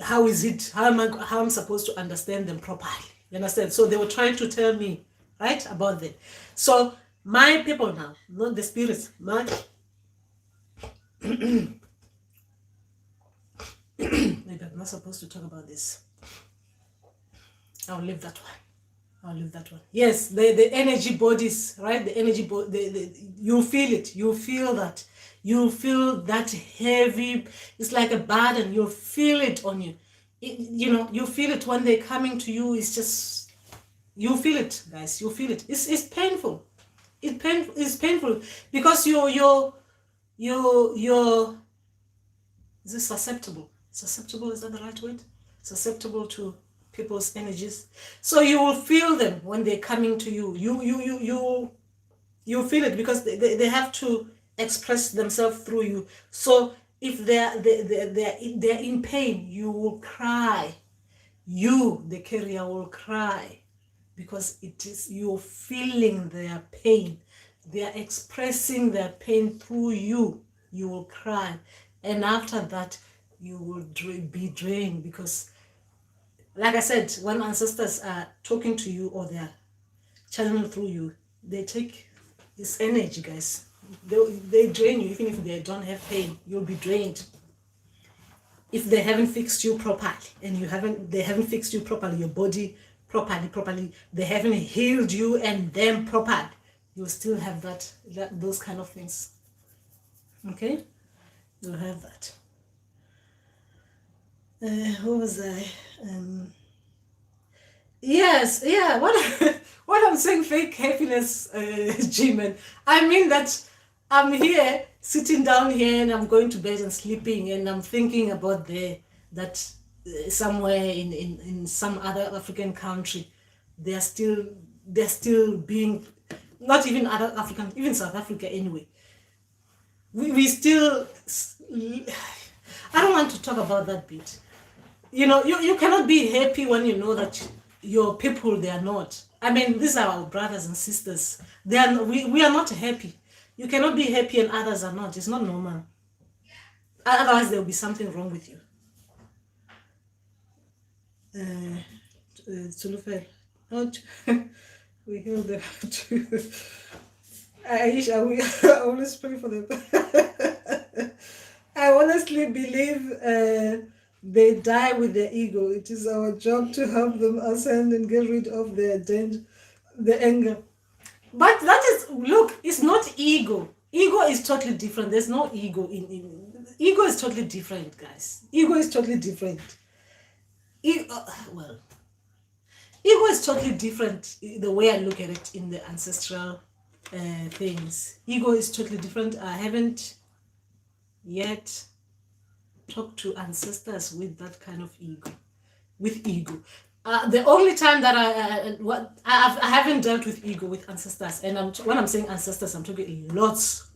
how is it? How I'm supposed to understand them properly? You understand? So they were trying to tell me, right, about that. So my people now, not the spirits, maybe I'm not supposed to talk about this. I'll leave that one. Yes, the energy bodies, right? The energy body, you feel it. You feel that. You feel that heavy. It's like a burden. You feel it on you. You feel it when they're coming to you. It's just, you feel it, guys. You feel it. It's painful. It's painful because you're is it susceptible? Susceptible, is that the right word? Susceptible to people's energies. So you will feel them when they're coming to you. You feel it because they have to express themselves through you. So if they're in pain, you will cry. You, the carrier, will cry because it is you're feeling their pain. They are expressing their pain through you. You will cry, and after that, you will be drained because, like I said, when ancestors are talking to you or they're channeling through you, they take this energy, guys. They drain you. Even if they don't have pain, you'll be drained. If they haven't fixed you properly, and they haven't fixed you properly, your body properly, they haven't healed you and them properly, you'll still have those kind of things. Okay, you'll have that. What was I? Yes, yeah. What I'm saying, fake happiness, G-man. I mean that I'm here, sitting down here, and I'm going to bed and sleeping, and I'm thinking about that somewhere in some other African country, they're still being, not even other African, even South Africa anyway. We still, I don't want to talk about that bit. You cannot be happy when you know that your people, they are not. I mean, these are our brothers and sisters. We are not happy. You cannot be happy and others are not. It's not normal. Otherwise, there will be something wrong with you. Tulufe, we heal them. I always pray for them. I honestly believe they die with their ego. It is our job to help them ascend and get rid of the anger. But that is, look, it's not ego. Ego is totally different. There's no ego ego is totally different, guys. Ego is totally different. Ego is totally different. The way I look at it in the ancestral things, ego is totally different. I haven't yet talk to ancestors with that kind of ego. The only time that I haven't dealt with ego with ancestors, and when I'm saying ancestors, I'm talking lots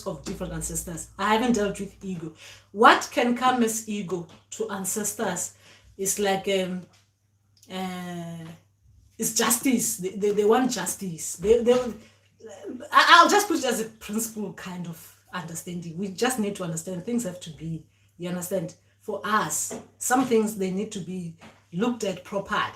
of different ancestors. I haven't dealt with ego. What can come as ego to ancestors is like it's justice. They want justice. I'll just put it as a principle kind of understanding. We just need to understand things have to be. You understand? For us, some things, they need to be looked at properly.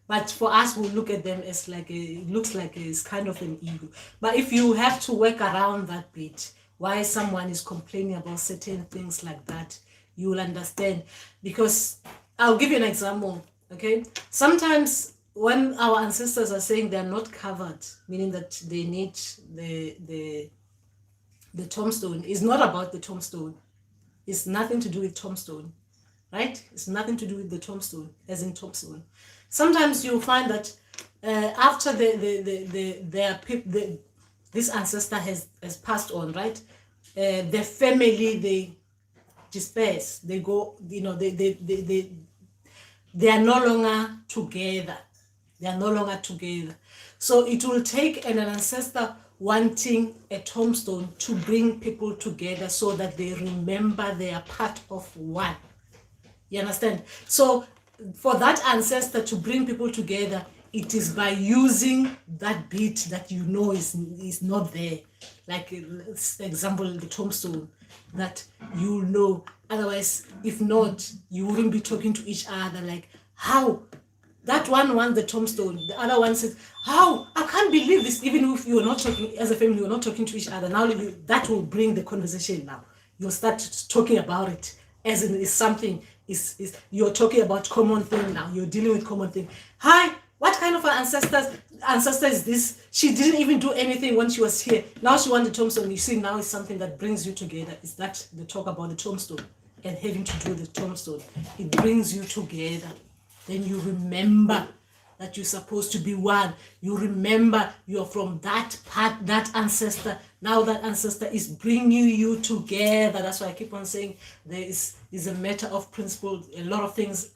But for us, we look at them as like it looks like it's kind of an ego. But if you have to work around that bit, why someone is complaining about certain things like that, you will understand. Because I'll give you an example, okay? Sometimes when our ancestors are saying they're not covered, meaning that they need the tombstone, it's not about the tombstone. It's nothing to do with tombstone, right? It's nothing to do with the tombstone, as in tombstone. Sometimes you'll find that after this ancestor has passed on, right? The family, they disperse. They go, they are no longer together. They are no longer together. So it will take an ancestor wanting a tombstone to bring people together so that they remember they are part of one. You understand? So for that ancestor to bring people together, it is by using that bit that is not there. Like, example, the tombstone, that Otherwise, if not, you wouldn't be talking to each other like, how? That one wants the tombstone. The other one says, how? I can't believe this. Even if you're not talking, as a family, you're not talking to each other. Now that will bring the conversation now. You'll start talking about it as in it's something, you're talking about common thing now. You're dealing with common thing. Hi, what kind of an ancestor is this? She didn't even do anything when she was here. Now she wants the tombstone. You see, now it's something that brings you together. Is that the talk about the tombstone and having to do the tombstone? It brings you together. Then you remember that you're supposed to be one. You remember you're from that part, that ancestor. Now that ancestor is bringing you together. That's why I keep on saying there is a matter of principle. A lot of things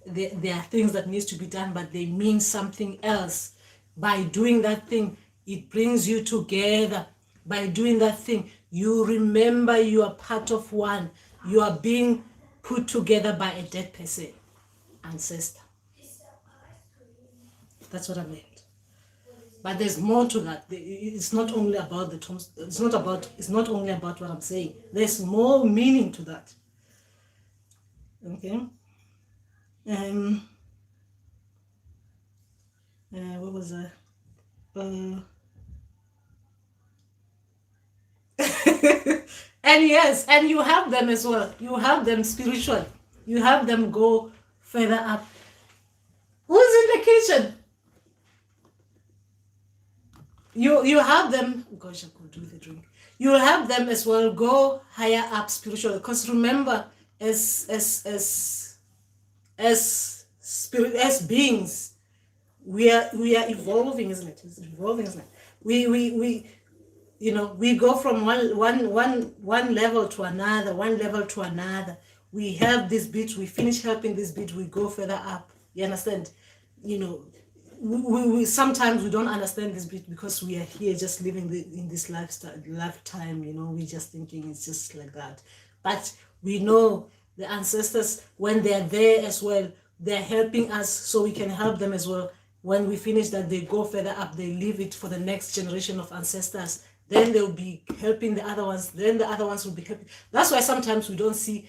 there are things that needs to be done, but they mean something else. By doing that thing, it brings you together. By doing that thing, you remember you are part of one. You are being put together by a dead person. Ancestor. That's what I meant. But there's more to that. It's not only about the terms. It's not only about what I'm saying. There's more meaning to that. Okay. What was that? And yes, and you have them as well. You have them spiritual. You have them go further up. Who's in the kitchen? You have them. Gosh, I could do the drink. You have them as well go higher up spiritually. Because remember, as beings, we are evolving, isn't it? It's evolving, isn't it? We go from one level to another, We help this bit, we finish helping this bit, we go further up. You understand? We sometimes we don't understand this bit because we are here just living in this lifetime. We just thinking it's just like that. But we know the ancestors, when they're there as well, they're helping us so we can help them as well. When we finish that, they go further up, they leave it for the next generation of ancestors. Then they'll be helping the other ones. Then the other ones will be helping. That's why sometimes we don't see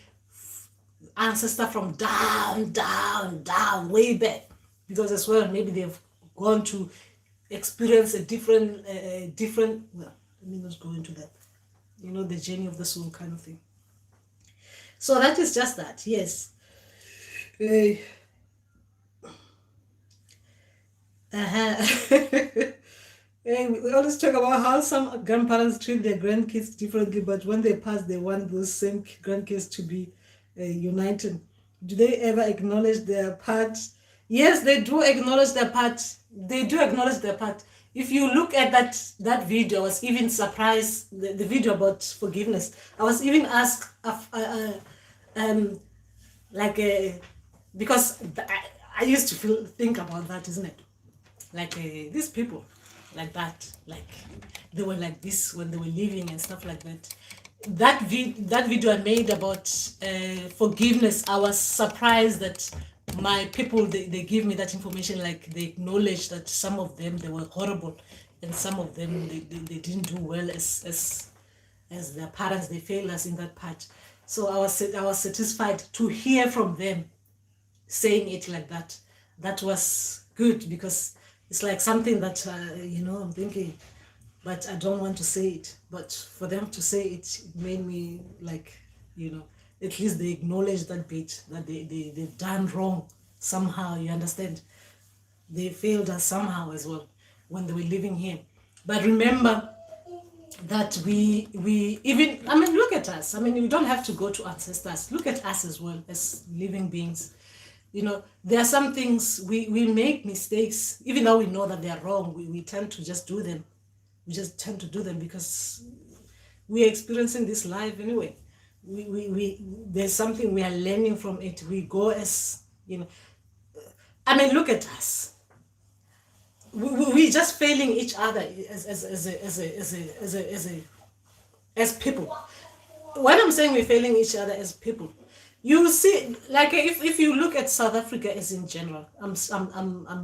ancestor from down, way back. Because as well, maybe they've gone to experience a different, well, let me not go into that. The journey of the soul kind of thing. So that is just that, yes. We always talk about how some grandparents treat their grandkids differently, but when they pass, they want those same grandkids to be united. Do they ever acknowledge their part? Yes, they do acknowledge their part. They do acknowledge their part. If you look at that video, I was even surprised, the video about forgiveness. I was even asked, because I used to think about that, isn't it? Like these people, like that, like they were like this when they were living and stuff like that. That video I made about forgiveness, I was surprised that my people, they give me that information, like they acknowledge that some of them, they were horrible, and some of them, they didn't do well as their parents, they failed us in that part. So I was satisfied to hear from them saying it like that. That was good, because it's like something that, I'm thinking, but I don't want to say it. But for them to say it, it made me like, at least they acknowledge that bit, that they've done wrong somehow, you understand? They failed us somehow as well when they were living here. But remember that we even, look at us. We don't have to go to ancestors. Look at us as well as living beings. There are some things we make mistakes, even though we know that they are wrong. We tend to just do them. We just tend to do them because we're experiencing this life anyway. There's something we are learning from it. We go look at us. We just failing each other as people. When I'm saying we're failing each other as people, you see, like if you look at South Africa as in general, I'm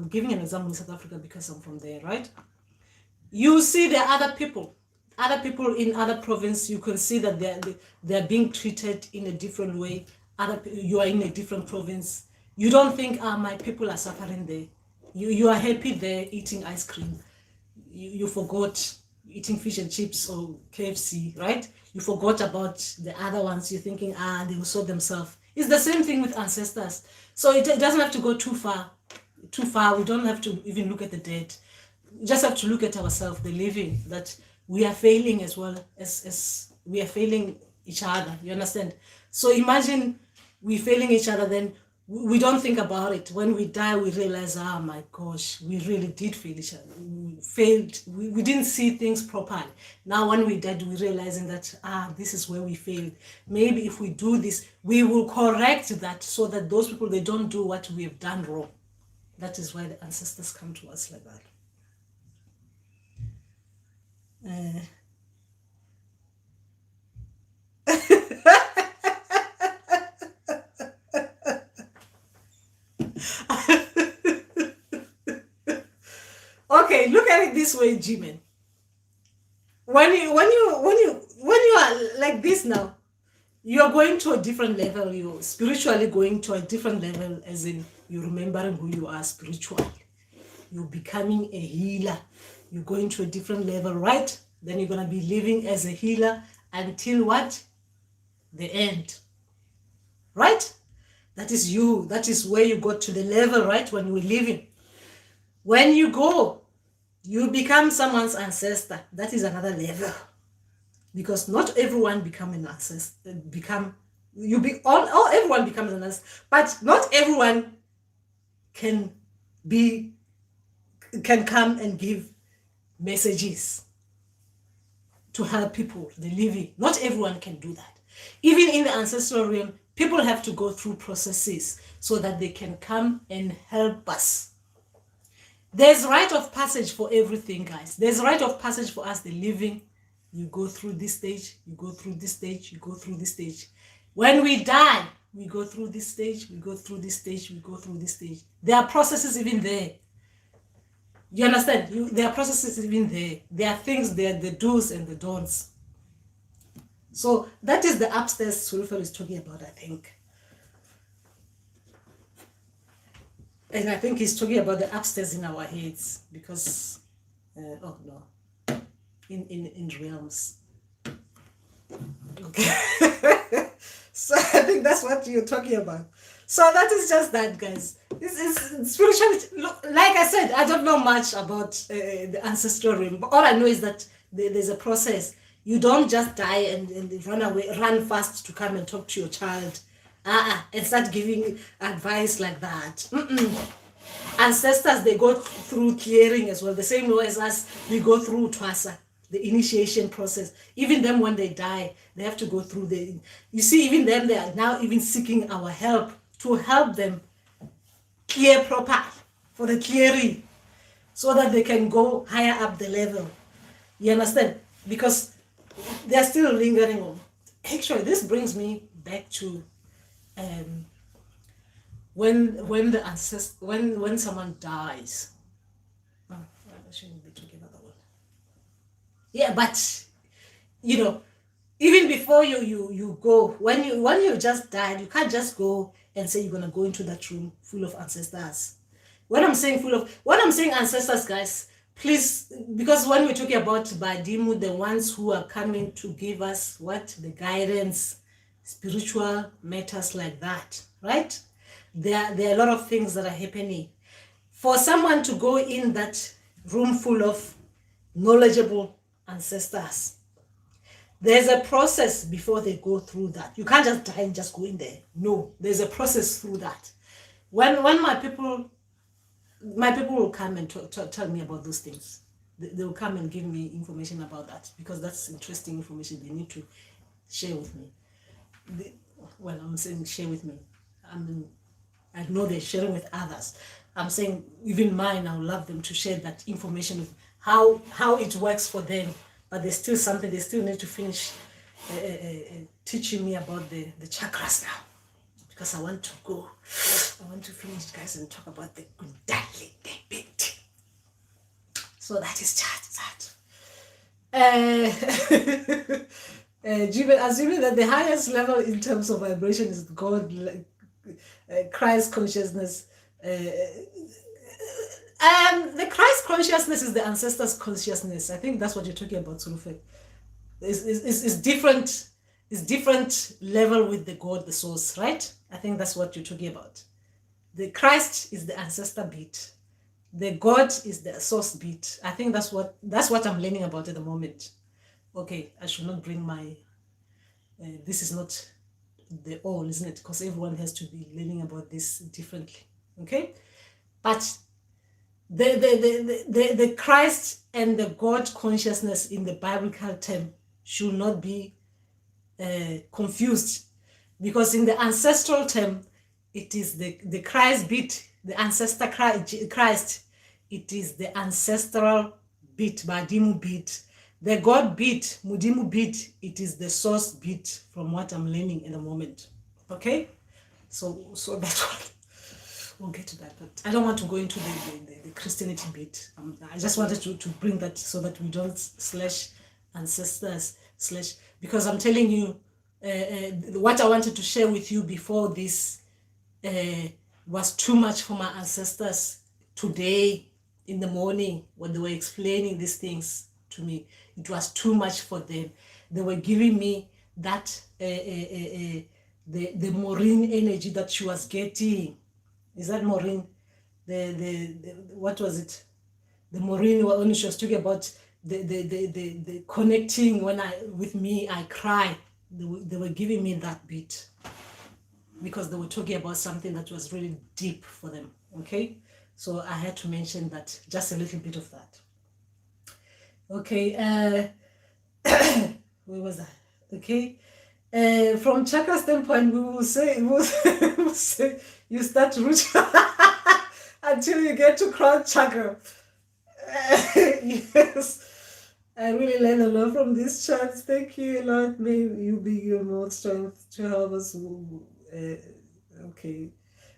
giving an example in South Africa because I'm from there, right? You see there are other people in other province. You can see that they're being treated in a different way. You are in a different province. You don't think, my people are suffering there. You are happy there eating ice cream. You forgot eating fish and chips or KFC, right? You forgot about the other ones. You're thinking, they will sort themselves. It's the same thing with ancestors. So it doesn't have to go too far. We don't have to even look at the dead. We just have to look at ourselves, the living, that we are failing as well as we are failing each other. You understand? So imagine we failing each other, then we don't think about it. When we die, we realize, my gosh, we really did fail each other. We failed. We didn't see things properly. Now, when we died, we're realizing that, this is where we failed. Maybe if we do this, we will correct that so that those people, they don't do what we have done wrong. That is why the ancestors come to us like that. Okay, look at it this way, Jimin. When you are like this now, you're going to a different level. You're spiritually going to a different level, as in you're remembering who you are spiritually. You're becoming a healer. You're going to a different level, right? Then you're going to be living as a healer until what? The end. Right? That is you. That is where you got to the level, right? When you were living. When you go, you become someone's ancestor. That is another level. Because not everyone become an ancestor. Everyone becomes an ancestor. But not everyone can come and give messages to help people, the living. Not everyone can do that. Even in the ancestral realm, people have to go through processes so that they can come and help us. There's rite of passage for everything, guys. There's rite of passage for us, the living. You go through this stage, you go through this stage, you go through this stage. When we die, we go through this stage, we go through this stage, we go through this stage. There are processes even there. You understand? There are processes even there. There are things there, the do's and the don'ts. So that is the upstairs Sulfur is talking about, I think. And I think he's talking about the upstairs in our heads because, in realms. Okay. So I think that's what you're talking about. So that is just that, guys. This is spirituality. Look, like I said, I don't know much about the ancestral realm, but all I know is that there's a process. You don't just die and run fast to come and talk to your child. And start giving advice like that. Ancestors, they go through clearing as well. The same way as us, we go through Twasa, the initiation process. Even them, when they die, they have to go through you see, even them, they are now even seeking our help to help them clear proper for the clearing so that they can go higher up the level. You understand? Because they're still lingering on. Actually, this brings me back to when someone dies. I shouldn't be talking about that one. Yeah, but even before you go, when you just died, you can't just go and say you're gonna go into that room full of ancestors. When I'm saying ancestors, guys, please, because when we're talking about Badimu, the ones who are coming to give us the guidance, spiritual matters like that, right? There are a lot of things that are happening. For someone to go in that room full of knowledgeable ancestors, there's a process before they go through that. You can't just die and just go in there. No, there's a process through that. when my people will come and tell me about those things. They will come and give me information about that, because that's interesting information they need to share with me. Well, I'm saying share with me. I know they're sharing with others. I'm saying even mine, I would love them to share that information with how it works for them. But there's still something, they still need to finish teaching me about the chakras now. Because I want to finish, guys, and talk about the Kundalini bit. So that is that. Assuming that the highest level in terms of vibration is God, Christ consciousness. The Christ consciousness is the ancestors' consciousness. I think that's what you're talking about, Surufe. It's different. It's different level with the God, the source, right? I think that's what you're talking about. The Christ is the ancestor beat. The God is the source beat. I think that's what I'm learning about at the moment. Okay, I should not bring my. This is not the all, isn't it? Because everyone has to be learning about this differently. Okay, but the Christ and the God consciousness in the biblical term should not be confused, because in the ancestral term, it is the Christ beat, the ancestor Christ. It is the ancestral beat, Badimu beat. The God beat, Mudimu beat, it is the source beat from what I'm learning in the moment. Okay? So that's what we'll get to that. But I don't want to go into the Christianity bit. I just wanted to bring that so that we don't slash ancestors slash, because I'm telling you what I wanted to share with you before this was too much for my ancestors today in the morning when they were explaining these things to me. It was too much for them. They were giving me that the Maureen energy that she was getting. Is that Maureen? The what was it? The Maureen, when she was talking about the connecting with me, I cry. They were giving me that bit because they were talking about something that was really deep for them. Okay, so I had to mention that, just a little bit of that. Okay, where was I? Okay, from chakra standpoint, we will say you start root until you get to crown chakra. Yes, I really learned a lot from these charts. Thank you, Lord. May you be your more strength to help us. Okay,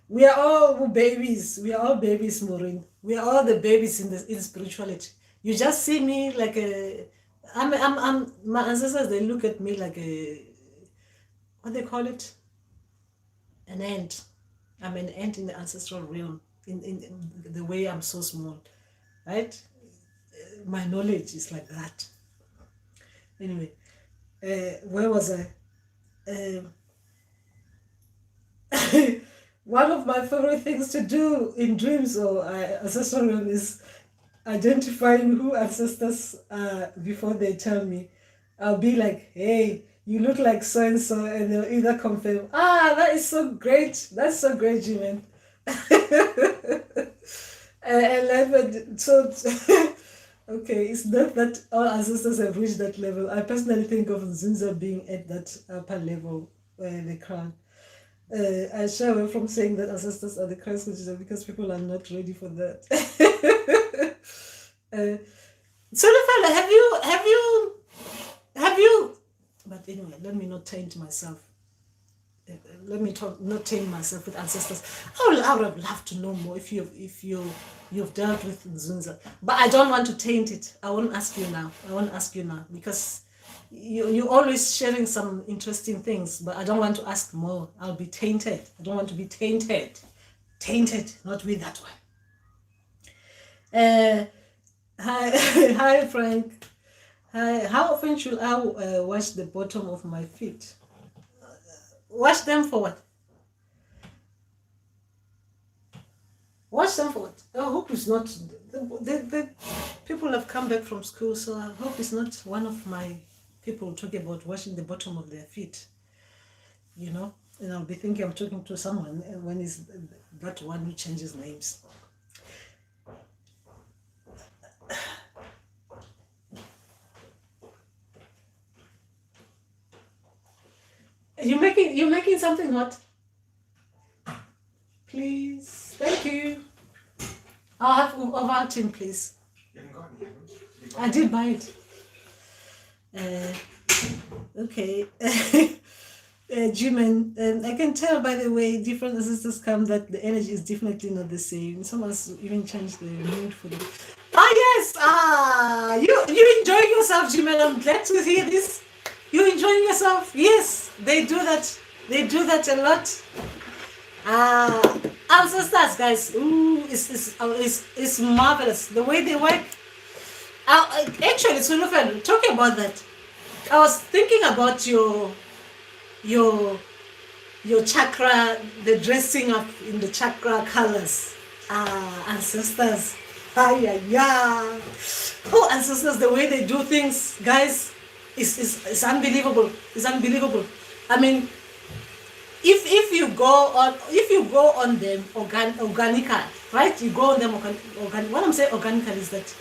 we are all babies. We are all babies, Maureen. We are all the babies in spirituality. You just see me like I'm my ancestors, they look at me like what they call it? An ant. I'm an ant in the ancestral realm, in the way I'm so small, right? My knowledge is like that. Anyway, where was I? One of my favorite things to do in dreams or ancestral realm is identifying who ancestors are before they tell me. I'll be like, hey, you look like so and so, and they'll either confirm, that is so great. That's so great, Jimin. And so okay, it's not that all ancestors have reached that level. I personally think of Nzunza being at that upper level where the crown. I shy away from saying that ancestors are the Christ consciousness because people are not ready for that. So have you? But anyway, let me not taint myself. Let me not taint myself with ancestors. I would have loved to know more if you've dealt with Nzunza, but I don't want to taint it. I won't ask you now because you're always sharing some interesting things, but I don't want to ask more. I'll be tainted. I don't want to be tainted. Tainted, not with that one. Hi Frank. Hi. How often should I wash the bottom of my feet? Wash them for what? Wash them for what? I hope it's not. The people have come back from school, so I hope it's not one of my people talking about washing the bottom of their feet. You know, and I'll be thinking I'm talking to someone when is that one who changes names. You're making something hot. Please, thank you. I'll have Ovaltine, please. You haven't got any, I did buy it. Okay. Jimin, I can tell by the way different ancestors come that the energy is definitely not the same. Someone's even changed the mood for them. Ah yes, you enjoying yourself, Jimin. I'm glad to hear this. You enjoying yourself? Yes, they do that. They do that a lot. Ancestors, guys. Ooh, it's marvelous the way they work. Actually, Sulufan, talking about that, I was thinking about your chakra, the dressing up in the chakra colors. Ancestors. Yeah. Oh, ancestors, the way they do things, guys, is unbelievable. It's unbelievable. I mean, if you go on them organically, right? You go on them organic. What I'm saying organically is that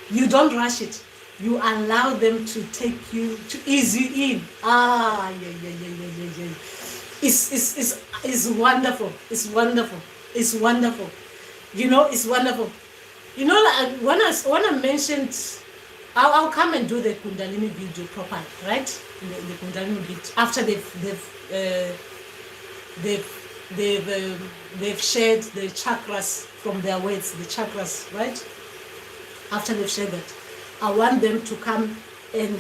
you don't rush it. You allow them to take you, to ease you in. Yeah. It's wonderful. It's wonderful. It's wonderful. You know, it's wonderful. You know, like when I mentioned, I'll come and do the Kundalini video properly, right? The Kundalini video after they've shared the chakras from their words, the chakras, right? After they've shared that, I want them to come and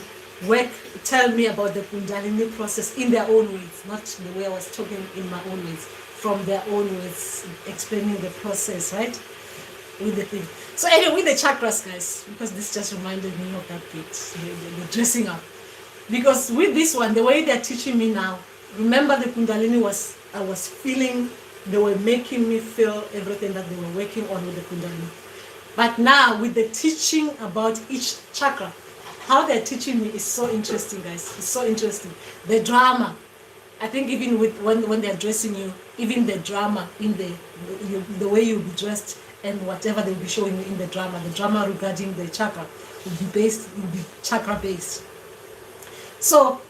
tell me about the Kundalini process in their own words, not the way I was talking in my own words, from their own words, explaining the process, right? With the thing. So anyway, with the chakras, guys, because this just reminded me of that bit, the dressing up. Because with this one, the way they're teaching me now, remember the Kundalini I was feeling, they were making me feel everything that they were working on with the Kundalini. But now with the teaching about each chakra, how they're teaching me is so interesting, guys. It's so interesting. The drama, I think even with when they're dressing you, even the drama in the way you'll be dressed and whatever they'll be showing you in the drama regarding the chakra will be chakra based. So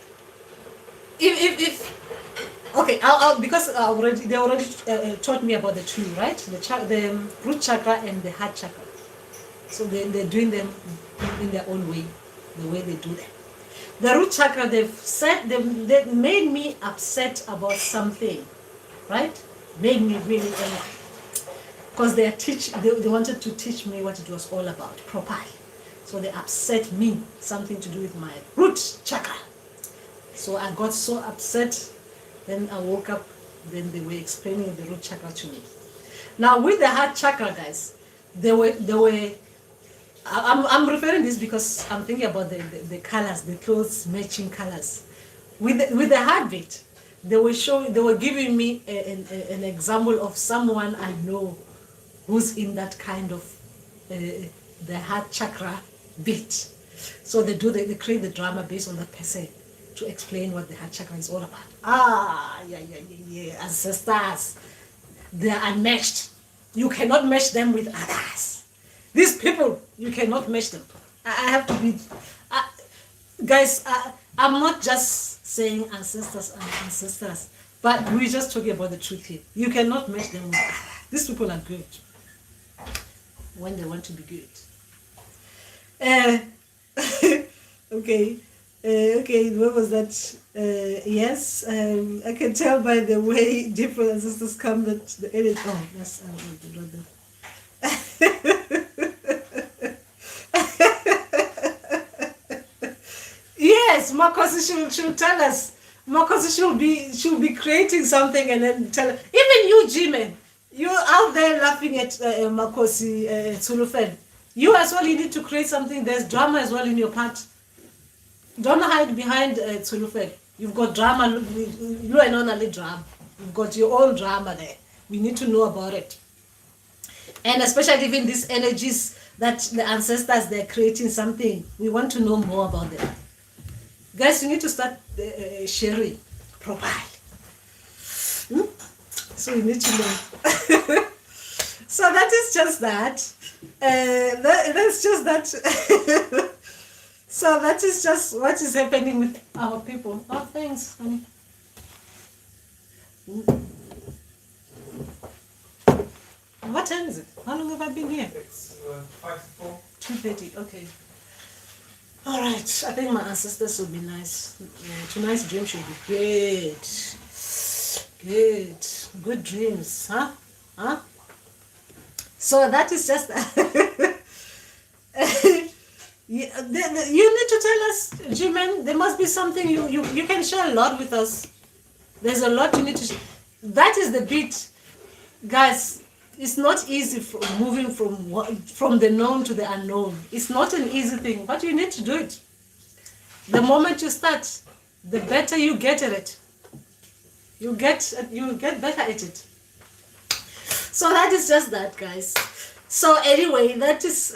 if okay, because they already taught me about the two, right? The root chakra and the heart chakra. So they're doing them in their own way, the way they do them. The root chakra, they made me upset about something, right? Made me really angry. Because they wanted to teach me what it was all about properly. So they upset me, something to do with my root chakra. So I got so upset, then I woke up, then they were explaining the root chakra to me. Now with the heart chakra, guys, they were I'm referring this because I'm thinking about the colors, the clothes matching colors. With the heartbeat, they were giving me an example of someone I know who's in that kind of the heart chakra beat. So they create the drama based on that person to explain what the heart chakra is all about. Yeah. Ancestors, they are unmatched. You cannot match them with others. These people, you cannot match them. I have to be, guys. I'm not just saying ancestors, but we're just talking about the truth here. You cannot match them with others. These people are good when they want to be good. Okay. Okay, what was that? Yes, I can tell by the way different ancestors come that the edit. Oh, that's yes, Makosi should tell us. Makosi she'll be creating something and then tell us. Even you, Jimen, you're out there laughing at Makosi Tsulufen. You as well, you need to create something. There's drama as well in your part. Don't hide behind Tsulufen. You've got drama. You are not only drama. You've got your own drama there. We need to know about it. And especially even these energies that the ancestors, they're creating something. We want to know more about them. Guys, you need to start sharing properly. So you need to know. So that is just that. That's just that. So that is just what is happening with our people. Oh, thanks, honey. What time is it? How long have I been here? It's 5 to 4. 2:30. Okay. All right. I think my ancestors will be nice. Tonight's dream should be great. Good. Good dreams, huh? Huh? So that is just. You need to tell us, G-Man. There must be something you can share a lot with us. There's a lot you need to. That is the beat, guys. It's not easy moving from the known to the unknown. It's not an easy thing, but you need to do it. The moment you start, the better you get at it. You get better at it. So that is just that, guys. So anyway, that is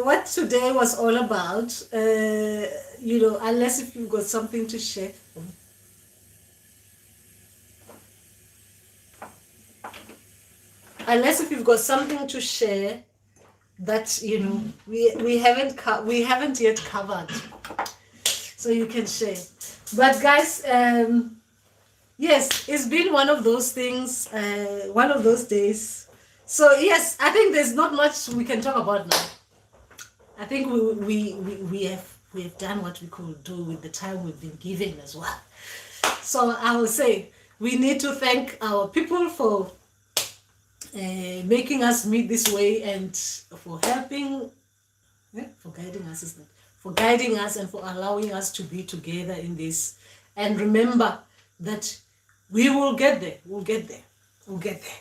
what today was all about. Unless if you've got something to share. Unless if you've got something to share that we haven't yet covered, so you can share. But guys, yes, it's been one of those things, one of those days. So yes, I think there's not much we can talk about now. I think we have done what we could do with the time we've been given as well. So I will say we need to thank our people for making us meet this way and for helping, for guiding us, isn't it? For guiding us and for allowing us to be together in this. And remember that we will get there. We'll get there. We'll get there.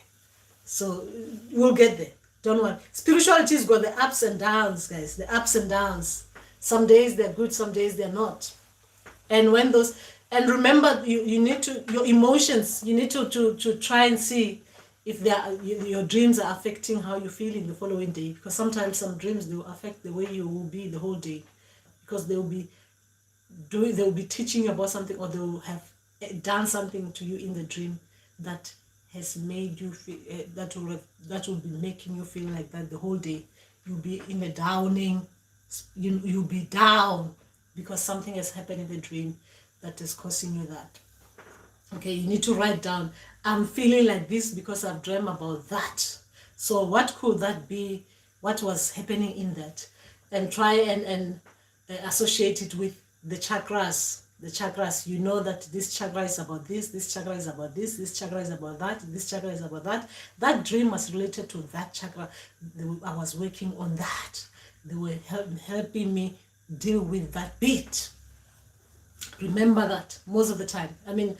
So we'll get there. Don't worry. Spirituality's got the ups and downs, guys. The ups and downs. Some days they're good, some days they're not. And when those, and remember, you need to, your emotions, you need to try and see if your dreams are affecting how you feel in the following day. Because sometimes some dreams, they will affect the way you will be the whole day. Because they will be teaching you about something, or they will have done something to you in the dream that has made you feel, that will be making you feel like that the whole day. You'll be in a downing, you'll be down because something has happened in the dream that is causing you that. Okay, you need to write down, I'm feeling like this because I've dreamt about that. So what could that be? What was happening in that? And try and associate it with the chakras. The chakras, you know that this chakra is about this chakra is about this chakra is about that, this chakra is about that. That dream was related to that chakra. I was working on that. They were helping me deal with that bit. Remember that most of the time. I mean,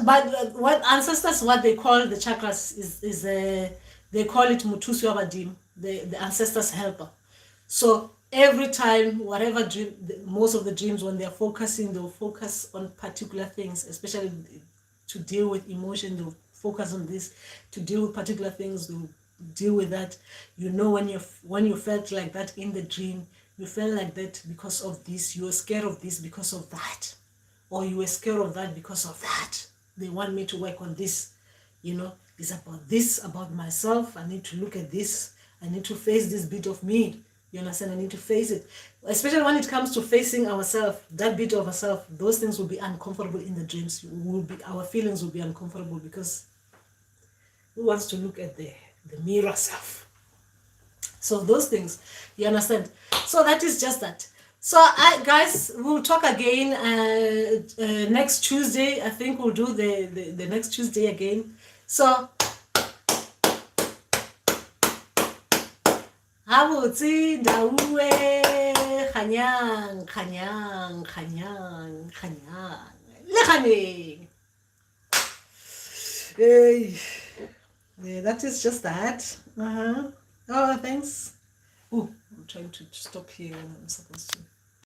but what ancestors, what they call the chakras is they call it Mutusi Wabadim, the ancestors' helper. So every time, whatever dream, most of the dreams, when they're focusing, they'll focus on particular things, especially to deal with emotion. They'll focus on this to deal with particular things. They'll deal with that. You know, when you felt like that in the dream, you felt like that because of this. You were scared of this because of that, or you were scared of that because of that. They want me to work on this. It's about this, about myself. I need to look at this. I need to face this bit of me. You understand? I need to face it. Especially when it comes to facing ourselves, that bit of ourselves, those things will be uncomfortable in the dreams. Our feelings will be uncomfortable because who wants to look at the mirror self? So those things, you understand? So that is just that. So guys, we'll talk again next Tuesday. I think we'll do the next Tuesday again. So Habotsi Dawe Khanyang Khanyang Khanyang Khanyang Lekhane. Yeah, that is just that. Oh, thanks. Oh, I'm trying to stop here when I'm supposed to.